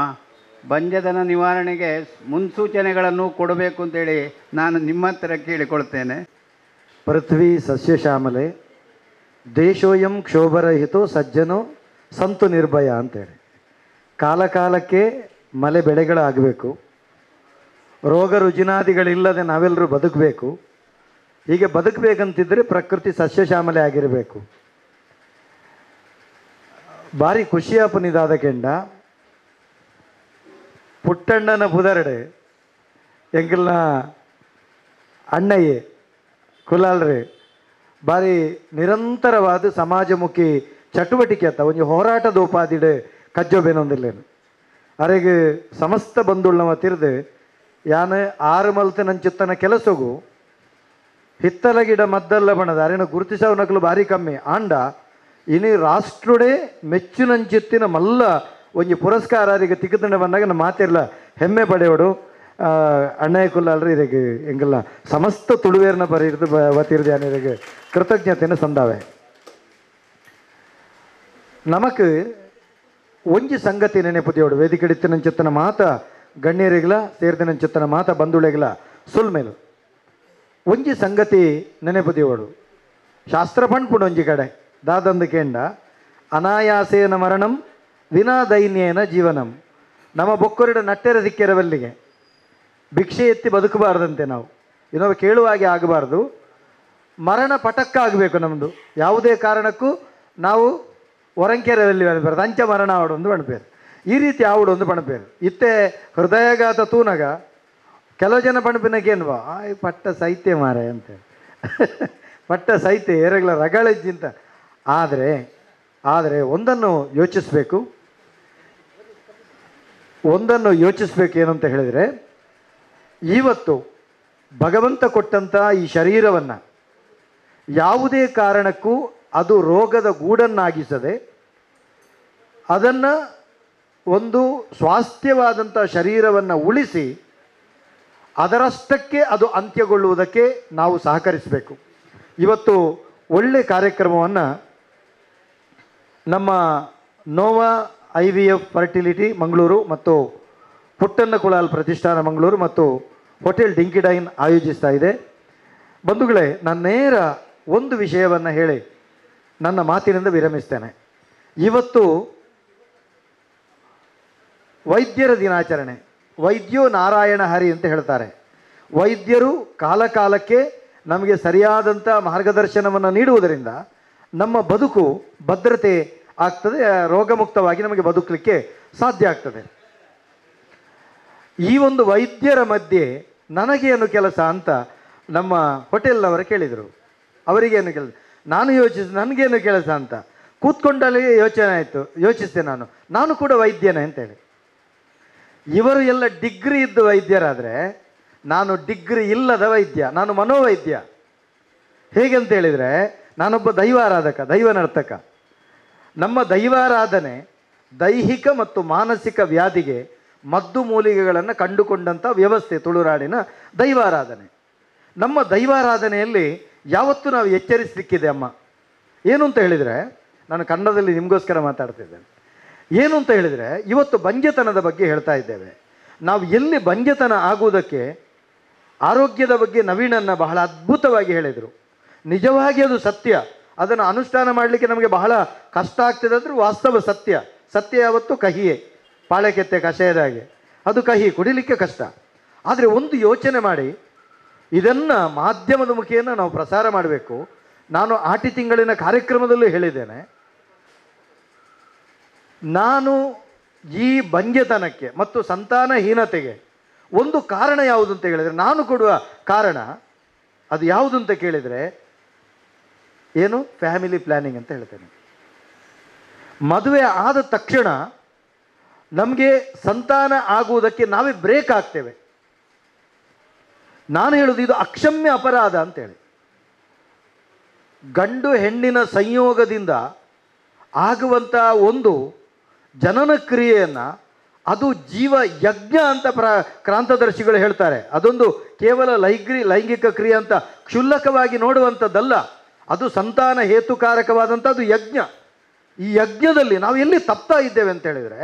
ಬಂಜೆತನ ನಿವಾರಣೆಗೆ ಮುನ್ಸೂಚನೆಗಳನ್ನು ಕೊಡಬೇಕು ಅಂತೇಳಿ ನಾನು ನಿಮ್ಮ ಹತ್ರ ಕೇಳಿಕೊಳ್ತೇನೆ. ಪೃಥ್ವಿ ಸಸ್ಯಶ್ಯಾಮಲೆ, ದೇಶೋಯಂ ಕ್ಷೋಭರಹಿತೋ ಸಜ್ಜನೋ ಸಂತು ನಿರ್ಭಯ ಅಂತೇಳಿ. ಕಾಲ ಕಾಲಕ್ಕೆ ಮಳೆ ಬೆಳೆಗಳಾಗಬೇಕು, ರೋಗ ರುಜಿನಾದಿಗಳಿಲ್ಲದೆ ನಾವೆಲ್ಲರೂ ಬದುಕಬೇಕು. ಹೀಗೆ ಬದುಕಬೇಕಂತಿದ್ದರೆ ಪ್ರಕೃತಿ ಸಸ್ಯಶ್ಯಾಮಲೆ ಆಗಿರಬೇಕು. ಭಾರಿ ಖುಷಿಯಾಪನಿದಾದ ಕೆಂಡ ಪುಟ್ಟಣ್ಣನ ಪುದರಡೆ ಎಂಕಲ್ನ ಅಣ್ಣಯ್ಯೆ ಕುಲಾಲ್ರೆ ಭಾರಿ ನಿರಂತರವಾದ ಸಮಾಜಮುಖಿ ಚಟುವಟಿಕೆ ಅತ್ತ ಒಂಜಿ ಹೋರಾಟದ ಉಪಾದಿಡೆ ಕಜ್ಜೋಬೇನೊಂದಿಲ್ಲೇನು ಅರೆಗೆ ಸಮಸ್ತ ಬಂಧುಳ್ನವ ತಿರ್ದು ಯಾನು 6 ಮಲ್ತನಂಚಿತ್ತನ ಕೆಲಸಗೂ ಹಿತ್ತಲ ಗಿಡ ಮದ್ದಲ್ಲ ಬಣದ ಅರೆನ ಗುರುತಿಸವನಕಲು ಭಾರಿ ಕಮ್ಮಿ ಆಂಡ ಇನಿ ರಾಷ್ಟ್ರುಡೆ ಮೆಚ್ಚುನಂಚಿತ್ತಿನ ಮಲ್ಲ ಒಂಜಿ ಪುರಸ್ಕಾರಿಗೆ ತಿಕ್ಕುತಂಡ ಬಂದಾಗ ನಮ್ಮ ಮಾತಿರಲ್ಲ ಹೆಮ್ಮೆ ಪಡೆಯೋಡು ಅಣ್ಣಯ್ಯ ಕುಲ್ಲಾಲ್ರಿ ಇದಕ್ಕೆ ಎಂಗೆಲ್ಲ ಸಮಸ್ತ ತುಳುವೇರ್ನ ಬರೀರ್ದು ವತಿರ್ದು ಯಾನಿಗೆ ಕೃತಜ್ಞತೆಯನ್ನು ಸಂದಾವೆ. ನಮಕ್ ಒಂಜಿ ಸಂಗತಿ ನೆನೆಪುದಿಯೋಡು ವೇದಿಕೆ ಇತ್ತಿನ ಚಿತ್ತನ ಮಾತ ಗಣ್ಯರಿಗಲ ಸೇರ್ದಿನ ಚಿತ್ತನ ಮಾತ ಬಂಧುಳೆಗಲ ಸುಲ್ಮೇಲು ಒಂಜಿ ಸಂಗತಿ ನೆನೆಪದಿಯೋಡು ಶಾಸ್ತ್ರ ಪಂಡ್ಪುಡು ಒಂಜಿ ಕಡೆ ದಾದಂದು ಕೇಂಡ ಅನಾಯಾಸೇನ ಮರಣಂ ವಿನಾ ದೈನ್ಯೇನ ಜೀವನಂ. ನಮ್ಮ ಬೊಕ್ಕರಿಡ ನಟ್ಟೆರ ದಿಕ್ಕೆರವಲ್ಲಿಗೆ ಭಿಕ್ಷೆ ಎತ್ತಿ ಬದುಕಬಾರ್ದಂತೆ, ನಾವು ಇನ್ನೊಬ್ಬ ಕೇಳುವಾಗೆ ಆಗಬಾರ್ದು. ಮರಣ ಪಟಕ್ಕ ಆಗಬೇಕು ನಮ್ಮದು. ಯಾವುದೇ ಕಾರಣಕ್ಕೂ ನಾವು ಒರಂಕೆರದಲ್ಲಿ ಬಣಪೇರು ಅಂಚ ಮರಣ ಆವಡೊಂದು ಬಣಪೇರು, ಈ ರೀತಿ ಆವಡೊಂದು ಬಣಪೇರು. ಇತ್ತೆ ಹೃದಯಘಾತ ತೂನಗ ಕೆಲವು ಜನ ಪಣಪಿನಗೇನ್ವಾ ಪಟ್ಟ ಸೈತೆ ಮಾರೆ ಅಂತೇಳಿ ಪಟ್ಟ ಸೈತೆ ಎರಗಲ ರಗಳಿಂತ. ಆದರೆ ಒಂದನ್ನು ಯೋಚಿಸಬೇಕು ಏನು ಅಂತ ಹೇಳಿದರೆ, ಇವತ್ತು ಭಗವಂತ ಕೊಟ್ಟಂಥ ಈ ಶರೀರವನ್ನು ಯಾವುದೇ ಕಾರಣಕ್ಕೂ ಅದು ರೋಗದ ಗೂಡನ್ನಾಗಿಸದೆ ಅದನ್ನು ಒಂದು ಸ್ವಾಸ್ಥ್ಯವಾದಂಥ ಶರೀರವನ್ನು ಉಳಿಸಿ ಅದರಷ್ಟಕ್ಕೆ ಅದು ಅಂತ್ಯಗೊಳ್ಳುವುದಕ್ಕೆ ನಾವು ಸಹಕರಿಸಬೇಕು. ಇವತ್ತು ಒಳ್ಳೆ ಕಾರ್ಯಕ್ರಮವನ್ನು ನಮ್ಮ ನೋವಾ IVF ಫರ್ಟಿಲಿಟಿ ಮಂಗಳೂರು ಮತ್ತು ಪುಟ್ಟಣ್ಣ ಕುಳಾಲ್ ಪ್ರತಿಷ್ಠಾನ ಮಂಗಳೂರು ಮತ್ತು ಹೋಟೆಲ್ ಡಿಂಕಿಡೈನ್ ಆಯೋಜಿಸ್ತಾ ಇದೆ. ಬಂಧುಗಳೇ, ನಾನು ನೇರ ಒಂದು ವಿಷಯವನ್ನು ಹೇಳಿ ನನ್ನ ಮಾತಿನಿಂದ ವಿರಮಿಸ್ತೇನೆ. ಇವತ್ತು ವೈದ್ಯರ ದಿನಾಚರಣೆ. ವೈದ್ಯೋ ನಾರಾಯಣ ಹರಿ ಅಂತ ಹೇಳ್ತಾರೆ. ವೈದ್ಯರು ಕಾಲಕಾಲಕ್ಕೆ ನಮಗೆ ಸರಿಯಾದಂಥ ಮಾರ್ಗದರ್ಶನವನ್ನು ನೀಡುವುದರಿಂದ ನಮ್ಮ ಬದುಕು ಭದ್ರತೆ ಆಗ್ತದೆ, ರೋಗಮುಕ್ತವಾಗಿ ನಮಗೆ ಬದುಕಲಿಕ್ಕೆ ಸಾಧ್ಯ ಆಗ್ತದೆ. ಈ ಒಂದು ವೈದ್ಯರ ಮಧ್ಯೆ ನನಗೇನು ಕೆಲಸ ಅಂತ ನಮ್ಮ ಹೋಟೆಲ್ನವರು ಕೇಳಿದರು. ಅವರಿಗೇನು ಕೆಲಸ, ನಾನು ನನಗೇನು ಕೆಲಸ ಅಂತ ಕೂತ್ಕೊಂಡಲ್ಲಿ ಯೋಚನೆ ಆಯಿತು. ಯೋಚಿಸಿದೆ ನಾನು ಕೂಡ ವೈದ್ಯನೇ ಅಂತೇಳಿ. ಇವರು ಎಲ್ಲ ಡಿಗ್ರಿ ಇದ್ದ ವೈದ್ಯರಾದರೆ ನಾನು ಡಿಗ್ರಿ ಇಲ್ಲದ ವೈದ್ಯ, ನಾನು ಮನೋವೈದ್ಯ. ಹೇಗೆಂತ ಹೇಳಿದರೆ, ನಾನೊಬ್ಬ ದೈವಾರಾಧಕ, ದೈವನರ್ತಕ. ನಮ್ಮ ದೈವಾರಾಧನೆ ದೈಹಿಕ ಮತ್ತು ಮಾನಸಿಕ ವ್ಯಾಧಿಗೆ ಮದ್ದು ಮೂಲಿಕೆಗಳನ್ನು ಕಂಡುಕೊಂಡಂಥ ವ್ಯವಸ್ಥೆ ತುಳುನಾಡಿನ ದೈವಾರಾಧನೆ. ನಮ್ಮ ದೈವಾರಾಧನೆಯಲ್ಲಿ ಯಾವತ್ತೂ ನಾವು ಎಚ್ಚರಿಸಲಿಕ್ಕಿದೆ ಅಮ್ಮ. ಏನು ಅಂತ ಹೇಳಿದರೆ, ನಾನು ಕನ್ನಡದಲ್ಲಿ ನಿಮಗೋಸ್ಕರ ಮಾತಾಡ್ತಿದ್ದೇನೆ. ಏನು ಅಂತ ಹೇಳಿದರೆ, ಇವತ್ತು ಬಂಜೆತನದ ಬಗ್ಗೆ ಹೇಳ್ತಾ ಇದ್ದೇವೆ. ನಾವು ಎಲ್ಲಿ ಬಂಜೆತನ ಆಗುವುದಕ್ಕೆ ಆರೋಗ್ಯದ ಬಗ್ಗೆ ನವೀನನ್ನ ಬಹಳ ಅದ್ಭುತವಾಗಿ ಹೇಳಿದರು. ನಿಜವಾಗಿ ಅದು ಸತ್ಯ. ಅದನ್ನು ಅನುಷ್ಠಾನ ಮಾಡಲಿಕ್ಕೆ ನಮಗೆ ಬಹಳ ಕಷ್ಟ ಆಗ್ತದೆ. ಅಂದರೂ ವಾಸ್ತವ ಸತ್ಯ. ಸತ್ಯ ಯಾವತ್ತೂ ಕಹಿಯೇ, ಪಾಳೆಕೆತ್ತೆ ಕಷಾಯದ ಹಾಗೆ, ಅದು ಕಹಿ, ಕುಡಿಲಿಕ್ಕೆ ಕಷ್ಟ. ಆದರೆ ಒಂದು ಯೋಚನೆ ಮಾಡಿ, ಇದನ್ನು ಮಾಧ್ಯಮದ ಮುಖೇನ ನಾವು ಪ್ರಸಾರ ಮಾಡಬೇಕು. ನಾನು ಆಟಿ ತಿಂಗಳಿನ ಕಾರ್ಯಕ್ರಮದಲ್ಲೂ ಹೇಳಿದ್ದೇನೆ, ನಾನು ಈ ಬಂಜೆತನಕ್ಕೆ ಮತ್ತು ಸಂತಾನಹೀನತೆಗೆ ಒಂದು ಕಾರಣ ಯಾವುದು ಅಂತ ಹೇಳಿದರೆ, ನಾನು ಕೊಡುವ ಕಾರಣ ಅದು ಯಾವುದು ಅಂತ ಕೇಳಿದರೆ ಏನು, ಫ್ಯಾಮಿಲಿ ಪ್ಲ್ಯಾನಿಂಗ್ ಅಂತ ಹೇಳ್ತೇನೆ. ಮದುವೆ ಆದ ತಕ್ಷಣ ನಮಗೆ ಸಂತಾನ ಆಗುವುದಕ್ಕೆ ನಾವೇ ಬ್ರೇಕ್ ಆಗ್ತೇವೆ. ನಾನು ಹೇಳೋದು ಇದು ಅಕ್ಷಮ್ಯ ಅಪರಾಧ ಅಂತೇಳಿ. ಗಂಡು ಹೆಣ್ಣಿನ ಸಂಯೋಗದಿಂದ ಆಗುವಂಥ ಒಂದು ಜನನ ಕ್ರಿಯೆಯನ್ನು ಅದು ಜೀವ ಯಜ್ಞ ಅಂತ ಕ್ರಾಂತದರ್ಶಿಗಳು ಹೇಳ್ತಾರೆ. ಅದೊಂದು ಕೇವಲ ಲೈಂಗಿಕ ಕ್ರಿಯೆ ಅಂತ ಕ್ಷುಲ್ಲಕವಾಗಿ ನೋಡುವಂಥದ್ದಲ್ಲ. ಅದು ಸಂತಾನ ಹೇತುಕಾರಕವಾದಂಥದ್ದು ಯಜ್ಞ. ಈ ಯಜ್ಞದಲ್ಲಿ ನಾವು ಎಲ್ಲಿ ತಪ್ತಾ ಇದ್ದೇವೆ ಅಂತ ಹೇಳಿದರೆ,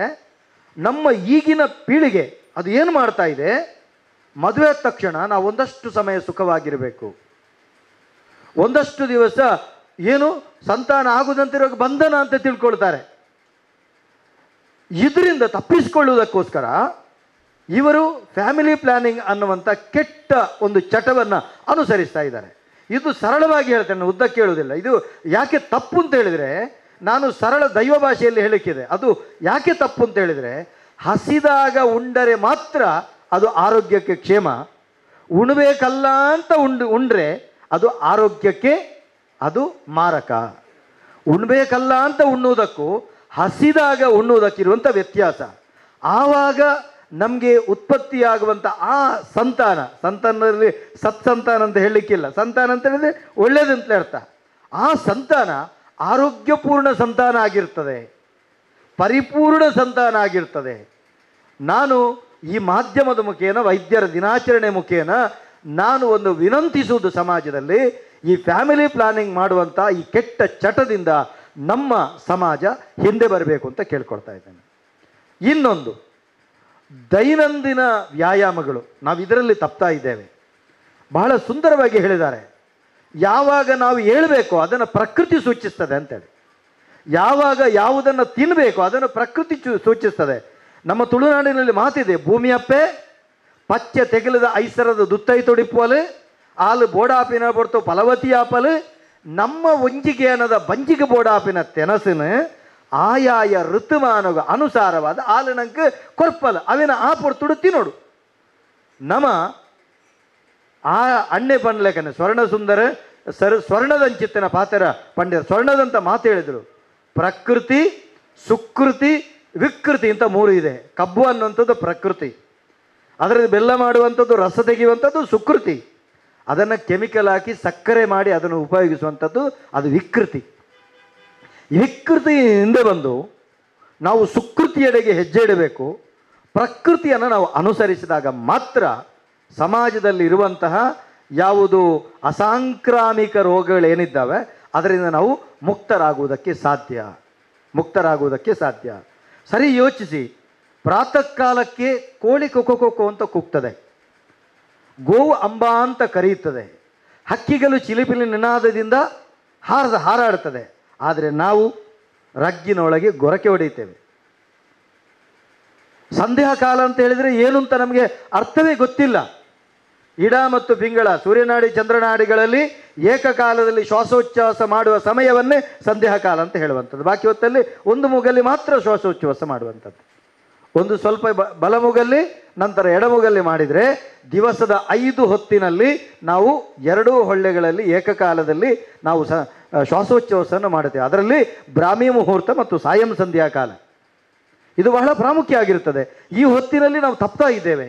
ನಮ್ಮ ಈಗಿನ ಪೀಳಿಗೆ ಅದು ಏನು ಮಾಡ್ತಾ ಇದೆ, ಮದುವೆ ತಕ್ಷಣ ನಾವು ಒಂದಷ್ಟು ಸಮಯ ಸುಖವಾಗಿರಬೇಕು, ಒಂದಷ್ಟು ದಿವಸ ಏನು ಸಂತಾನ ಆಗುದಂತಿರುವಾಗ ಬಂಧನ ಅಂತ ತಿಳ್ಕೊಳ್ತಾರೆ. ಇದರಿಂದ ತಪ್ಪಿಸಿಕೊಳ್ಳುವುದಕ್ಕೋಸ್ಕರ ಇವರು ಫ್ಯಾಮಿಲಿ ಪ್ಲ್ಯಾನಿಂಗ್ ಅನ್ನುವಂಥ ಕೆಟ್ಟ ಒಂದು ಚಟವನ್ನು ಅನುಸರಿಸ್ತಾ ಇದ್ದಾರೆ. ಇದು ಸರಳವಾಗಿ ಹೇಳ್ತೇನೆ, ಉದ್ದಕ್ಕೆ ಹೇಳುವುದಿಲ್ಲ. ಇದು ಯಾಕೆ ತಪ್ಪು ಅಂತ ಹೇಳಿದರೆ, ನಾನು ಸರಳ ದೈವ ಭಾಷೆಯಲ್ಲಿ ಹೇಳಿಕ್ಕಿದೆ. ಅದು ಯಾಕೆ ತಪ್ಪು ಅಂತ ಹೇಳಿದರೆ, ಹಸಿದಾಗ ಉಂಡರೆ ಮಾತ್ರ ಅದು ಆರೋಗ್ಯಕ್ಕೆ ಕ್ಷೇಮ. ಉಣ್ಬೇಕಲ್ಲ ಅಂತ ಉಂಡ್ರೆ ಅದು ಆರೋಗ್ಯಕ್ಕೆ ಅದು ಮಾರಕ. ಉಣ್ಬೇಕಲ್ಲ ಅಂತ ಉಣ್ಣುವುದಕ್ಕೂ ಹಸಿದಾಗ ಉಣ್ಣುವುದಕ್ಕಿರುವಂಥ ವ್ಯತ್ಯಾಸ. ಆವಾಗ ನಮಗೆ ಉತ್ಪತ್ತಿಯಾಗುವಂಥ ಆ ಸಂತಾನದಲ್ಲಿ ಸತ್ಸಂತಾನ ಅಂತ ಹೇಳಲಿಕ್ಕಿಲ್ಲ. ಸಂತಾನ ಅಂತ ಹೇಳಿದ್ರೆ ಒಳ್ಳೆಯದಂತಲೇ ಅರ್ಥ. ಆ ಸಂತಾನ ಆರೋಗ್ಯಪೂರ್ಣ ಸಂತಾನ ಆಗಿರ್ತದೆ, ಪರಿಪೂರ್ಣ ಸಂತಾನ ಆಗಿರ್ತದೆ. ನಾನು ಈ ಮಾಧ್ಯಮದ ಮುಖೇನ, ವೈದ್ಯರ ದಿನಾಚರಣೆ ಮುಖೇನ ನಾನು ಒಂದು ವಿನಂತಿಸುವುದು, ಸಮಾಜದಲ್ಲಿ ಈ ಫ್ಯಾಮಿಲಿ ಪ್ಲಾನಿಂಗ್ ಮಾಡುವಂಥ ಈ ಕೆಟ್ಟ ಚಟದಿಂದ ನಮ್ಮ ಸಮಾಜ ಹಿಂದೆ ಬರಬೇಕು ಅಂತ ಕೇಳ್ಕೊಳ್ತಾ ಇದ್ದೇನೆ. ಇನ್ನೊಂದು, ದೈನಂದಿನ ವ್ಯಾಯಾಮಗಳು, ನಾವು ಇದರಲ್ಲಿ ತಪ್ತಾ ಇದ್ದೇವೆ. ಬಹಳ ಸುಂದರವಾಗಿ ಹೇಳಿದ್ದಾರೆ. ಯಾವಾಗ ನಾವು ಹೇಳಬೇಕು ಅದನ್ನು ಪ್ರಕೃತಿ ಸೂಚಿಸ್ತದೆ ಅಂತೇಳಿ, ಯಾವಾಗ ಯಾವುದನ್ನು ತಿನ್ನಬೇಕು ಅದನ್ನು ಪ್ರಕೃತಿ ಸೂಚಿಸ್ತದೆ. ನಮ್ಮ ತುಳುನಾಡಿನಲ್ಲಿ ಮಾತಿದೆ, ಭೂಮಿಯಪ್ಪೆ ಪಚ್ಚೆ ತೆಗೆಲದ ಐಸರದ ದುತ್ತೈ ತೊಡಿಪುವಲು ಆಲು ಬೋಡಾಪಿನ ಬಡ್ತು ಫಲವತಿ ಆಪಲು ನಮ್ಮ ಒಂಜಿಗೆ ಅನ್ನದ ಬಂಜಿಗೆ ಬೋಡಾಪಿನ ತೆನಸಿನ ಆಯಾಯ ಋತುಮಾನಗ ಅನುಸಾರವಾದ ಆಲಿನಂಕ ಕೊರ್ಪಲ್ ಅವಿನ ಆಪುಡು ತುಡುತ್ತಿ ನೋಡು. ನಮ ಆ ಅಣ್ಣೆ ಪನ್ಲೆಕನೆ ಸ್ವರ್ಣ ಸುಂದರ ಸ್ವರ್ಣದಂಚಿತ್ತಿನ ಪಾತ್ರ ಪಂಡಿತರು ಸ್ವರ್ಣದಂತ ಮಾತು ಹೇಳಿದರು. ಪ್ರಕೃತಿ, ಸುಕೃತಿ, ವಿಕೃತಿ ಅಂತ 3 ಇದೆ. ಕಬ್ಬು ಅನ್ನುವಂಥದ್ದು ಪ್ರಕೃತಿ, ಅದರಲ್ಲಿ ಬೆಲ್ಲ ಮಾಡುವಂಥದ್ದು, ರಸ ತೆಗೆಯುವಂಥದ್ದು ಸುಕೃತಿ, ಅದನ್ನು ಕೆಮಿಕಲ್ ಹಾಕಿ ಸಕ್ಕರೆ ಮಾಡಿ ಅದನ್ನು ಉಪಯೋಗಿಸುವಂಥದ್ದು ಅದು ವಿಕೃತಿ. ವಿಕೃತಿ ಹಿಂದೆ ಬಂದು ನಾವು ಸುಕೃತಿಯೆಡೆಗೆ ಹೆಜ್ಜೆ ಇಡಬೇಕು. ಪ್ರಕೃತಿಯನ್ನು ನಾವು ಅನುಸರಿಸಿದಾಗ ಮಾತ್ರ ಸಮಾಜದಲ್ಲಿ ಇರುವಂತಹ ಯಾವುದು ಅಸಾಂಕ್ರಾಮಿಕ ರೋಗಗಳೇನಿದ್ದಾವೆ ಅದರಿಂದ ನಾವು ಮುಕ್ತರಾಗುವುದಕ್ಕೆ ಸಾಧ್ಯ. ಸರಿ ಯೋಚಿಸಿ, ಪ್ರಾತಃ ಕಾಲಕ್ಕೆ ಕೋಳಿ ಕೊಕ್ಕೊ ಅಂತ ಕೂಗ್ತದೆ, ಗೋವು ಅಂಬಾ ಅಂತ ಕರೆಯುತ್ತದೆ, ಹಕ್ಕಿಗಳು ಚಿಲಿಪಿಲಿ ನಿನಾದದಿಂದ ಹಾರಾಡ್ತದೆ. ಆದರೆ ನಾವು ರಗ್ಗಿನೊಳಗೆ ಗೊರಕೆ ಹೊಡೆಯುತ್ತೇವೆ. ಸಂಧ್ಯಾ ಕಾಲ ಅಂತ ಹೇಳಿದರೆ ಏನು ಅಂತ ನಮಗೆ ಅರ್ಥವೇ ಗೊತ್ತಿಲ್ಲ. ಇಡ ಮತ್ತು ಪಿಂಗಳ ಸೂರ್ಯನಾಡಿ ಚಂದ್ರನಾಡಿಗಳಲ್ಲಿ ಏಕಕಾಲದಲ್ಲಿ ಶ್ವಾಸೋಚ್ಛ್ವಾಸ ಮಾಡುವ ಸಮಯವನ್ನೇ ಸಂಧ್ಯಾ ಕಾಲ ಅಂತ ಹೇಳುವಂಥದ್ದು. ಬಾಕಿ ಹೊತ್ತಲ್ಲಿ ಒಂದು ಮೂಗಲ್ಲಿ ಮಾತ್ರ ಶ್ವಾಸೋಚ್ಛ್ವಾಸ ಮಾಡುವಂಥದ್ದು. ಒಂದು ಸ್ವಲ್ಪ ಬಲಮುಗಲ್ಲಿ ನಂತರ ಎಡಮುಗಲ್ಲಿ ಮಾಡಿದರೆ ದಿವಸದ 5 ಹೊತ್ತಿನಲ್ಲಿ ನಾವು 2 ಹೊಳ್ಳೆಗಳಲ್ಲಿ ಏಕಕಾಲದಲ್ಲಿ ನಾವು ಶ್ವಾಸೋಚ್ಛ್ವಾಸವನ್ನು ಮಾಡುತ್ತೇವೆ. ಅದರಲ್ಲಿ ಬ್ರಾಹ್ಮಿ ಮುಹೂರ್ತ ಮತ್ತು ಸಾಯಂ ಸಂಧ್ಯಾ ಕಾಲ ಇದು ಬಹಳ ಪ್ರಾಮುಖ್ಯ ಆಗಿರುತ್ತದೆ. ಈ ಹೊತ್ತಿನಲ್ಲಿ ನಾವು ತಪ್ತಾ ಇದ್ದೇವೆ,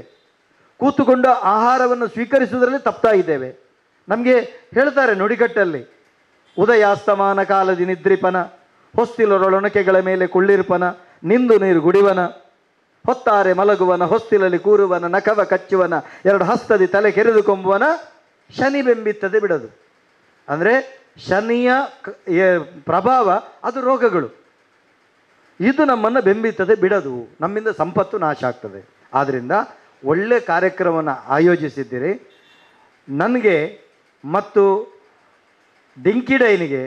ಕೂತುಕೊಂಡು ಆಹಾರವನ್ನು ಸ್ವೀಕರಿಸುವುದರಲ್ಲಿ ತಪ್ತಾ ಇದ್ದೇವೆ. ನಮಗೆ ಹೇಳ್ತಾರೆ ನುಡಿಗಟ್ಟಲ್ಲಿ, ಉದಯಾಸ್ತಮಾನ ಕಾಲದಿ ನಿದ್ರಿಪನ, ಹೊಸ್ತಿಲರೊಳೊಣಕೆಗಳ ಮೇಲೆ ಕುಳ್ಳಿರ್ಪನ, ನಿಂದು ನೀರು ಗುಡಿವನ, ಹೊತ್ತಾರೆ ಮಲಗುವನ, ಹೊಸ್ತಿಲಲ್ಲಿ ಕೂರುವನ, ನಖವ ಕಚ್ಚುವನ, 2 ಹಸ್ತದಿ ತಲೆ ಕೆರೆದುಕೊಂಬುವನ, ಶನಿ ಬೆಂಬಿತ್ತದೆ ಬಿಡೋದು. ಅಂದರೆ ಶನಿಯ ಪ್ರಭಾವ ಅದು ರೋಗಗಳು, ಇದು ನಮ್ಮನ್ನು ಬೆಂಬಿತ್ತದೆ ಬಿಡದು, ನಮ್ಮಿಂದ ಸಂಪತ್ತು ನಾಶ ಆಗ್ತದೆ. ಆದ್ದರಿಂದ ಒಳ್ಳೆ ಕಾರ್ಯಕ್ರಮವನ್ನು ಆಯೋಜಿಸಿದ್ದೀರಿ. ನನಗೆ ಮತ್ತು ಡಿಂಕಿಡೈನಿಗೆ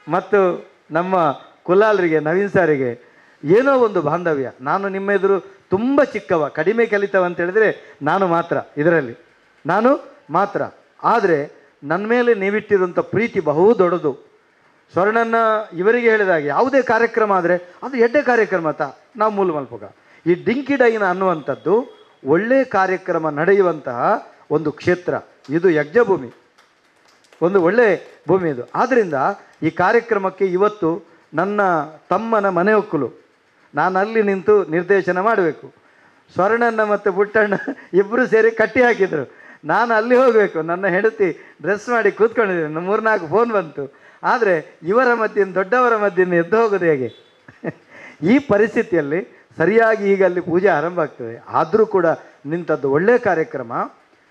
ಮತ್ತು ನಮ್ಮ ಕುಲಾಲರಿಗೆ ನವೀನ್ ಸಾರಿಗೆ ಏನೋ ಒಂದು ಬಾಂಧವ್ಯ. ನಾನು ನಿಮ್ಮ ಎದುರು ತುಂಬ ಚಿಕ್ಕವ, ಕಡಿಮೆ ಕಲಿತವ ಅಂತ ಹೇಳಿದರೆ ನಾನು ಮಾತ್ರ. ಆದರೆ ನನ್ನ ಮೇಲೆ ನೀವಿಟ್ಟಿರುವಂಥ ಪ್ರೀತಿ ಬಹು ದೊಡ್ಡದು. ಸ್ವರ್ಣನ ಇವರಿಗೆ ಹೇಳಿದಾಗ ಯಾವುದೇ ಕಾರ್ಯಕ್ರಮ ಆದರೆ ಅದು ಎಡ್ಡೆ ಕಾರ್ಯಕ್ರಮ ಅಂತ ನಾವು ಮೂಲ ಮಲ್ಪಗ. ಈ ಡಿಂಕಿಡೈನ ಅನ್ನುವಂಥದ್ದು ಒಳ್ಳೆಯ ಕಾರ್ಯಕ್ರಮ ನಡೆಯುವಂತಹ ಒಂದು ಕ್ಷೇತ್ರ. ಇದು ಯಜ್ಞಭೂಮಿ, ಒಂದು ಒಳ್ಳೆಯ ಭೂಮಿ ಇದು. ಆದ್ದರಿಂದ ಈ ಕಾರ್ಯಕ್ರಮಕ್ಕೆ ಇವತ್ತು ನನ್ನ ತಮ್ಮನ ಮನೆ ಒಕ್ಕಲು ನಾನು ಅಲ್ಲಿ ನಿಂತು ನಿರ್ದೇಶನ ಮಾಡಬೇಕು. ಸ್ವರ್ಣಣ್ಣ ಮತ್ತು ಪುಟ್ಟಣ್ಣ ಇಬ್ಬರು ಸೇರಿ ಕಟ್ಟಿ ಹಾಕಿದರು. ನಾನು ಅಲ್ಲಿ ಹೋಗಬೇಕು, ನನ್ನ ಹೆಂಡತಿ ಡ್ರೆಸ್ ಮಾಡಿ ಕೂತ್ಕೊಂಡಿದ್ದೀನಿ. 3-4 ಫೋನ್ ಬಂತು. ಆದರೆ ಇವರ ಮಧ್ಯೆ, ದೊಡ್ಡವರ ಮಧ್ಯೆ ಎದ್ದು ಹೋಗೋದು ಹೇಗೆ? ಈ ಪರಿಸ್ಥಿತಿಯಲ್ಲಿ ಸರಿಯಾಗಿ ಈಗ ಅಲ್ಲಿ ಪೂಜೆ ಆರಂಭ ಆಗ್ತದೆ. ಆದರೂ ಕೂಡ ನಿಂತದ್ದು ಒಳ್ಳೆಯ ಕಾರ್ಯಕ್ರಮ.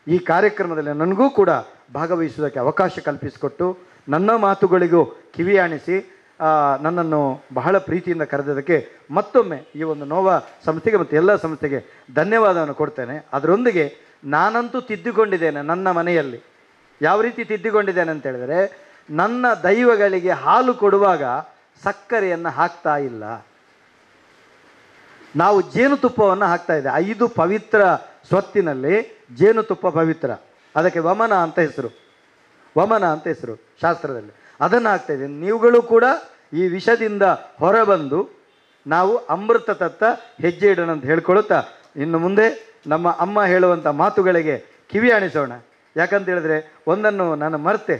ಈ ಕಾರ್ಯಕ್ರಮದಲ್ಲಿ ನನಗೂ ಕೂಡ ಭಾಗವಹಿಸುವುದಕ್ಕೆ ಅವಕಾಶ ಕಲ್ಪಿಸಿಕೊಟ್ಟು ನನ್ನ ಮಾತುಗಳಿಗೂ ಕಿವಿಯಾಣಿಸಿ ನನ್ನನ್ನು ಬಹಳ ಪ್ರೀತಿಯಿಂದ ಕರೆದದಕ್ಕೆ ಮತ್ತೊಮ್ಮೆ ಈ ಒಂದು ನೋವಾ ಸಂಸ್ಥೆಗೆ ಮತ್ತು ಎಲ್ಲ ಸಂಸ್ಥೆಗೆ ಧನ್ಯವಾದವನ್ನು ಕೊಡ್ತೇನೆ. ಅದರೊಂದಿಗೆ ನಾನಂತೂ ತಿದ್ದುಕೊಂಡಿದ್ದೇನೆ. ನನ್ನ ಮನೆಯಲ್ಲಿ ಯಾವ ರೀತಿ ತಿದ್ದುಕೊಂಡಿದ್ದೇನೆ ಅಂತ ಹೇಳಿದರೆ, ನನ್ನ ದೈವಗಳಿಗೆ ಹಾಲು ಕೊಡುವಾಗ ಸಕ್ಕರೆಯನ್ನು ಹಾಕ್ತಾ ಇಲ್ಲ, ನಾವು ಜೇನುತುಪ್ಪವನ್ನು ಹಾಕ್ತಾ ಇದೆ. 5 ಪವಿತ್ರ ಸ್ವತ್ತಿನಲ್ಲಿ ಜೇನುತುಪ್ಪ ಪವಿತ್ರ, ಅದಕ್ಕೆ ವಮನ ಅಂತ ಹೆಸರು ಶಾಸ್ತ್ರದಲ್ಲಿ. ಅದನ್ನು ಹಾಕ್ತಾ ಇದ್ದೇನೆ. ನೀವುಗಳು ಕೂಡ ಈ ವಿಷದಿಂದ ಹೊರಬಂದು ನಾವು ಅಮೃತ ತತ್ತ ಹೆಜ್ಜೆ ಇಡೋಣ ಅಂತ ಹೇಳ್ಕೊಳ್ತಾ, ಇನ್ನು ಮುಂದೆ ನಮ್ಮ ಅಮ್ಮ ಹೇಳುವಂಥ ಮಾತುಗಳಿಗೆ ಕಿವಿ ಆಣಿಸೋಣ. ಯಾಕಂತ ಹೇಳಿದ್ರೆ ಒಂದನ್ನು ನಾನು ಮರೆತೆ.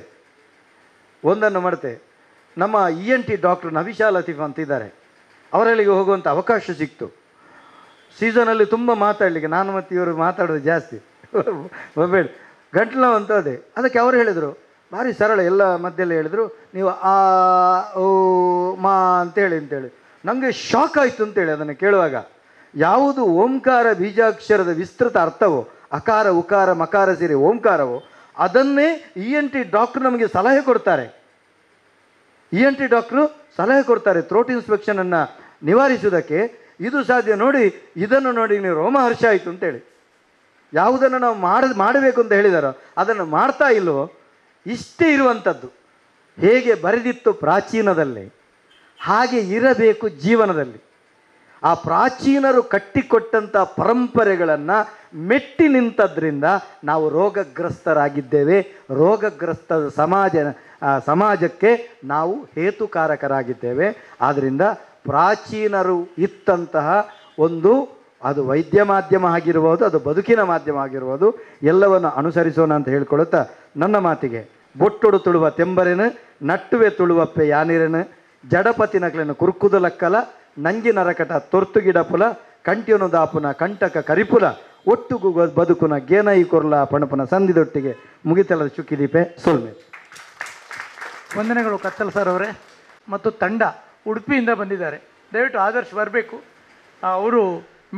ನಮ್ಮ ENT ಡಾಕ್ಟರ್ ನವಿಶಾ ಲತೀಫ್ ಅಂತಿದ್ದಾರೆ, ಅವರಲ್ಲಿಗೆ ಹೋಗುವಂಥ ಅವಕಾಶ ಸಿಕ್ತು. ಸೀಸನಲ್ಲಿ ತುಂಬ ಮಾತಾಡಲಿಕ್ಕೆ ನಾನು ಮತ್ತು ಇವರು ಮಾತಾಡೋದು ಜಾಸ್ತಿ, ಒಬ್ಬೇಡ ಗಂಟ್ಲು ಅಂತದೆ. ಅದಕ್ಕೆ ಅವರು ಹೇಳಿದರು, ಭಾರಿ ಸರಳ, ಎಲ್ಲ ಮಧ್ಯೆಲ್ಲ ಹೇಳಿದರು, ನೀವು ಆ ಓ ಮಾ ಅಂತೇಳಿ. ನನಗೆ ಶಾಕ್ ಆಯಿತು ಅಂತೇಳಿ ಅದನ್ನು ಕೇಳುವಾಗ. ಯಾವುದು ಓಂಕಾರ ಬೀಜಾಕ್ಷರದ ವಿಸ್ತೃತ ಅರ್ಥವೋ, ಅಕಾರ ಉಕಾರ ಮಕಾರ ಸೇರಿ ಓಂಕಾರವೋ, ಅದನ್ನೇ ENT ಡಾಕ್ಟ್ರು ನಮಗೆ ಸಲಹೆ ಕೊಡ್ತಾರೆ. ಥ್ರೋಟ್ ಇನ್ಸ್ಪೆಕ್ಷನನ್ನು ನಿವಾರಿಸುವುದಕ್ಕೆ ಇದು ಸಾಧ್ಯ ನೋಡಿ, ಇದನ್ನು ನೋಡಿ ನೀವು ರೋಮಹರ್ಷ ಆಯಿತು ಅಂತೇಳಿ. ಯಾವುದನ್ನು ನಾವು ಮಾಡಬೇಕು ಅಂತ ಹೇಳಿದಾರೋ ಅದನ್ನು ಮಾಡ್ತಾ ಇಲ್ವೋ ಇಷ್ಟೇ ಇರುವಂಥದ್ದು. ಹೇಗೆ ಬರೆದಿತ್ತು ಪ್ರಾಚೀನದಲ್ಲಿ ಹಾಗೆ ಇರಬೇಕು ಜೀವನದಲ್ಲಿ. ಆ ಪ್ರಾಚೀನರು ಕಟ್ಟಿಕೊಟ್ಟಂಥ ಪರಂಪರೆಗಳನ್ನು ಮೆಟ್ಟಿ ನಿಂತದ್ರಿಂದ ನಾವು ರೋಗಗ್ರಸ್ತರಾಗಿದ್ದೇವೆ. ರೋಗಗ್ರಸ್ತ ಸಮಾಜಕ್ಕೆ ನಾವು ಹೇತುಕಾರಕರಾಗಿದ್ದೇವೆ. ಆದ್ದರಿಂದ ಪ್ರಾಚೀನರು ಇತ್ತಂತಹ ಒಂದು, ಅದು ವೈದ್ಯ ಮಾಧ್ಯಮ ಆಗಿರ್ಬೋದು, ಅದು ಬದುಕಿನ ಮಾಧ್ಯಮ ಆಗಿರ್ಬೋದು, ಎಲ್ಲವನ್ನು ಅನುಸರಿಸೋಣ ಅಂತ ಹೇಳ್ಕೊಳ್ಳುತ್ತಾ ನನ್ನ ಮಾತಿಗೆ ಬೊಟ್ಟೊಡು ತುಳುವ ತೆಂಬರೆನು ನಟ್ಟುವೆ ತುಳುವಪ್ಪೆ ಯಾನಿರೆನು ಜಡಪತಿ ನಕಲೆನು ಕುರ್ಕುದು ಲಕ್ಕಲ ನಂಜಿ ನರಕಟ ತೊರ್ತು ಗಿಡಪುಲ ಕಂಟ್ಯನು ದಾಪುನ ಕಂಟಕ ಕರಿಪುಲ ಒಟ್ಟುಗು ಬದುಕುನ ಗೇನೈ ಕೊರ್ಲ ಪಣಪನ ಸಂದಿದೊಟ್ಟಿಗೆ ಮುಗಿತಲದ ಚುಕ್ಕಿದೀಪೆ ಸೋಲ್ಮೆ. ವಂದನೆಗಳು ಕತ್ತಲ್ ಸರ್ ಅವರೇ. ಮತ್ತು ತಂಡ ಉಡುಪಿಯಿಂದ ಬಂದಿದ್ದಾರೆ, ದಯವಿಟ್ಟು ಆದರ್ಶ್ ಬರಬೇಕು. ಅವರು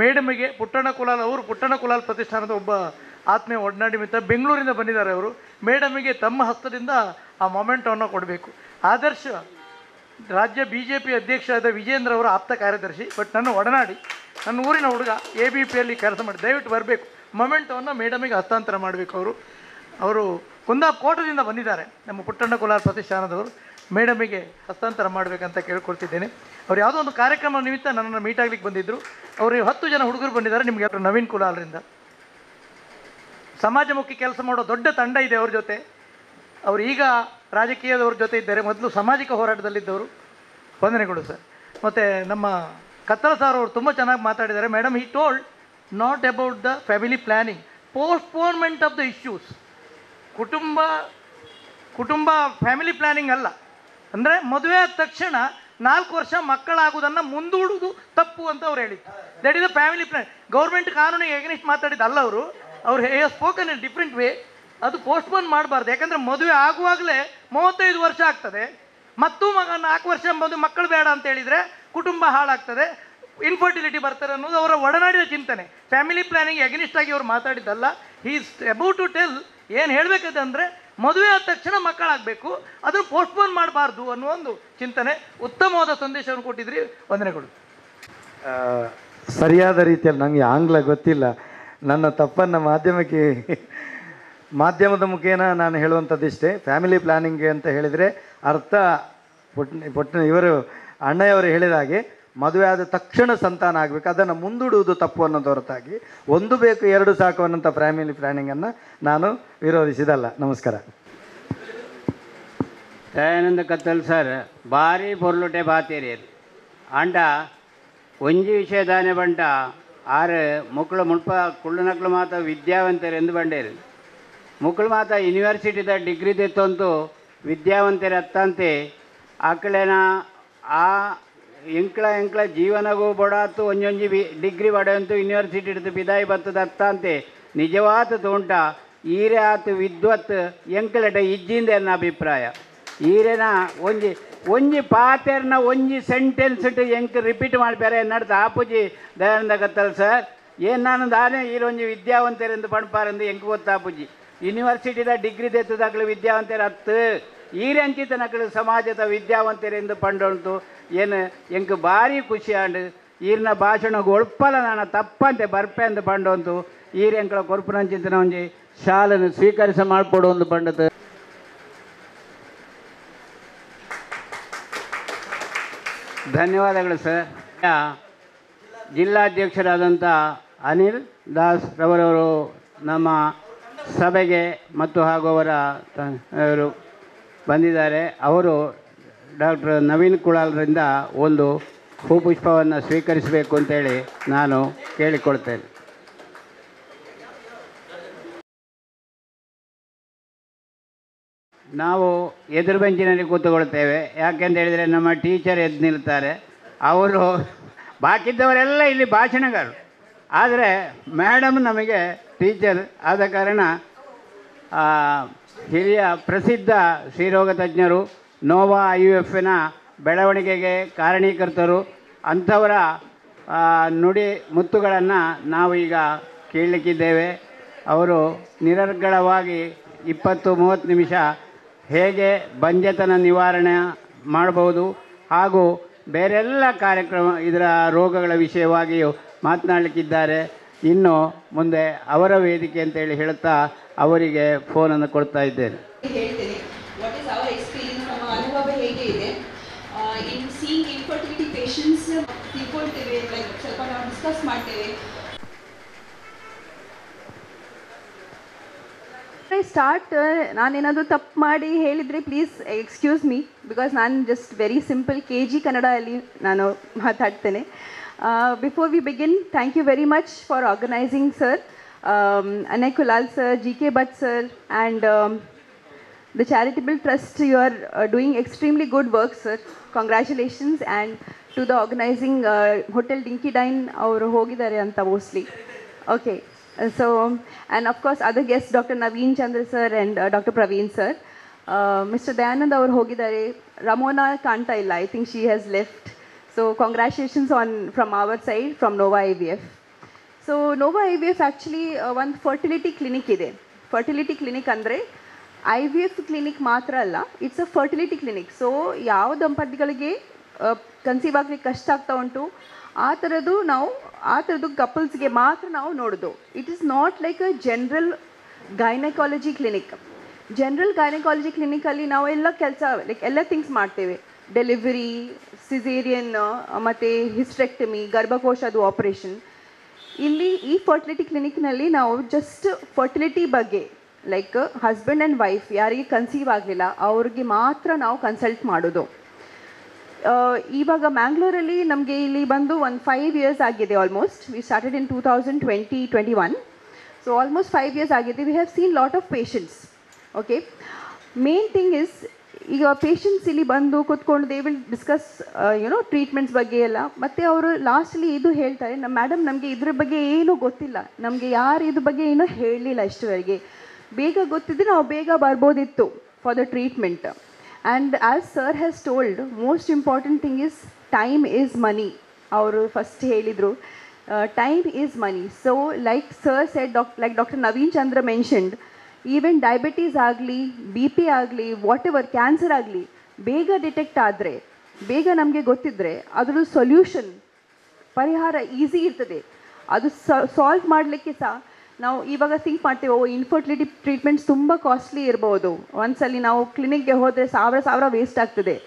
ಮೇಡಮಿಗೆ ಪುಟ್ಟಣ್ಣ ಕುಲಾಲ್ ಅವರು ಪುಟ್ಟಣ್ಣ ಕುಲಾಲ್ ಪ್ರತಿಷ್ಠಾನದ ಒಬ್ಬ ಆತ್ಮೀಯ ಒಡನಾಡಿ ಮಿತ್ರ ಬೆಂಗಳೂರಿಂದ ಬಂದಿದ್ದಾರೆ. ಅವರು ಮೇಡಮಿಗೆ ತಮ್ಮ ಹಸ್ತದಿಂದ ಆ ಮೊಮೆಂಟವನ್ನು ಕೊಡಬೇಕು. ಆದರ್ಶ್ ರಾಜ್ಯ BJP ಅಧ್ಯಕ್ಷರಾದ ವಿಜೇಂದ್ರ ಅವರ ಆಪ್ತ ಕಾರ್ಯದರ್ಶಿ, ಬಟ್ ನನ್ನ ಒಡನಾಡಿ, ನನ್ನ ಊರಿನ ಹುಡುಗ, ABPಯಲ್ಲಿ ಕೆಲಸ ಮಾಡಿ, ದಯವಿಟ್ಟು ಬರಬೇಕು. ಮೊಮೆಂಟವನ್ನು ಮೇಡಮಿಗೆ ಹಸ್ತಾಂತರ ಮಾಡಬೇಕು. ಅವರು ಕುಂದಾಕೋಟದಿಂದ ಬಂದಿದ್ದಾರೆ, ನಮ್ಮ ಪುಟ್ಟಣ್ಣ ಕುಲಾಲ್ ಪ್ರತಿಷ್ಠಾನದವರು. ಮೇಡಮಿಗೆ ಹಸ್ತಾಂತರ ಮಾಡಬೇಕಂತ ಕೇಳ್ಕೊಳ್ತಿದ್ದೇನೆ. ಅವ್ರು ಯಾವುದೋ ಒಂದು ಕಾರ್ಯಕ್ರಮ ನಿಮಿತ್ತ ನನ್ನನ್ನು ಮೀಟ್ ಆಗ್ಲಿಕ್ಕೆ ಬಂದಿದ್ದರು. ಅವರು 10 ಜನ ಹುಡುಗರು ಬಂದಿದ್ದಾರೆ. ನಿಮಗೆ ನವೀನ್ ಕುಲಾಲ್ರಿಂದ ಸಮಾಜಮುಖಿ ಕೆಲಸ ಮಾಡೋ ದೊಡ್ಡ ತಂಡ ಇದೆ ಅವ್ರ ಜೊತೆ. ಅವರು ಈಗ ರಾಜಕೀಯದವ್ರ ಜೊತೆ ಇದ್ದಾರೆ, ಮೊದಲು ಸಾಮಾಜಿಕ ಹೋರಾಟದಲ್ಲಿದ್ದವರು. ವಂದನೆಗಳು ಸರ್. ಮತ್ತು ನಮ್ಮ ಕತ್ತಲ ಸಾರ್ ಅವರು ತುಂಬ ಚೆನ್ನಾಗಿ ಮಾತಾಡಿದ್ದಾರೆ. Madam, he told not about the family planning, postponement of the issues. ಕುಟುಂಬ ಫ್ಯಾಮಿಲಿ ಪ್ಲ್ಯಾನಿಂಗ್ ಅಲ್ಲ. ಅಂದರೆ ಮದುವೆ ಆದ ತಕ್ಷಣ 4 ವರ್ಷ ಮಕ್ಕಳಾಗುವುದನ್ನು ಮುಂದೂಡುವುದು ತಪ್ಪು ಅಂತ ಅವ್ರು ಹೇಳಿದ್ದು. That is the family plan. Government ಕಾನೂನಿಗೆ ಎಗನಿಸ್ಟ್ ಮಾತಾಡಿದ್ದಲ್ಲ ಅವರು. ಅವ್ರು ಸ್ಪೋಕನ್ ಇನ್ ಡಿಫ್ರೆಂಟ್ ವೇ. ಅದು ಪೋಸ್ಟ್ಪೋನ್ ಮಾಡಬಾರ್ದು. ಯಾಕಂದರೆ ಮದುವೆ ಆಗುವಾಗಲೇ 35 ವರ್ಷ ಆಗ್ತದೆ. ಮತ್ತು 4 ವರ್ಷ ಮಕ್ಕಳು ಬೇಡ ಅಂತ ಹೇಳಿದರೆ ಕುಟುಂಬ ಹಾಳಾಗ್ತದೆ, ಇನ್ಫರ್ಟಿಲಿಟಿ ಬರ್ತಾರೆ ಅನ್ನೋದು ಅವರ ಒಡನಾಡಿದ ಚಿಂತನೆ. ಫ್ಯಾಮಿಲಿ ಪ್ಲ್ಯಾನಿಂಗ್ ಎಗನಿಸ್ಟ್ ಆಗಿ ಅವ್ರು ಮಾತಾಡಿದ್ದಲ್ಲ. He is about to tell ಏನು ಹೇಳಬೇಕಂತ ಅಂದರೆ ಮದುವೆ ಆದ ತಕ್ಷಣ ಮಕ್ಕಳಾಗಬೇಕು, ಅದನ್ನು ಪೋಸ್ಟ್ಪೋನ್ ಮಾಡಬಾರ್ದು ಅನ್ನೋ ಒಂದು ಚಿಂತನೆ. ಉತ್ತಮವಾದ ಸಂದೇಶವನ್ನು ಕೊಟ್ಟಿದ್ರಿ, ವಂದನೆಗಳು. ಸರಿಯಾದ ರೀತಿಯಲ್ಲಿ ನನಗೆ ಆಂಗ್ಲ ಗೊತ್ತಿಲ್ಲ. ನನ್ನ ತಪ್ಪನ್ನು ಮಾಧ್ಯಮದ ಮುಖೇನ ನಾನು ಹೇಳುವಂಥದ್ದಿಷ್ಟೇ. ಫ್ಯಾಮಿಲಿ ಪ್ಲ್ಯಾನಿಂಗ್ ಅಂತ ಹೇಳಿದರೆ ಅರ್ಥ ಇವರು ಅಣ್ಣಯ್ಯವರು ಹೇಳಿದ ಹಾಗೆ ಮದುವೆ ಆದ ತಕ್ಷಣ ಸಂತಾನ ಆಗಬೇಕು, ಅದನ್ನು ಮುಂದೂಡುವುದು ತಪ್ಪು ಅನ್ನೋದು ಹೊರತಾಗಿ 1 ಬೇಕು 2 ಸಾಕು ಅನ್ನೋಂಥ ಫ್ಯಾಮಿಲಿ ಪ್ಲ್ಯಾನಿಂಗನ್ನು ನಾನು ವಿರೋಧಿಸಿದಲ್ಲ. ನಮಸ್ಕಾರ. ದಯಾನಂದ ಕತ್ತಲ್ ಸರ್ ಭಾರಿ ಪೊರ್ಲುಟೆ ಬಾತೀರಿಯರು ಅಂಡ ಒಂಜಿ ವಿಷಯದಾನೆ ಬಂಟ ಆರು ಮಕ್ಕಳು ಮುಲ್ಪ ಕುಳ್ಳನಕ್ಳು ಮಾತ ವಿದ್ಯಾವಂತರೆಂದು ಬಂಡೇರು. ಮಕ್ಕಳು ಮಾತ ಯೂನಿವರ್ಸಿಟಿದ ಡಿಗ್ರಿ ತೆತ್ತಂತೂ ವಿದ್ಯಾವಂತರು ಅತ್ತಂತೆ ಆಕಳೇನ ಆ ಎಂಕ್ಳ ಜೀವನಗೂ ಬಡಾತು ಒಂಜೊಂಜಿ ಡಿಗ್ರಿ ಬಡವಂತು ಯೂನಿವರ್ಸಿಟಿ ಹಿಡಿದು ಬಿದಾಯಿ ಬರ್ತದ ಅತ್ತಂತೆ ನಿಜವಾದ ತೋಂಟ ಈರೆ ಆತು ವಿದ್ವತ್ ಎಂಕ್ಲಟ ಇಜ್ಜಿಂದ ನನ್ನ ಅಭಿಪ್ರಾಯ. ಈರೆನ ಒಂಜಿ ಪಾತೆರ್ನ ಒಂಜಿ ಸೆಂಟೆನ್ಸ್ ಎಂಕ್ ರಿಪೀಟ್ ಮಾಡ್ಬೇರೆ ನಡ್ದು ಆಪುಜಿ ದಯಾನಂದ ಕತ್ತಲ್ ಸರ್ ಏನು ನಾನು ದಾನೆ ಈರೊಂಜಿ ವಿದ್ಯಾವಂತರೆಂದು ಪಣ್ಪಾರೆಂದು ಎಂಕ್ ಗೊತ್ತಾಪುಜಿ. ಯೂನಿವರ್ಸಿಟಿದ ಡಿಗ್ರಿ ತೆತ್ತದಾಕಲು ವಿದ್ಯಾವಂತರು ಹತ್ತು ಈರೆಂಚಿತ ನಕಲು ಸಮಾಜದ ವಿದ್ಯಾವಂತರೆಂದು ಪಂಡೊಂಟು ಏನು ಎಂಕ್ ಭಾರಿ ಖುಷಿ ಆಂಡು ಈರಿನ ಭಾಷಣಗೆ ಒಳ್ಪಲ ನಾನು ತಪ್ಪಂತೆ ಬರ್ಪೆ ಅಂತ ಪಂಡೊಂತು ಈರೆಂಕಳ ಕೊರ್ಪುನಂಚಿಂತನ ಒಂಜಿ ಶಾಲೆಯನ್ನು ಸ್ವೀಕರಿಸ ಮಾಡಿಕೊಡು ಒಂದು ಪಂಡತು. ಧನ್ಯವಾದಗಳು ಸರ್. ಜಿಲ್ಲಾಧ್ಯಕ್ಷರಾದಂಥ ಅನಿಲ್ ದಾಸ್ ರವರವರು ನಮ್ಮ ಸಭೆಗೆ ಮತ್ತು ಹಾಗೂ ಅವರು ಬಂದಿದ್ದಾರೆ. ಅವರು ಡಾಕ್ಟರ್ ನವೀನ್ ಕುಳಾಲ್ರಿಂದ ಒಂದು ಹೂಪುಷ್ಪವನ್ನು ಸ್ವೀಕರಿಸಬೇಕು ಅಂತೇಳಿ ನಾನು ಕೇಳಿಕೊಳ್ತೇನೆ. ನಾವು ಎದುರು ಬೆಂಚಿನಲ್ಲಿ ಕೂತುಕೊಳ್ತೇವೆ. ಯಾಕೆಂತ ಹೇಳಿದರೆ ನಮ್ಮ ಟೀಚರ್ ಎದ್ದು ನಿಲ್ತಾರೆ. ಅವರು ಬಾಕಿದ್ದವರೆಲ್ಲ ಇಲ್ಲಿ ಭಾಷಣಗಾರರು, ಆದರೆ ಮೇಡಮ್ ನಮಗೆ ಟೀಚರ್ ಆದ ಕಾರಣ ಹಿರಿಯ ಪ್ರಸಿದ್ಧ ಶ್ರೀರೋಗ ತಜ್ಞರು, ನೋವಾ IUFನ ಬೆಳವಣಿಗೆಗೆ ಕಾರಣೀಕರ್ತರು, ಅಂಥವರ ನುಡಿ ಮುತ್ತುಗಳನ್ನು ನಾವು ಈಗ ಕೇಳಲಿಕ್ಕಿದ್ದೇವೆ. ಅವರು ನಿರರ್ಗಳವಾಗಿ 20-30 ನಿಮಿಷ ಹೇಗೆ ಬಂಜೆತನ ನಿವಾರಣೆ ಮಾಡಬಹುದು ಹಾಗೂ ಬೇರೆಲ್ಲ ಕಾರ್ಯಕ್ರಮ ಇದರ ರೋಗಗಳ ವಿಷಯವಾಗಿಯೂ ಮಾತನಾಡಲಿಕ್ಕಿದ್ದಾರೆ. ಇನ್ನು ಮುಂದೆ ಅವರ ವೇದಿಕೆ ಅಂತೇಳಿ ಹೇಳುತ್ತಾ ಅವರಿಗೆ ಫೋನನ್ನು ಕೊಡ್ತಾ ಇದ್ದೇನೆ. ಹೇಳ್ತೇನೆ ವಾಟ್ ಇಸ್ ಅವರ್ ಎಕ್ಸ್ಪೀರಿಯನ್ಸ್, ನಮ್ಮ ಅನುಭವ ಹೇಗೆ ಇದೆ ಇನ್ ಸೀಯಿಂಗ್ ಇನ್ಫರ್ಟಿಲಿಟಿ ಪೇಷಂಟ್ಸ್ ತಿಳ್ಕೊಳ್ತೇವೆ, ಲೈಕ್ ಸ್ವಲ್ಪ ನಾವು ಡಿಸ್ಕಸ್ ಮಾಡ್ತೇವೆ. ಸ್ಟಾರ್ಟ್ ನಾನೇನಾದರೂ ತಪ್ಪು ಮಾಡಿ ಹೇಳಿದರೆ ಪ್ಲೀಸ್ ಎಕ್ಸ್ಕ್ಯೂಸ್ ಮೀ, ಬಿಕಾಸ್ ನಾನು ಜಸ್ಟ್ ವೆರಿ ಸಿಂಪಲ್ KG ಕನ್ನಡದಲ್ಲಿ ನಾನು ಮಾತಾಡ್ತೇನೆ. Before we begin, thank you very much for organising sir, Anay Kulal sir, GK Bhatt sir, and the charitable trust. You are doing extremely good work, sir. Congratulations. And to the organizing Hotel Dinky Dine, ಅವರು ಹೋಗಿದ್ದಾರೆ ಅಂತ mostly. Okay. So, and of course other guests, Dr. Naveen Chandra sir and Dr. Praveen sir. Mr. Dayanand ಅವರು ಹೋಗಿದ್ದಾರೆ. Ramona ಕಾಣ್ತಾ ಇಲ್ಲ, I think she has left. So congratulations from our side, from Nova IVF. So Nova IVF actually ಒಂದು ಫರ್ಟಿಲಿಟಿ ಕ್ಲಿನಿಕ್ ಇದೆ. ಫರ್ಟಿಲಿಟಿ ಕ್ಲಿನಿಕ್ ಅಂದರೆ IVF ಕ್ಲಿನಿಕ್ ಮಾತ್ರ ಅಲ್ಲ, it's a fertility clinic. So ಯಾವ ದಂಪತಿಗಳಿಗೆ ಕನ್ಸೀವ್ ಆಗಲಿಕ್ಕೆ ಕಷ್ಟ ಆಗ್ತಾ ಉಂಟು ಆ ಥರದ್ದು ಕಪಲ್ಸ್ಗೆ ಮಾತ್ರ ನಾವು ನೋಡೋದು. It is not like a general gynaecology clinic. General gynaecology ಕ್ಲಿನಿಕಲ್ಲಿ ನಾವು ಎಲ್ಲ ಕೆಲಸ ಲೈಕ್ ಎಲ್ಲ ಥಿಂಗ್ಸ್ ಮಾಡ್ತೇವೆ. ಡೆಲಿವರಿ, ಸಿಸೇರಿಯನ್, ಮತ್ತು ಹಿಸ್ಟೆಕ್ಟಮಿ, ಗರ್ಭಕೋಶದ್ದು ಆಪರೇಷನ್. ಇಲ್ಲಿ ಈ ಫರ್ಟಿಲಿಟಿ ಕ್ಲಿನಿಕ್ನಲ್ಲಿ ನಾವು ಜಸ್ಟ್ ಫರ್ಟಿಲಿಟಿ ಬಗ್ಗೆ, ಲೈಕ್ ಹಸ್ಬೆಂಡ್ ಆ್ಯಂಡ್ ವೈಫ್ ಯಾರಿಗೆ ಕನ್ಸೀವ್ ಆಗಲಿಲ್ಲ ಅವ್ರಿಗೆ ಮಾತ್ರ ನಾವು ಕನ್ಸಲ್ಟ್ ಮಾಡೋದು. ಇವಾಗ ಮ್ಯಾಂಗ್ಳೂರಲ್ಲಿ ನಮಗೆ ಇಲ್ಲಿ ಬಂದು ಒಂದು 5 years ಆಗಿದೆ almost. We started in 2020-21. So almost 5 years ಆಗಿದೆ. We have seen lot of patients. Okay, main thing is ಈಗ ಪೇಷಂಟ್ಸ್ ಇಲ್ಲಿ ಬಂದು ಕೂತ್ಕೊಂಡು ದೇ ವಿಲ್ ಡಿಸ್ಕಸ್ ಟ್ರೀಟ್ಮೆಂಟ್ಸ್ ಬಗ್ಗೆ ಎಲ್ಲ. ಮತ್ತು ಅವರು ಲಾಸ್ಟಲ್ಲಿ ಇದು ಹೇಳ್ತಾರೆ, ನಮ್ಮ ಮೇಡಮ್ ನಮಗೆ ಇದ್ರ ಬಗ್ಗೆ ಏನೂ ಗೊತ್ತಿಲ್ಲ, ನಮಗೆ ಯಾರು ಇದ್ರ ಬಗ್ಗೆ ಏನೂ ಹೇಳಲಿಲ್ಲ ಇಷ್ಟುವರೆಗೆ. ಬೇಗ ಗೊತ್ತಿದ್ದರೆ ನಾವು ಬೇಗ ಬರ್ಬೋದಿತ್ತು for the treatment. And as sir has told, most important thing is time is money. ಅವರು ಫಸ್ಟ್ ಹೇಳಿದರು time is money. So like sir said, like doctor Naveen Chandra mentioned, even diabetes ಆಗಲಿ, BP ಆಗಲಿ, ವಾಟ್ ಎವರ್ ಕ್ಯಾನ್ಸರ್ ಆಗಲಿ, ಬೇಗ ಡಿಟೆಕ್ಟ್ ಆದರೆ, ಬೇಗ ನಮಗೆ ಗೊತ್ತಿದ್ದರೆ ಅದರ ಸೊಲ್ಯೂಷನ್, ಪರಿಹಾರ ಈಸಿ ಇರ್ತದೆ. ಅದು ಸಾಲ್ವ್ ಮಾಡಲಿಕ್ಕೆ ಸಹ ನಾವು ಇವಾಗ ಥಿಂಕ್ ಮಾಡ್ತೇವೆ, ಇನ್ಫರ್ಟಿಲಿಟಿ ಟ್ರೀಟ್ಮೆಂಟ್ಸ್ ತುಂಬ ಕಾಸ್ಟ್ಲಿ ಇರ್ಬೋದು, ಒಂದ್ಸಲಿ ನಾವು ಕ್ಲಿನಿಕ್ಗೆ ಹೋದರೆ ಸಾವಿರ ವೇಸ್ಟ್ ಆಗ್ತದೆ.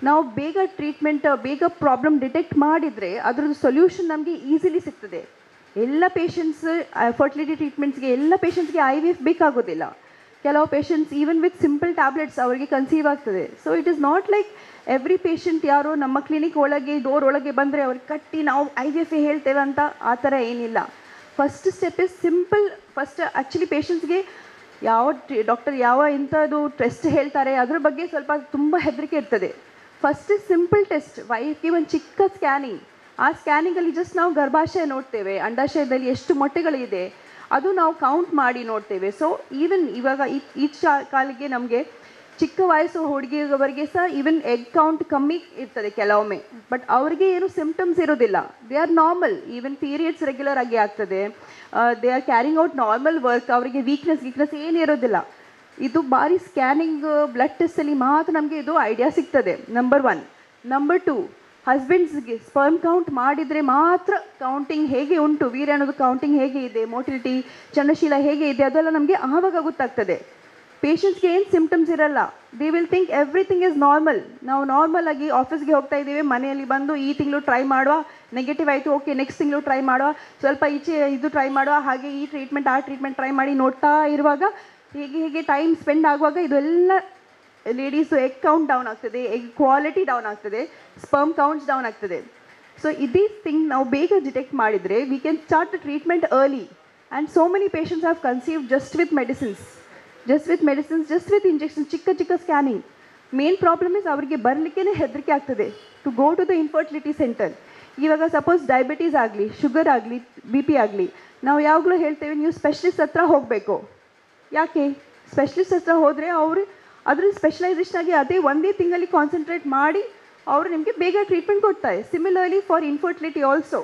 ನಾವು ಬೇಗ ಟ್ರೀಟ್ಮೆಂಟ್, ಬೇಗ ಪ್ರಾಬ್ಲಮ್ ಡಿಟೆಕ್ಟ್ ಮಾಡಿದರೆ ಅದರದ್ದು ಸೊಲ್ಯೂಷನ್ ನಮಗೆ ಈಸಿಲಿ ಸಿಗ್ತದೆ. ಎಲ್ಲ ಪೇಷಂಟ್ಸ್ ಫರ್ಟಿಲಿಟಿ ಟ್ರೀಟ್ಮೆಂಟ್ಸ್ಗೆ ಎಲ್ಲ ಪೇಷಂಟ್ಸ್ಗೆ IVF ಬೇಕಾಗೋದಿಲ್ಲ. ಕೆಲವು patients even with simple tablets ಅವರಿಗೆ ಕನ್ಸೀವ್ ಆಗ್ತದೆ. So it is not like every patient ಯಾರೋ ನಮ್ಮ ಕ್ಲಿನಿಕ್ ಒಳಗೆ ಡೋರ್ ಒಳಗೆ ಬಂದರೆ ಅವ್ರಿಗೆ ಕಟ್ಟಿ ನಾವು IVF ಹೇಳ್ತೇವೆ ಅಂತ ಆ ಥರ ಏನಿಲ್ಲ. First step is simple. First actually ಪೇಷಂಟ್ಸ್ಗೆ ಯಾವ ಡಾಕ್ಟರ್ ಯಾವ ಇಂಥದ್ದು ಟೆಸ್ಟ್ ಹೇಳ್ತಾರೆ ಅದ್ರ ಬಗ್ಗೆ ಸ್ವಲ್ಪ ತುಂಬ ಹೆದರಿಕೆ ಇರ್ತದೆ. ಫಸ್ಟ್ ಸಿಂಪಲ್ ಟೆಸ್ಟ್, ವೈಫ್ಗೆ ಒಂದು ಚಿಕ್ಕ ಸ್ಕ್ಯಾನಿಂಗ್. ಆ ಸ್ಕ್ಯಾನಿಂಗಲ್ಲಿ ಜಸ್ಟ್ ನಾವು ಗರ್ಭಾಶಯ ನೋಡ್ತೇವೆ, ಅಂಡಾಶಯದಲ್ಲಿ ಎಷ್ಟು ಮೊಟ್ಟೆಗಳಿದೆ ಅದು ನಾವು ಕೌಂಟ್ ಮಾಡಿ ನೋಡ್ತೇವೆ. ಸೊ ಈವನ್ ಇವಾಗ ಈ ಕಾಲಿಗೆ ನಮಗೆ ಚಿಕ್ಕ ವಯಸ್ಸು ಹುಡುಗಿಯವರಿಗೆ ಸಹ ಈವನ್ ಎಗ್ ಕೌಂಟ್ ಕಮ್ಮಿ ಇರ್ತದೆ ಕೆಲವೊಮ್ಮೆ, ಬಟ್ ಅವ್ರಿಗೆ ಏನು ಸಿಂಪ್ಟಮ್ಸ್ ಇರೋದಿಲ್ಲ. They are normal. Even periods regular ಆಗಿ ಆಗ್ತದೆ, they are carrying out normal work. ಅವರಿಗೆ ವೀಕ್ನೆಸ್ ಏನಿರೋದಿಲ್ಲ. ಇದು ಬಾರಿ ಸ್ಕ್ಯಾನಿಂಗ್, ಬ್ಲಡ್ ಟೆಸ್ಟಲ್ಲಿ ಮಾತ್ರ ನಮಗೆ ಇದು ಐಡಿಯಾ ಸಿಗ್ತದೆ. ನಂಬರ್ 1. ನಂಬರ್ 2, ಹಸ್ಬೆಂಡ್ಸ್ಗೆ ಸ್ಪರ್ಮ್ ಕೌಂಟ್ ಮಾಡಿದರೆ ಮಾತ್ರ ಕೌಂಟಿಂಗ್ ಹೇಗೆ ಉಂಟು, ವೀರ್ಯಾಣುದು ಕೌಂಟಿಂಗ್ ಹೇಗೆ ಇದೆ, ಮೋಟಿಲಿಟಿ, ಚಂಡಶೀಲ ಹೇಗೆ ಇದೆ ಅದೆಲ್ಲ ನಮಗೆ ಆವಾಗ ಗೊತ್ತಾಗ್ತದೆ. ಪೇಷಂಟ್ಸ್ಗೆ ಏನು ಸಿಂಪ್ಟಮ್ಸ್ ಇರಲ್ಲ. They will think everything is normal. ನಾವು ನಾರ್ಮಲ್ ಆಗಿ ಆಫೀಸ್ಗೆ ಹೋಗ್ತಾ ಇದ್ದೀವಿ, ಮನೆಯಲ್ಲಿ ಬಂದು ಈ ತಿಂಗಳು ಟ್ರೈ ಮಾಡುವ, ನೆಗೆಟಿವ್ ಆಯಿತು, ಓಕೆ ನೆಕ್ಸ್ಟ್ ತಿಂಗಳು ಟ್ರೈ ಮಾಡುವ, ಸ್ವಲ್ಪ ಈಚೆ ಇದು ಟ್ರೈ ಮಾಡುವ, ಹಾಗೆ ಈ ಟ್ರೀಟ್ಮೆಂಟ್ ಆ ಟ್ರೀಟ್ಮೆಂಟ್ ಟ್ರೈ ಮಾಡಿ ನೋಡ್ತಾ ಇರುವಾಗ ಹೇಗೆ ಟೈಮ್ ಸ್ಪೆಂಡ್ ಆಗುವಾಗ ಇದೆಲ್ಲ ಲೇಡೀಸು ಎಗ್ ಕೌಂಟ್ ಡೌನ್ ಆಗ್ತದೆ, ಎಗ್ ಕ್ವಾಲಿಟಿ ಡೌನ್ ಆಗ್ತದೆ, ಸ್ಪರ್ಮ್ ಕೌಂಟ್ಸ್ ಡೌನ್ ಆಗ್ತದೆ. ಸೊ ಇದೇ ಥಿಂಗ್ ನಾವು ಬೇಗ ಡಿಟೆಕ್ಟ್ ಮಾಡಿದರೆ we can start the treatment early. And so many patients have conceived just with medicines, just with injection, ಚಿಕ್ಕ ಸ್ಕ್ಯಾನಿಂಗ್. ಮೇನ್ ಪ್ರಾಬ್ಲಮ್ ಇಸ್ ಅವರಿಗೆ ಬರಲಿಕ್ಕೇ ಹೆದರಿಕೆ ಆಗ್ತದೆ to go to the infertility centre. ಇವಾಗ ಸಪೋಸ್ ಡಯಾಬಿಟೀಸ್ ಆಗಲಿ, ಶುಗರ್ ಆಗಲಿ, BP ಆಗಲಿ, ನಾವು ಯಾವಾಗಲೂ ಹೇಳ್ತೇವೆ ನೀವು ಸ್ಪೆಷಲಿಸ್ಟ್ ಹತ್ರ ಹೋಗಬೇಕು. ಯಾಕೆ? ಸ್ಪೆಷಲಿಸ್ಟ್ ಹತ್ರ ಹೋದರೆ ಅವರು ಅದ್ರ ಸ್ಪೆಷಲೈಸೇಷನ್ ಆಗಿ ಅದೇ ಒಂದೇ ತಿಂಗಳಲ್ಲಿ ಕಾನ್ಸಂಟ್ರೇಟ್ ಮಾಡಿ ಅವರು ನಿಮಗೆ ಬೇಗ ಟ್ರೀಟ್ಮೆಂಟ್ ಕೊಡ್ತಾರೆ. Similarly for infertility also,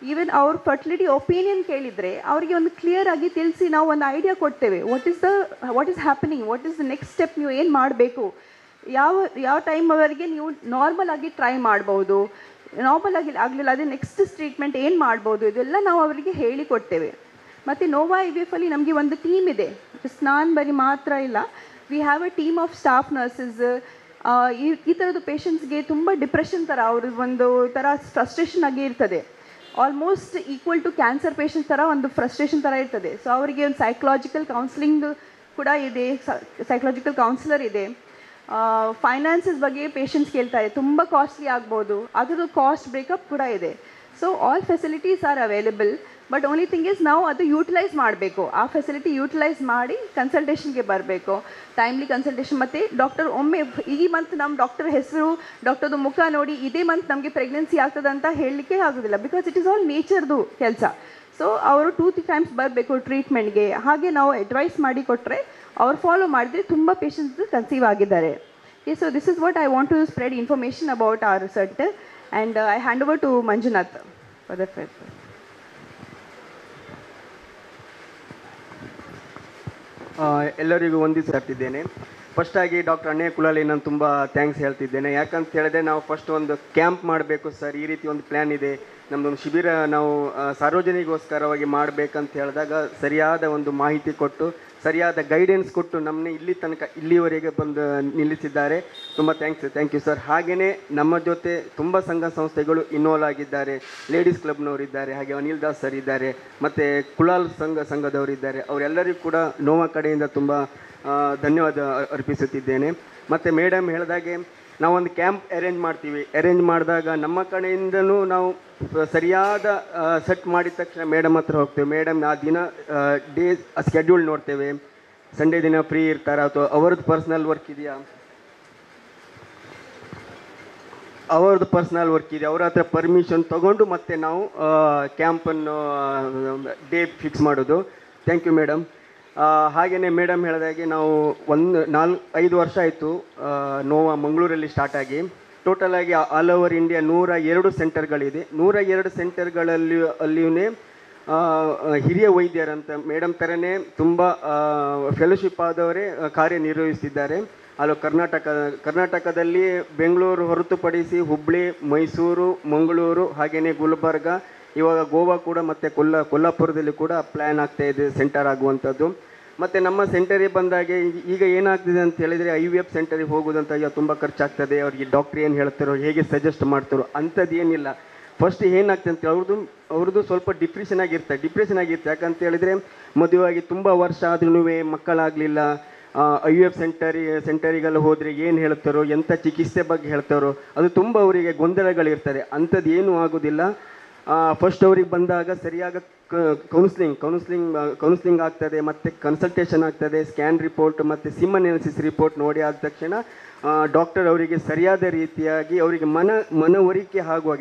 even ಅವ್ರ ಫರ್ಟಿಲಿಟಿ ಒಪಿನಿಯನ್ ಕೇಳಿದರೆ ಅವರಿಗೆ ಒಂದು ಕ್ಲಿಯರ್ ಆಗಿ ತಿಳಿಸಿ ನಾವು ಒಂದು ಐಡಿಯಾ ಕೊಡ್ತೇವೆ. What is happening, what is the next step, ನೀವು ಏನು ಮಾಡಬೇಕು, ಯಾವ ಯಾವ ಟೈಮ್ವರೆಗೆ ನೀವು ನಾರ್ಮಲ್ ಆಗಿ ಟ್ರೈ ಮಾಡ್ಬೋದು, ನಾರ್ಮಲ್ ಆಗಿ ಆಗಲಿಲ್ಲ ಅದೇ ನೆಕ್ಸ್ಟ್ ಟ್ರೀಟ್ಮೆಂಟ್ ಏನು ಮಾಡ್ಬೋದು, ಇದೆಲ್ಲ ನಾವು ಅವರಿಗೆ ಹೇಳಿಕೊಡ್ತೇವೆ. ಮತ್ತು ನೋವಾ IVF ಅಲ್ಲಿ ನಮಗೆ ಒಂದು ಟೀಮ್ ಇದೆ, ಜಸ್ಟ್ ನಾನು ಬರೀ ಮಾತ್ರ ಇಲ್ಲ, we have a team of staff nurses. ಈ ಥರದ್ದು ಪೇಷಂಟ್ಸ್ಗೆ ತುಂಬ ಡಿಪ್ರೆಷನ್ ಥರ, ಅವ್ರ ಒಂದು ಥರ ಫ್ರಸ್ಟ್ರೇಷನ್ ಆಗಿ ಇರ್ತದೆ, almost equal to cancer patients ಥರ ಒಂದು ಫ್ರಸ್ಟ್ರೇಷನ್ ಥರ ಇರ್ತದೆ. ಸೊ ಅವರಿಗೆ ಒಂದು ಸೈಕಲಾಜಿಕಲ್ ಕೌನ್ಸಿಲಿಂಗ್ ಕೂಡ ಇದೆ, ಸೈಕಲಾಜಿಕಲ್ ಕೌನ್ಸಿಲರ್ ಇದೆ. ಫೈನಾನ್ಸಸ್ ಬಗ್ಗೆ ಪೇಷಂಟ್ಸ್ ಕೇಳ್ತಾರೆ, ತುಂಬ ಕಾಸ್ಟ್ಲಿ ಆಗ್ಬೋದು, ಅದರದ್ದು ಕಾಸ್ಟ್ ಬ್ರೇಕಪ್ ಕೂಡ ಇದೆ. So all facilities are available, but only thing is ನಾವು ಅದು ಯೂಟಿಲೈಸ್ ಮಾಡಬೇಕು, ಆ ಫೆಸಿಲಿಟಿ ಯೂಟಿಲೈಸ್ ಮಾಡಿ ಕನ್ಸಲ್ಟೇಷನ್ಗೆ ಬರಬೇಕು, ಟೈಮ್ಲಿ ಕನ್ಸಲ್ಟೇಷನ್. ಮತ್ತು ಡಾಕ್ಟರ್ ಒಮ್ಮೆ ಈ ಮಂತ್ ನಮ್ಮ ಡಾಕ್ಟರ್ ಹೆಸರು, ಡಾಕ್ಟರ್ದು ಮುಖ ನೋಡಿ ಇದೇ ಮಂತ್ ನಮಗೆ ಪ್ರೆಗ್ನೆನ್ಸಿ ಆಗ್ತದೆ ಅಂತ ಹೇಳಲಿಕ್ಕೆ ಆಗೋದಿಲ್ಲ, ಬಿಕಾಸ್ ಇಟ್ ಈಸ್ ಆಲ್ ನೇಚರ್ದು ಕೆಲಸ. ಸೊ ಅವರು 2-3 ಟೈಮ್ಸ್ ಬರಬೇಕು ಟ್ರೀಟ್ಮೆಂಟ್ಗೆ. ಹಾಗೆ ನಾವು ಅಡ್ವೈಸ್ ಮಾಡಿ ಕೊಟ್ಟರೆ ಅವ್ರು ಫಾಲೋ ಮಾಡಿದರೆ ತುಂಬ ಪೇಷಂಟ್ಸ್ ಕನ್ಸೀವ್ ಆಗಿದ್ದಾರೆ. So this is what I want to spread information about our centre, and I hand over to Manjunath for the first. ಎಲ್ಲರಿಗೂ ವಂದಿಸುತ್ತಿದ್ದೇನೆ. ಫಸ್ಟಾಗಿ ಡಾಕ್ಟರ್ ಅಣ್ಣಯ್ಯ ಕುಲಾಲಿ ನಾನು ತುಂಬ ಥ್ಯಾಂಕ್ಸ್ ಹೇಳ್ತಿದ್ದೇನೆ. ಯಾಕಂತ ಹೇಳಿದ್ರೆ ನಾವು ಫಸ್ಟ್ ಒಂದು ಕ್ಯಾಂಪ್ ಮಾಡಬೇಕು ಸರ್, ಈ ರೀತಿ ಒಂದು ಪ್ಲ್ಯಾನ್ ಇದೆ, ನಮ್ಮದೊಂದು ಶಿಬಿರ ನಾವು ಸಾರ್ವಜನಿಕಗೋಸ್ಕರವಾಗಿ ಮಾಡಬೇಕಂತ ಹೇಳಿದಾಗ ಸರಿಯಾದ ಒಂದು ಮಾಹಿತಿ ಕೊಟ್ಟು ಸರಿಯಾದ ಗೈಡೆನ್ಸ್ ಕೊಟ್ಟು ನಮ್ಮನ್ನೇ ಇಲ್ಲಿವರೆಗೆ ಬಂದು ನಿಲ್ಲಿಸಿದ್ದಾರೆ. ತುಂಬ ಥ್ಯಾಂಕ್ ಯು ಸರ್. ಹಾಗೆಯೇ ನಮ್ಮ ಜೊತೆ ತುಂಬ ಸಂಘ ಸಂಸ್ಥೆಗಳು ಇನ್ವಾಲ್ವ್ ಆಗಿದ್ದಾರೆ, ಲೇಡೀಸ್ ಕ್ಲಬ್ನವರಿದ್ದಾರೆ, ಹಾಗೆ ಅನಿಲ್ ದಾಸ್ ಸರ್ ಇದ್ದಾರೆ, ಮತ್ತು ಕುಲಾಲ್ ಸಂಘದವರಿದ್ದಾರೆ. ಅವರೆಲ್ಲರಿಗೂ ಕೂಡ ನೋವಾ ಕಡೆಯಿಂದ ತುಂಬ ಧನ್ಯವಾದ ಅರ್ಪಿಸುತ್ತಿದ್ದೇನೆ. ಮತ್ತು ಮೇಡಮ್ ಹೇಳಿದಾಗೆ ನಾವೊಂದು ಕ್ಯಾಂಪ್ ಅರೇಂಜ್ ಮಾಡಿದಾಗ ನಮ್ಮ ಕಡೆಯಿಂದಲೂ ನಾವು ಸರಿಯಾದ ಸೆಟ್ ಮಾಡಿದ ತಕ್ಷಣ ಮೇಡಮ್ ಹತ್ರ ಹೋಗ್ತೇವೆ. ಮೇಡಮ್ ಆ ದಿನ ಡೇ ಸ್ಕೆಡ್ಯೂಲ್ ನೋಡ್ತೇವೆ, ಸಂಡೇ ದಿನ ಫ್ರೀ ಇರ್ತಾರಾ ಅಥವಾ ಅವ್ರದ್ದು ಪರ್ಸ್ನಲ್ ವರ್ಕ್ ಇದೆಯಾ, ಅವ್ರ ಹತ್ರ ಪರ್ಮಿಷನ್ ತೊಗೊಂಡು ಮತ್ತೆ ನಾವು ಕ್ಯಾಂಪನ್ನು ಡೇ ಫಿಕ್ಸ್ ಮಾಡೋದು. Thank you madam. ಹಾಗೆಯೇ ಮೇಡಮ್ ಹೇಳಿದಾಗೆ ನಾವು 5 ವರ್ಷ ಆಯಿತು ನೋವಾ ಮಂಗಳೂರಲ್ಲಿ ಸ್ಟಾರ್ಟ್ ಆಗಿ. ಟೋಟಲಾಗಿ ಆಲ್ ಓವರ್ ಇಂಡಿಯಾ 102 ಸೆಂಟರ್ಗಳಿದೆ. 102 ಸೆಂಟರ್ಗಳಲ್ಲಿಯೂ ಹಿರಿಯ ವೈದ್ಯರಂತ ಮೇಡಮ್ ಥರನೇ ತುಂಬ ಫೆಲೋಶಿಪ್ ಆದವರೇ ಕಾರ್ಯನಿರ್ವಹಿಸ್ತಿದ್ದಾರೆ. ಅಲ್ಲೂ ಕರ್ನಾಟಕದಲ್ಲಿ ಬೆಂಗಳೂರು ಹೊರತುಪಡಿಸಿ ಹುಬ್ಬಳ್ಳಿ, ಮೈಸೂರು, ಮಂಗಳೂರು, ಹಾಗೆಯೇ ಗುಲ್ಬರ್ಗ, ಇವಾಗ ಗೋವಾ ಕೂಡ ಮತ್ತು ಕೊಲ್ಲಾಪುರದಲ್ಲಿ ಕೂಡ ಪ್ಲ್ಯಾನ್ ಆಗ್ತಾಯಿದೆ ಸೆಂಟರ್ ಆಗುವಂಥದ್ದು. ಮತ್ತು ನಮ್ಮ ಸೆಂಟರಿಗೆ ಬಂದಾಗೆ ಈಗ ಏನಾಗ್ತಿದೆ ಅಂತ ಹೇಳಿದರೆ IVF ಸೆಂಟರಿಗೆ ಹೋಗೋದಂತ ತುಂಬ ಖರ್ಚಾಗ್ತದೆ, ಅವ್ರಿಗೆ ಡಾಕ್ಟ್ರ್ ಏನು ಹೇಳ್ತಾರೋ, ಹೇಗೆ ಸಜೆಸ್ಟ್ ಮಾಡ್ತಾರೋ ಅಂಥದ್ದು ಏನಿಲ್ಲ. ಫಸ್ಟ್ ಏನಾಗ್ತದೆ ಅಂತ ಅವ್ರದ್ದು ಸ್ವಲ್ಪ ಡಿಪ್ರೆಷನ್ ಆಗಿರುತ್ತೆ. ಯಾಕಂತ ಹೇಳಿದರೆ ಮದುವೆಯಾಗಿ ತುಂಬ ವರ್ಷ ಆದ್ರೂ ಮಕ್ಕಳಾಗಲಿಲ್ಲ, IVF ಸೆಂಟರಿಗೆಲ್ಲ ಹೋದರೆ ಏನು ಹೇಳ್ತಾರೋ, ಎಂಥ ಚಿಕಿತ್ಸೆ ಬಗ್ಗೆ ಹೇಳ್ತಾರೋ, ಅದು ತುಂಬ ಅವರಿಗೆ ಗೊಂದಲಗಳಿರ್ತದೆ. ಅಂಥದ್ದು ಏನೂ ಆಗೋದಿಲ್ಲ. ಫಸ್ಟ್ ಅವ್ರಿಗೆ ಬಂದಾಗ ಸರಿಯಾಗಿ ಕೌನ್ಸ್ಲಿಂಗ್ ಆಗ್ತದೆ, ಮತ್ತು ಕನ್ಸಲ್ಟೇಷನ್ ಆಗ್ತದೆ, ಸ್ಕ್ಯಾನ್ ರಿಪೋರ್ಟ್ ಮತ್ತು ಸಿಮ್ ಅನಾಲಿಸಿಸ್ ರಿಪೋರ್ಟ್ ನೋಡಿ ಆದ ತಕ್ಷಣ ಡಾಕ್ಟರ್ ಅವರಿಗೆ ಸರಿಯಾದ ರೀತಿಯಾಗಿ ಅವರಿಗೆ ಮನವರಿಕೆ ಆಗುವ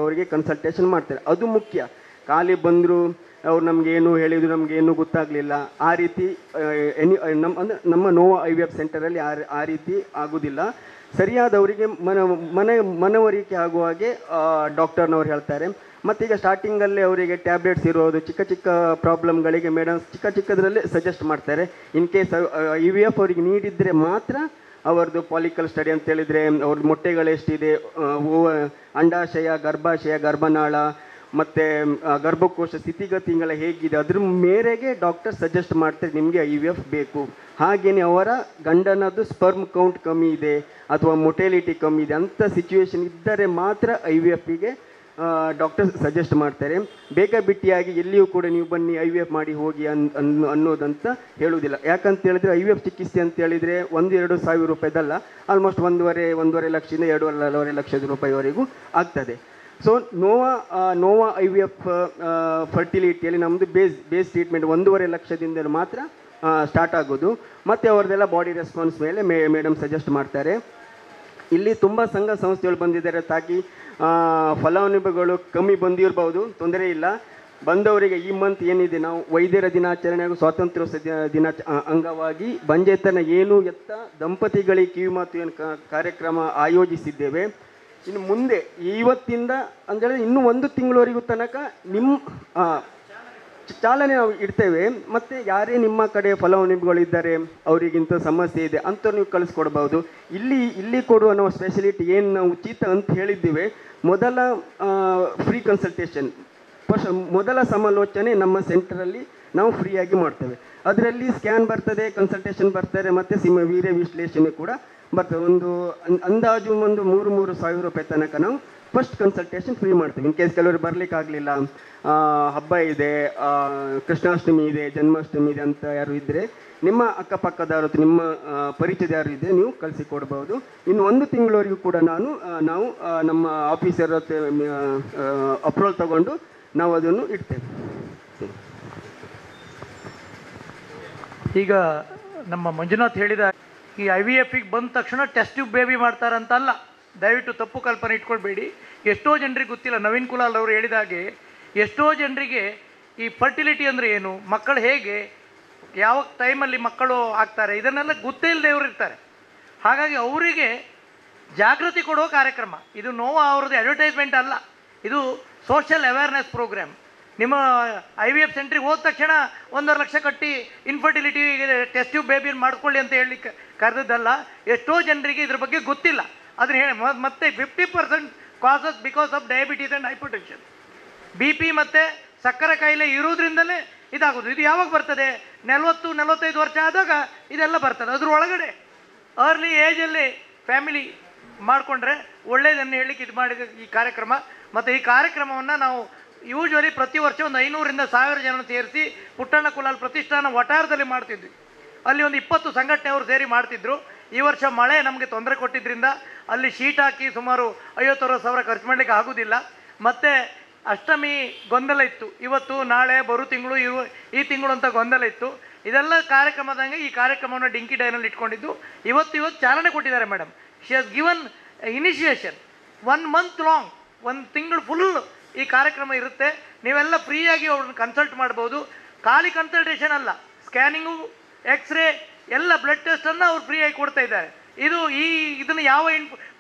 ಅವರಿಗೆ ಕನ್ಸಲ್ಟೇಷನ್ ಮಾಡ್ತಾರೆ. ಅದು ಮುಖ್ಯ. ಖಾಲಿ ಬಂದರು ಅವ್ರು ನಮಗೇನು ಹೇಳಿದ್ರು, ನಮಗೇನು ಗೊತ್ತಾಗಲಿಲ್ಲ, ಆ ರೀತಿ ನಮ್ಮ ನೋವಾ IVF ಸೆಂಟರಲ್ಲಿ ಆ ರೀತಿ ಆಗೋದಿಲ್ಲ. ಸರಿಯಾದವರಿಗೆ ಮನವರಿಕೆ ಆಗುವ ಹಾಗೆ ಡಾಕ್ಟರ್ನವ್ರು ಹೇಳ್ತಾರೆ. ಮತ್ತೀಗ ಸ್ಟಾರ್ಟಿಂಗಲ್ಲೇ ಅವರಿಗೆ ಟ್ಯಾಬ್ಲೆಟ್ಸ್ ಇರೋದು, ಚಿಕ್ಕ ಪ್ರಾಬ್ಲಮ್ಗಳಿಗೆ ಮೇಡಮ್ ಚಿಕ್ಕದ್ರಲ್ಲೇ ಸಜೆಸ್ಟ್ ಮಾಡ್ತಾರೆ. ಇನ್ ಕೇಸ್ IVF ಅವರಿಗೆ ನೀಡಿದರೆ ಮಾತ್ರ ಅವರದ್ದು ಪಾಲಿಕಲ್ ಸ್ಟಡಿ ಅಂತ ಹೇಳಿದರೆ ಅವ್ರದ್ದು ಮೊಟ್ಟೆಗಳೆಷ್ಟಿದೆ, ಅಂಡಾಶಯ, ಗರ್ಭಾಶಯ, ಗರ್ಭನಾಳ ಮತ್ತು ಗರ್ಭಕೋಶ ಸ್ಥಿತಿಗತಿಗಳ ಹೇಗಿದೆ, ಅದ್ರ ಮೇರೆಗೆ ಡಾಕ್ಟರ್ ಸಜೆಸ್ಟ್ ಮಾಡ್ತಾರೆ ನಿಮಗೆ IVF ಬೇಕು. ಹಾಗೆಯೇ ಅವರ ಗಂಡನದ್ದು ಸ್ಪರ್ಮ್ ಕೌಂಟ್ ಕಮ್ಮಿ ಇದೆ ಅಥವಾ ಮೊಟೆಲಿಟಿ ಕಮ್ಮಿ ಇದೆ ಅಂಥ ಸಿಚುವೇಶನ್ ಇದ್ದರೆ ಮಾತ್ರ IVFಗೆ ಡಾಕ್ಟರ್ ಸಜೆಸ್ಟ್ ಮಾಡ್ತಾರೆ. ಬೇಕಾಬಿಟ್ಟಿಯಾಗಿ ಎಲ್ಲಿಯೂ ಕೂಡ ನೀವು ಬನ್ನಿ IVF ಮಾಡಿ ಹೋಗಿ ಅನ್ನೋದಂತ ಹೇಳುವುದಿಲ್ಲ. ಯಾಕಂತ ಹೇಳಿದರೆ IVF ಚಿಕಿತ್ಸೆ ಅಂತ ಹೇಳಿದರೆ 1-2 ಸಾವಿರ ರೂಪಾಯಿದಲ್ಲ, ಆಲ್ಮೋಸ್ಟ್ 1.5 ಲಕ್ಷದಿಂದ 2.5 ಲಕ್ಷದ ರೂಪಾಯಿವರೆಗೂ ಆಗ್ತದೆ. ಸೊ ನೋವಾ IVF ಫರ್ಟಿಲಿಟಿಯಲ್ಲಿ ನಮ್ಮದು ಬೇಸ್ ಟ್ರೀಟ್ಮೆಂಟ್ 1.5 ಲಕ್ಷದಿಂದ ಮಾತ್ರ ಸ್ಟಾರ್ಟ್ ಆಗೋದು. ಮತ್ತು ಅವ್ರದ್ದೆಲ್ಲ ಬಾಡಿ ರೆಸ್ಪಾನ್ಸ್ ಮೇಲೆ ಮೇಡಮ್ ಸಜೆಸ್ಟ್ ಮಾಡ್ತಾರೆ. ಇಲ್ಲಿ ತುಂಬ ಸಂಘ ಸಂಸ್ಥೆಗಳು ಬಂದಿದ್ದಾರೆ. ತಾಕಿ ಫಲಾನುಭವಿಗಳು ಕಮ್ಮಿ ಬಂದಿರ್ಬೋದು, ತೊಂದರೆ ಇಲ್ಲ. ಬಂದವರಿಗೆ ಈ ಮಂತ್ ಏನಿದೆ, ನಾವು ವೈದ್ಯರ ದಿನಾಚರಣೆ ಹಾಗೂ ಸ್ವಾತಂತ್ರ್ಯ ದಿನ ಅಂಗವಾಗಿ ಬಂಜೇತನ ಏನು ಎತ್ತ ದಂಪತಿಗಳಿಗೆ ಕಿವಿಮಾತು ಏನು ಕಾರ್ಯಕ್ರಮ ಆಯೋಜಿಸಿದ್ದೇವೆ. ಇನ್ನು ಮುಂದೆ ಇವತ್ತಿಂದ ಅಂದರೆ ಇನ್ನೂ 1 ತಿಂಗಳವರೆಗೂ ತನಕ ಚಾಲನೆ ನಾವು ಇಡ್ತೇವೆ. ಮತ್ತು ಯಾರೇ ನಿಮ್ಮ ಕಡೆ ಫಲಾನುಭವಿಗಳಿದ್ದಾರೆ, ಅವರಿಗಿಂತ ಸಮಸ್ಯೆ ಇದೆ ಅಂಥವ್ರು ನೀವು ಕಳಿಸ್ಕೊಡ್ಬೋದು. ಇಲ್ಲಿ ಕೊಡುವ ನಾವು ಸ್ಪೆಷಲಿಟಿ ಏನು ನಾವು ಉಚಿತ ಅಂತ ಹೇಳಿದ್ದೀವಿ. ಮೊದಲ ಫ್ರೀ ಕನ್ಸಲ್ಟೇಷನ್, ಮೊದಲ ಸಮಾಲೋಚನೆ ನಮ್ಮ ಸೆಂಟರಲ್ಲಿ ನಾವು ಫ್ರೀಯಾಗಿ ಮಾಡ್ತೇವೆ. ಅದರಲ್ಲಿ ಸ್ಕ್ಯಾನ್ ಬರ್ತದೆ, ಕನ್ಸಲ್ಟೇಷನ್ ಬರ್ತಾರೆ, ಮತ್ತು ವೀರ್ಯ ವಿಶ್ಲೇಷಣೆ ಕೂಡ ಬರ್ತದೆ. ಒಂದು ಅಂದಾಜು ಒಂದು 3,000 ರೂಪಾಯಿ ತನಕ ನಾವು ಫಸ್ಟ್ ಕನ್ಸಲ್ಟೇಷನ್ ಫ್ರೀ ಮಾಡ್ತೀವಿ. ಇನ್ ಕೇಸ್ ಕೆಲವರು ಬರಲಿಕ್ಕಾಗಲಿಲ್ಲ, ಹಬ್ಬ ಇದೆ, ಕೃಷ್ಣಾಷ್ಟಮಿ ಇದೆ, ಜನ್ಮಾಷ್ಟಮಿ ಇದೆ ಅಂತ ಯಾರು ಇದ್ದರೆ, ನಿಮ್ಮ ಅಕ್ಕಪಕ್ಕದವರು ನಿಮ್ಮ ಪರಿಚಯದ ಯಾರು ಇದೆ ನೀವು ಕಳಿಸಿಕೊಡ್ಬೋದು. ಇನ್ನು 1 ತಿಂಗಳವರೆಗೂ ಕೂಡ ನಾವು ನಮ್ಮ ಆಫೀಸರ್ ಅಪ್ರೂವಲ್ ತಗೊಂಡು ನಾವು ಅದನ್ನು ಇಡ್ತೇವೆ. ಈಗ ನಮ್ಮ ಮಂಜುನಾಥ್ ಹೇಳಿದ ಈ IVF-ಗೆ ಬಂದ ತಕ್ಷಣ ಟೆಸ್ಟ್ ಟ್ಯೂಬ್ ಬೇಬಿ ಮಾಡ್ತಾರಂತಲ್ಲ, ದಯವಿಟ್ಟು ತಪ್ಪು ಕಲ್ಪನೆ ಇಟ್ಕೊಳ್ಬೇಡಿ. ಎಷ್ಟೋ ಜನರಿಗೆ ಗೊತ್ತಿಲ್ಲ. ನವೀನ್ ಕುಲಾಲ್ ಅವರು ಹೇಳಿದಾಗೆ ಎಷ್ಟೋ ಜನರಿಗೆ ಈ ಫರ್ಟಿಲಿಟಿ ಅಂದರೆ ಏನು, ಮಕ್ಕಳು ಹೇಗೆ, ಯಾವ ಟೈಮಲ್ಲಿ ಮಕ್ಕಳು ಆಗ್ತಾರೆ, ಇದನ್ನೆಲ್ಲ ಗೊತ್ತೇ ಇಲ್ಲದೆ ಇವರು ಇರ್ತಾರೆ. ಹಾಗಾಗಿ ಅವರಿಗೆ ಜಾಗೃತಿ ಕೊಡೋ ಕಾರ್ಯಕ್ರಮ ಇದು. ನೋವಾ ಅವ್ರದ್ದು ಅಡ್ವರ್ಟೈಸ್ಮೆಂಟ್ ಅಲ್ಲ, ಇದು ಸೋಷಿಯಲ್ ಅವೇರ್ನೆಸ್ ಪ್ರೋಗ್ರಾಮ್. ನಿಮ್ಮ IVF ಸೆಂಟ್ರಿಗೆ ಹೋದ ತಕ್ಷಣ 1.5 ಲಕ್ಷ ಕಟ್ಟಿ ಇನ್ಫರ್ಟಿಲಿಟಿ ಟೆಸ್ಟ್ ಟ್ಯೂಬ್ ಬೇಬಿಯನ್ನು ಮಾಡ್ಕೊಳ್ಳಿ ಅಂತ ಹೇಳಲಿಕ್ಕೆ ಕರೆದದ್ದಲ್ಲ. ಎಷ್ಟೋ ಜನರಿಗೆ ಇದ್ರ ಬಗ್ಗೆ ಗೊತ್ತಿಲ್ಲ. ಅದನ್ನ ಹೇಳಿ ಮತ್ತೆ 50% causes because of diabetes and hypertension, BP ಮತ್ತು ಸಕ್ಕರೆ ಕಾಯಿಲೆ ಇರೋದ್ರಿಂದಲೇ ಇದಾಗೋದು. ಇದು ಯಾವಾಗ ಬರ್ತದೆ? 40-45 ವರ್ಷ ಆದಾಗ ಇದೆಲ್ಲ ಬರ್ತದೆ. ಅದ್ರೊಳಗಡೆ ಅರ್ಲಿ ಏಜಲ್ಲಿ ಫ್ಯಾಮಿಲಿ ಮಾಡಿಕೊಂಡ್ರೆ ಒಳ್ಳೆಯದನ್ನು ಹೇಳಲಿಕ್ಕೆ ಇದು ಮಾಡಿದ ಈ ಕಾರ್ಯಕ್ರಮ. ಮತ್ತು ಈ ಕಾರ್ಯಕ್ರಮವನ್ನು ನಾವು ಯೂಶ್ವಲಿ ಪ್ರತಿ ವರ್ಷ ಒಂದು 500ರಿಂದ 1000 ಜನ ಸೇರಿಸಿ ಪುಟ್ಟಣ್ಣ ಕುಲಾಲ್ ಪ್ರತಿಷ್ಠಾನ ವಠಾರದಲ್ಲಿ ಮಾಡ್ತಿದ್ವಿ. ಅಲ್ಲಿ ಒಂದು 20 ಸಂಘಟನೆಯವರು ಸೇರಿ ಮಾಡ್ತಿದ್ರು. ಈ ವರ್ಷ ಮಳೆ ನಮಗೆ ತೊಂದರೆ ಕೊಟ್ಟಿದ್ದರಿಂದ ಅಲ್ಲಿ ಶೀಟ್ ಹಾಕಿ ಸುಮಾರು 50-60 ಸಾವಿರ ಖರ್ಚು ಮಾಡಲಿಕ್ಕೆ ಆಗೋದಿಲ್ಲ. ಮತ್ತು ಅಷ್ಟಮಿ ಗೊಂದಲ ಇತ್ತು, ಇವತ್ತು ನಾಳೆ ಬರೋ ತಿಂಗಳು ಈ ತಿಂಗಳು ಅಂತ ಗೊಂದಲ ಇತ್ತು. ಇದೆಲ್ಲ ಕಾರ್ಯಕ್ರಮದಂಗೆ ಈ ಕಾರ್ಯಕ್ರಮವನ್ನು ಡಿಂಕಿ ಡೈನಲ್ಲಿ ಇಟ್ಕೊಂಡಿದ್ದು ಇವತ್ತು ಚಾಲನೆ ಕೊಟ್ಟಿದ್ದಾರೆ madam. She has given initiation 1 month long, 1 ತಿಂಗಳು ಫುಲ್ ಈ ಕಾರ್ಯಕ್ರಮ ಇರುತ್ತೆ. ನೀವೆಲ್ಲ ಫ್ರೀಯಾಗಿ ಅವ್ರನ್ನ ಕನ್ಸಲ್ಟ್ ಮಾಡ್ಬೋದು. ಖಾಲಿ ಕನ್ಸಲ್ಟೇಷನ್ ಅಲ್ಲ, ಸ್ಕ್ಯಾನಿಂಗು, ಎಕ್ಸ್ರೇ ಎಲ್ಲ ಬ್ಲಡ್ ಟೆಸ್ಟನ್ನು ಅವ್ರು ಫ್ರೀಯಾಗಿ ಕೊಡ್ತಾ ಇದ್ದಾರೆ. ಇದನ್ನು ಯಾವ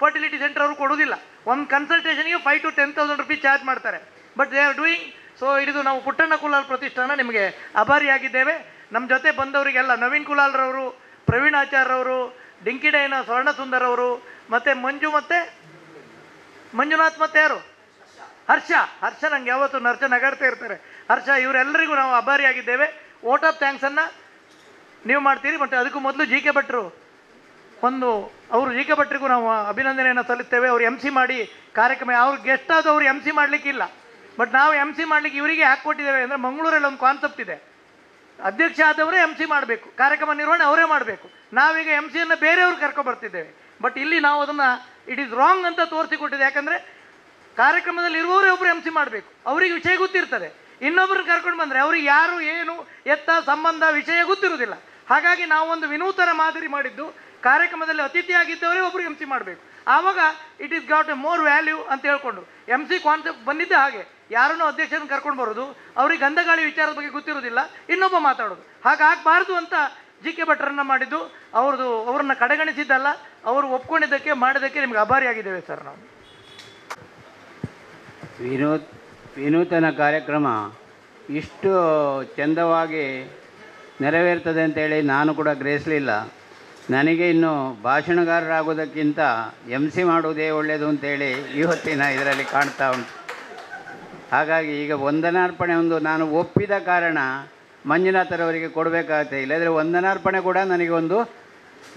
ಫರ್ಟಿಲಿಟಿ ಸೆಂಟರ್ ಅವರು ಕೊಡೋದಿಲ್ಲ. ಒಂದು ಕನ್ಸಲ್ಟೇಷನ್ಗೆ 5,000 to 10,000 ರೂಪೀಸ್ ಚಾರ್ಜ್ ಮಾಡ್ತಾರೆ. But they are doing. So ಇದು ನಾವು ಪುಟ್ಟಣ್ಣ ಕುಲಾಲ್ ಪ್ರತಿಷ್ಠಾನ ನಿಮಗೆ ಆಭಾರಿಯಾಗಿದ್ದೇವೆ. ನಮ್ಮ ಜೊತೆ ಬಂದವರಿಗೆಲ್ಲ ನವೀನ್ ಕುಲಾಲ್ರವರು, ಪ್ರವೀಣ್ ಆಚಾರ್ಯವರು, ಡಿಂಕಿ ಡೈನ ಸ್ವರ್ಣ ಸುಂದರ್ ಅವರು, ಮತ್ತು ಮಂಜುನಾಥ್ ಮತ್ತು ಯಾರು ಹರ್ಷ ನಂಗೆ ಯಾವತ್ತು ನಗಾಡ್ತಾ ಇರ್ತಾರೆ. ಹರ್ಷ, ಇವರೆಲ್ಲರಿಗೂ ನಾವು ಆಭಾರಿಯಾಗಿದ್ದೇವೆ. ವೋಟ್ ಆಫ್ ಥ್ಯಾಂಕ್ಸನ್ನು ನೀವು ಮಾಡ್ತೀರಿ. ಮತ್ತು ಅದಕ್ಕೂ ಮೊದಲು GK ಭಟ್ರು ಅವರು GK ಭಟ್ರಿಗೂ ನಾವು ಅಭಿನಂದನೆಯನ್ನು ಸಲ್ಲಿಸ್ತೇವೆ. ಅವರು MC ಮಾಡಿ ಕಾರ್ಯಕ್ರಮ, ಅವ್ರು ಗೆಸ್ಟ್ ಆದವರು MC ಮಾಡಲಿಕ್ಕಿಲ್ಲ. ಬಟ್ ನಾವು MC ಮಾಡಲಿಕ್ಕೆ ಇವರಿಗೆ ಹಾಕ್ಕೊಟ್ಟಿದ್ದೇವೆ. ಅಂದರೆ ಮಂಗಳೂರಲ್ಲಿ ಒಂದು ಕಾನ್ಸೆಪ್ಟ್ ಇದೆ, ಅಧ್ಯಕ್ಷ ಆದವರೇ MC ಮಾಡಬೇಕು, ಕಾರ್ಯಕ್ರಮ ನಿರ್ವಹಣೆ ಅವರೇ ಮಾಡಬೇಕು. ನಾವೀಗ MC-ಯನ್ನು ಬೇರೆಯವ್ರು ಕರ್ಕೊಬರ್ತಿದ್ದೇವೆ. ಬಟ್ ಇಲ್ಲಿ ನಾವು ಅದನ್ನು ಇಟ್ ಈಸ್ ರಾಂಗ್ ಅಂತ ತೋರಿಸಿಕೊಟ್ಟಿದೆ. ಯಾಕಂದರೆ ಕಾರ್ಯಕ್ರಮದಲ್ಲಿ ಇರುವವರೇ ಒಬ್ಬರು MC ಮಾಡಬೇಕು, ಅವರಿಗೆ ವಿಷಯ ಗೊತ್ತಿರ್ತದೆ. ಇನ್ನೊಬ್ಬರು ಕರ್ಕೊಂಡು ಬಂದರೆ ಅವ್ರಿಗೆ ಯಾರು ಏನು ಎತ್ತ ಸಂಬಂಧ ವಿಷಯ ಗೊತ್ತಿರುವುದಿಲ್ಲ. ಹಾಗಾಗಿ ನಾವು ಒಂದು ವಿನೂತನ ಮಾದರಿ ಮಾಡಿದ್ದು, ಕಾರ್ಯಕ್ರಮದಲ್ಲಿ ಅತಿಥಿಯಾಗಿದ್ದವರೇ ಒಬ್ಬರು MC ಮಾಡಬೇಕು. ಆವಾಗ it is got A more value ಅಂತ ಹೇಳ್ಕೊಂಡು MC ಕಾನ್ಸೆಪ್ಟ್ ಬಂದಿದ್ದ ಹಾಗೆ. ಯಾರನ್ನೂ ಅಧ್ಯಕ್ಷರನ್ನು ಕರ್ಕೊಂಡು ಬರೋದು, ಅವ್ರಿಗೆ ಗಂಧಗಾಳಿ ವಿಚಾರದ ಬಗ್ಗೆ ಗೊತ್ತಿರೋದಿಲ್ಲ, ಇನ್ನೊಬ್ಬ ಮಾತಾಡೋದು, ಹಾಗಾಗಬಾರ್ದು ಅಂತ GK ಭಟ್ರನ್ನು ಮಾಡಿದ್ದು. ಅವ್ರನ್ನ ಕಡೆಗಣಿಸಿದ್ದಲ್ಲ, ಅವರು ಒಪ್ಕೊಂಡಿದ್ದಕ್ಕೆ ಮಾಡಿದ್ದಕ್ಕೆ ನಿಮ್ಗೆ ಆಭಾರಿಯಾಗಿದ್ದೇವೆ ಸರ್. ನಾವು ವಿನೂತನ ಕಾರ್ಯಕ್ರಮ ಇಷ್ಟು ಚೆಂದವಾಗಿ ನೆರವೇರ್ತದೆ ಅಂತೇಳಿ ನಾನು ಕೂಡ ಗ್ರಹಿಸಲಿಲ್ಲ. ನನಗೆ ಇನ್ನು ಭಾಷಣಗಾರರಾಗೋದಕ್ಕಿಂತ MC ಮಾಡುವುದೇ ಒಳ್ಳೆಯದು ಅಂತೇಳಿ ಇವತ್ತಿನ ಇದರಲ್ಲಿ ಕಾಣ್ತಾ ಉಂಟು. ಹಾಗಾಗಿ ಈಗ ವಂದನಾರ್ಪಣೆ ನಾನು ಒಪ್ಪಿದ ಕಾರಣ ಮಂಜುನಾಥರವರಿಗೆ ಕೊಡಬೇಕಾಗುತ್ತೆ. ಇಲ್ಲದ್ರೆ ವಂದನಾರ್ಪಣೆ ಕೂಡ ನನಗೆ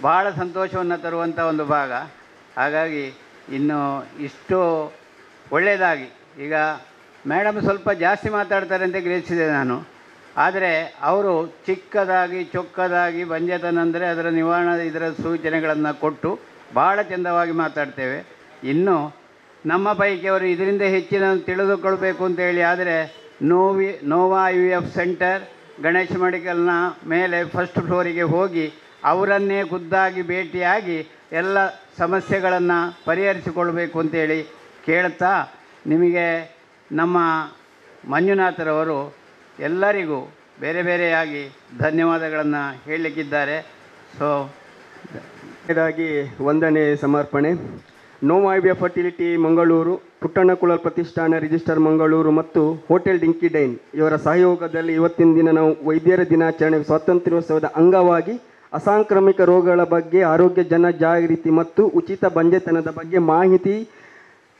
ಭಾಳ ಸಂತೋಷವನ್ನು ತರುವಂಥ ಒಂದು ಭಾಗ. ಹಾಗಾಗಿ ಇನ್ನು ಇಷ್ಟು ಒಳ್ಳೆಯದಾಗಿ ಈಗ ಮೇಡಮ್ ಸ್ವಲ್ಪ ಜಾಸ್ತಿ ಮಾತಾಡ್ತಾರೆ ಅಂತ ಗ್ರಹಿಸಿದೆ ನಾನು. ಆದರೆ ಅವರು ಚಿಕ್ಕದಾಗಿ ಚೊಕ್ಕದಾಗಿ ಬಂಜೆತನಂದರೆ ಅದರ ನಿವಾರಣೆ ಇದರ ಸೂಚನೆಗಳನ್ನು ಕೊಟ್ಟು ಭಾಳ ಚೆಂದವಾಗಿ ಮಾತಾಡ್ತೇವೆ. ಇನ್ನು ನಮ್ಮ ಪೈಕಿಯವರು ಇದರಿಂದ ಹೆಚ್ಚಿನ ತಿಳಿದುಕೊಳ್ಬೇಕು ಅಂತೇಳಿ ಆದರೆ ನೋವಾ IVF ಸೆಂಟರ್ ಗಣೇಶ್ ಮೆಡಿಕಲ್ನ ಮೇಲೆ 1st ಫ್ಲೋರಿಗೆ ಹೋಗಿ ಅವರನ್ನೇ ಖುದ್ದಾಗಿ ಭೇಟಿಯಾಗಿ ಎಲ್ಲ ಸಮಸ್ಯೆಗಳನ್ನು ಪರಿಹರಿಸಿಕೊಳ್ಬೇಕು ಅಂತೇಳಿ ಕೇಳ್ತಾ, ನಿಮಗೆ ನಮ್ಮ ಮಂಜುನಾಥರವರು ಎಲ್ಲರಿಗೂ ಬೇರೆ ಬೇರೆಯಾಗಿ ಧನ್ಯವಾದಗಳನ್ನು ಹೇಳಲಿಕ್ಕಿದ್ದಾರೆ. ಸೊ ಇದಾಗಿ ವಂದನೆ ಸಮರ್ಪಣೆ. ನೋವಾ IVF ಫರ್ಟಿಲಿಟಿ ಮಂಗಳೂರು ಪುಟ್ಟಣ್ಣ ಕುಲಾಲ್ ಪ್ರತಿಷ್ಠಾನ ರಿಜಿಸ್ಟರ್ ಮಂಗಳೂರು ಮತ್ತು ಹೋಟೆಲ್ ಡಿಂಕಿ ಡೈನ್ ಇವರ ಸಹಯೋಗದಲ್ಲಿ ಇವತ್ತಿನ ದಿನ ನಾವು ವೈದ್ಯರ ದಿನಾಚರಣೆ ಸ್ವಾತಂತ್ರ್ಯೋತ್ಸವದ ಅಂಗವಾಗಿ ಅಸಾಂಕ್ರಾಮಿಕ ರೋಗಗಳ ಬಗ್ಗೆ ಆರೋಗ್ಯ ಜನ ಜಾಗೃತಿ ಮತ್ತು ಉಚಿತ ಬಂಜೆತನದ ಬಗ್ಗೆ ಮಾಹಿತಿ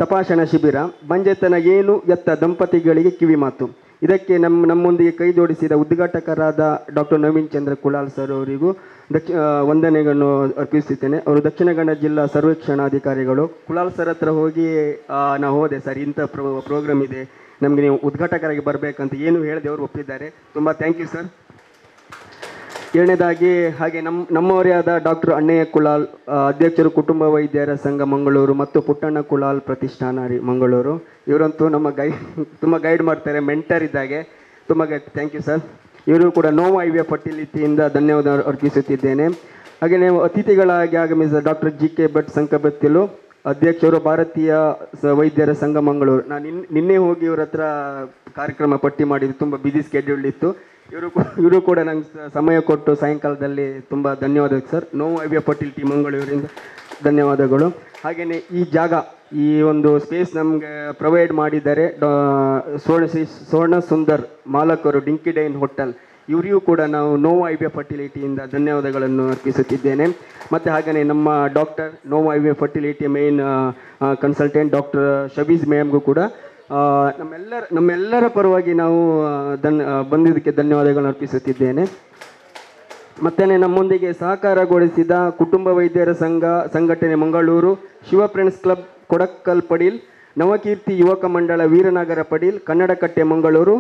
ತಪಾಸಣಾ ಶಿಬಿರ, ಬಂಜೆತನ ಏನು ಎತ್ತ ದಂಪತಿಗಳಿಗೆ ಕಿವಿಮಾತು. ಇದಕ್ಕೆ ನಮ್ಮೊಂದಿಗೆ ಕೈ ಜೋಡಿಸಿದ ಉದ್ಘಾಟಕರಾದ ಡಾಕ್ಟರ್ ನವೀನ್ ಚಂದ್ರ ಕುಲಾಲ್ ಸರ್ ಅವರಿಗೂ ವಂದನೆಗಳನ್ನು ಅರ್ಪಿಸುತ್ತೇನೆ. ಅವರು ದಕ್ಷಿಣ ಕನ್ನಡ ಜಿಲ್ಲಾ ಸರ್ವೇಕ್ಷಣಾಧಿಕಾರಿಗಳು. ಕುಲಾಲ್ ಸರ್ ಹತ್ರ ಹೋಗಿ ನಾವು ಹೋದೆ, ಸರ್ ಇಂಥ ಪ್ರೋಗ್ರಾಮ್ ಇದೆ, ನಮಗೆ ನೀವು ಉದ್ಘಾಟಕರಾಗಿ ಬರಬೇಕಂತ ಏನು ಹೇಳಿದೆ, ಅವರು ಒಪ್ಪಿದ್ದಾರೆ. ತುಂಬ ಥ್ಯಾಂಕ್ ಯು ಸರ್. ಎರಡನೇದಾಗಿ ಹಾಗೆ ನಮ್ಮವರೇ ಆದ ಡಾಕ್ಟರ್ ಅಣ್ಣಯ್ಯ ಕುಲಾಲ್, ಅಧ್ಯಕ್ಷರು ಕುಟುಂಬ ವೈದ್ಯರ ಸಂಘ ಮಂಗಳೂರು ಮತ್ತು ಪುಟ್ಟಣ್ಣ ಕುಲಾಲ್ ಪ್ರತಿಷ್ಠಾನ ಮಂಗಳೂರು. ಇವರಂತೂ ನಮ್ಮ ತುಂಬ ಗೈಡ್ ಮಾಡ್ತಾರೆ, ಮೆಂಟರ್ ಇದ್ದಾಗೆ. ತುಂಬ ಥ್ಯಾಂಕ್ ಯು ಸರ್. ಇವರು ಕೂಡ ನೋವು ಐವಿಯ ಫರ್ಟಿಲಿಟಿಯಿಂದ ಧನ್ಯವಾದ ಅರ್ಪಿಸುತ್ತಿದ್ದೇನೆ. ಹಾಗೆಯೇ ಅತಿಥಿಗಳಾಗಿ ಆಗಮಿಸಿದ ಡಾಕ್ಟರ್ JK ಭಟ್ ಸಂಕಬತ್ತಿಲು, ಅಧ್ಯಕ್ಷರು ಭಾರತೀಯ ವೈದ್ಯರ ಸಂಘ ಮಂಗಳೂರು. ನಾನು ನಿನ್ನೆ ಹೋಗಿ ಇವ್ರ ಹತ್ರ ಕಾರ್ಯಕ್ರಮ ಪಟ್ಟಿ ಮಾಡಿದ್ದು, ತುಂಬ ಬಿಸಿ ಸ್ಕೆಡ್ಯೂಲ್ ಇತ್ತು. ಇವರು ಕೂಡ ನಂಗೆ ಸಮಯ ಕೊಟ್ಟು ಸಾಯಂಕಾಲದಲ್ಲಿ ತುಂಬ ಧನ್ಯವಾದ ಸರ್. ನೋವು ಐವಿಯ ಫರ್ಟಿಲಿಟಿ ಮಂಗಳೂರಿಂದ ಧನ್ಯವಾದಗಳು. ಹಾಗೆಯೇ ಈ ಜಾಗ, ಈ ಒಂದು ಸ್ಪೇಸ್ ನಮಗೆ ಪ್ರೊವೈಡ್ ಮಾಡಿದ್ದಾರೆ ಸ್ವರ್ಣ ಸುಂದರ್ ಮಾಲಕರು ಡಿಂಕಿ ಡೈನ್ ಹೋಟೆಲ್, ಇವರಿಗೂ ಕೂಡ ನಾವು ನೋವು ಐವಿಯ ಫರ್ಟಿಲಿಟಿಯಿಂದ ಧನ್ಯವಾದಗಳನ್ನು ಅರ್ಪಿಸುತ್ತಿದ್ದೇನೆ. ಮತ್ತು ಹಾಗೆಯೇ ನಮ್ಮ ಡಾಕ್ಟರ್ ನೋವು ಐವಿಯ ಫರ್ಟಿಲಿಟಿ ಮೇನ್ ಕನ್ಸಲ್ಟೆಂಟ್ ಡಾಕ್ಟರ್ ಶಬೀಜ್ ಮೇಮ್ಗೂ ಕೂಡ ನಮ್ಮೆಲ್ಲರ ಪರವಾಗಿ ನಾವು ಬಂದಿದ್ದಕ್ಕೆ ಧನ್ಯವಾದಗಳನ್ನು ಅರ್ಪಿಸುತ್ತಿದ್ದೇನೆ. ಮತ್ತು ನಮ್ಮೊಂದಿಗೆ ಸಹಕಾರಗೊಳಿಸಿದ ಕುಟುಂಬ ವೈದ್ಯರ ಸಂಘಟನೆ ಮಂಗಳೂರು, ಶಿವ ಫ್ರೆಂಡ್ಸ್ ಕ್ಲಬ್ ಕೊಡಕ್ಕಲ್ ಪಡೀಲ್, ನವಕೀರ್ತಿ ಯುವಕ ಮಂಡಳ ವೀರನಗರ ಪಡೀಲ್, ಕನ್ನಡಕಟ್ಟೆ ಮಂಗಳೂರು,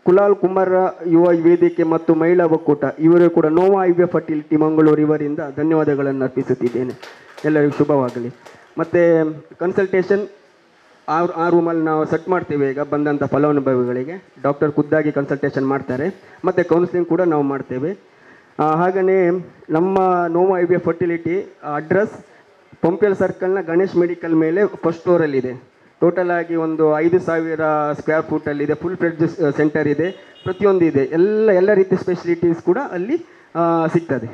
ಕುಲಾಲ್ ಕುಮಾರ ಯುವ ವೇದಿಕೆ ಮತ್ತು ಮಹಿಳಾ ಒಕ್ಕೂಟ, ಇವರು ಕೂಡ ನೋವು ಐವಿಯ ಫರ್ಟಿಲಿಟಿ ಮಂಗಳೂರು ಇವರಿಂದ ಧನ್ಯವಾದಗಳನ್ನು ಅರ್ಪಿಸುತ್ತಿದ್ದೇನೆ. ಎಲ್ಲರಿಗೂ ಶುಭವಾಗಲಿ. ಮತ್ತು ಕನ್ಸಲ್ಟೇಷನ್ ಆ ರೂಮಲ್ಲಿ ನಾವು ಸೆಟ್ ಮಾಡ್ತೇವೆ. ಈಗ ಬಂದಂಥ ಫಲಾನುಭವಿಗಳಿಗೆ ಡಾಕ್ಟರ್ ಖುದ್ದಾಗಿ ಕನ್ಸಲ್ಟೇಷನ್ ಮಾಡ್ತಾರೆ, ಮತ್ತು ಕೌನ್ಸಿಲಿಂಗ್ ಕೂಡ ನಾವು ಮಾಡ್ತೇವೆ. ಹಾಗೆಯೇ ನಮ್ಮ ನೋವು ಐವಿಯ ಫರ್ಟಿಲಿಟಿ ಅಡ್ರೆಸ್ ಪಂಪೇಲ್ ಸರ್ಕಲ್ನ ಗಣೇಶ್ ಮೆಡಿಕಲ್ ಮೇಲೆ ಫಸ್ಟ್ ಫ್ಲೋರಲ್ಲಿದೆ. ಟೋಟಲ್ ಆಗಿ ಒಂದು 5,000 ಸ್ಕ್ವೇರ್ ಫೂಟಲ್ಲಿದೆ. ಫುಲ್ ಫ್ಲೆಡ್ಜ್ ಸೆಂಟರ್ ಇದೆ, ಪ್ರತಿಯೊಂದು ಇದೆ. ಎಲ್ಲ ರೀತಿಯ ಸ್ಪೆಷಲಿಟೀಸ್ ಕೂಡ ಅಲ್ಲಿ ಸಿಗ್ತದೆ.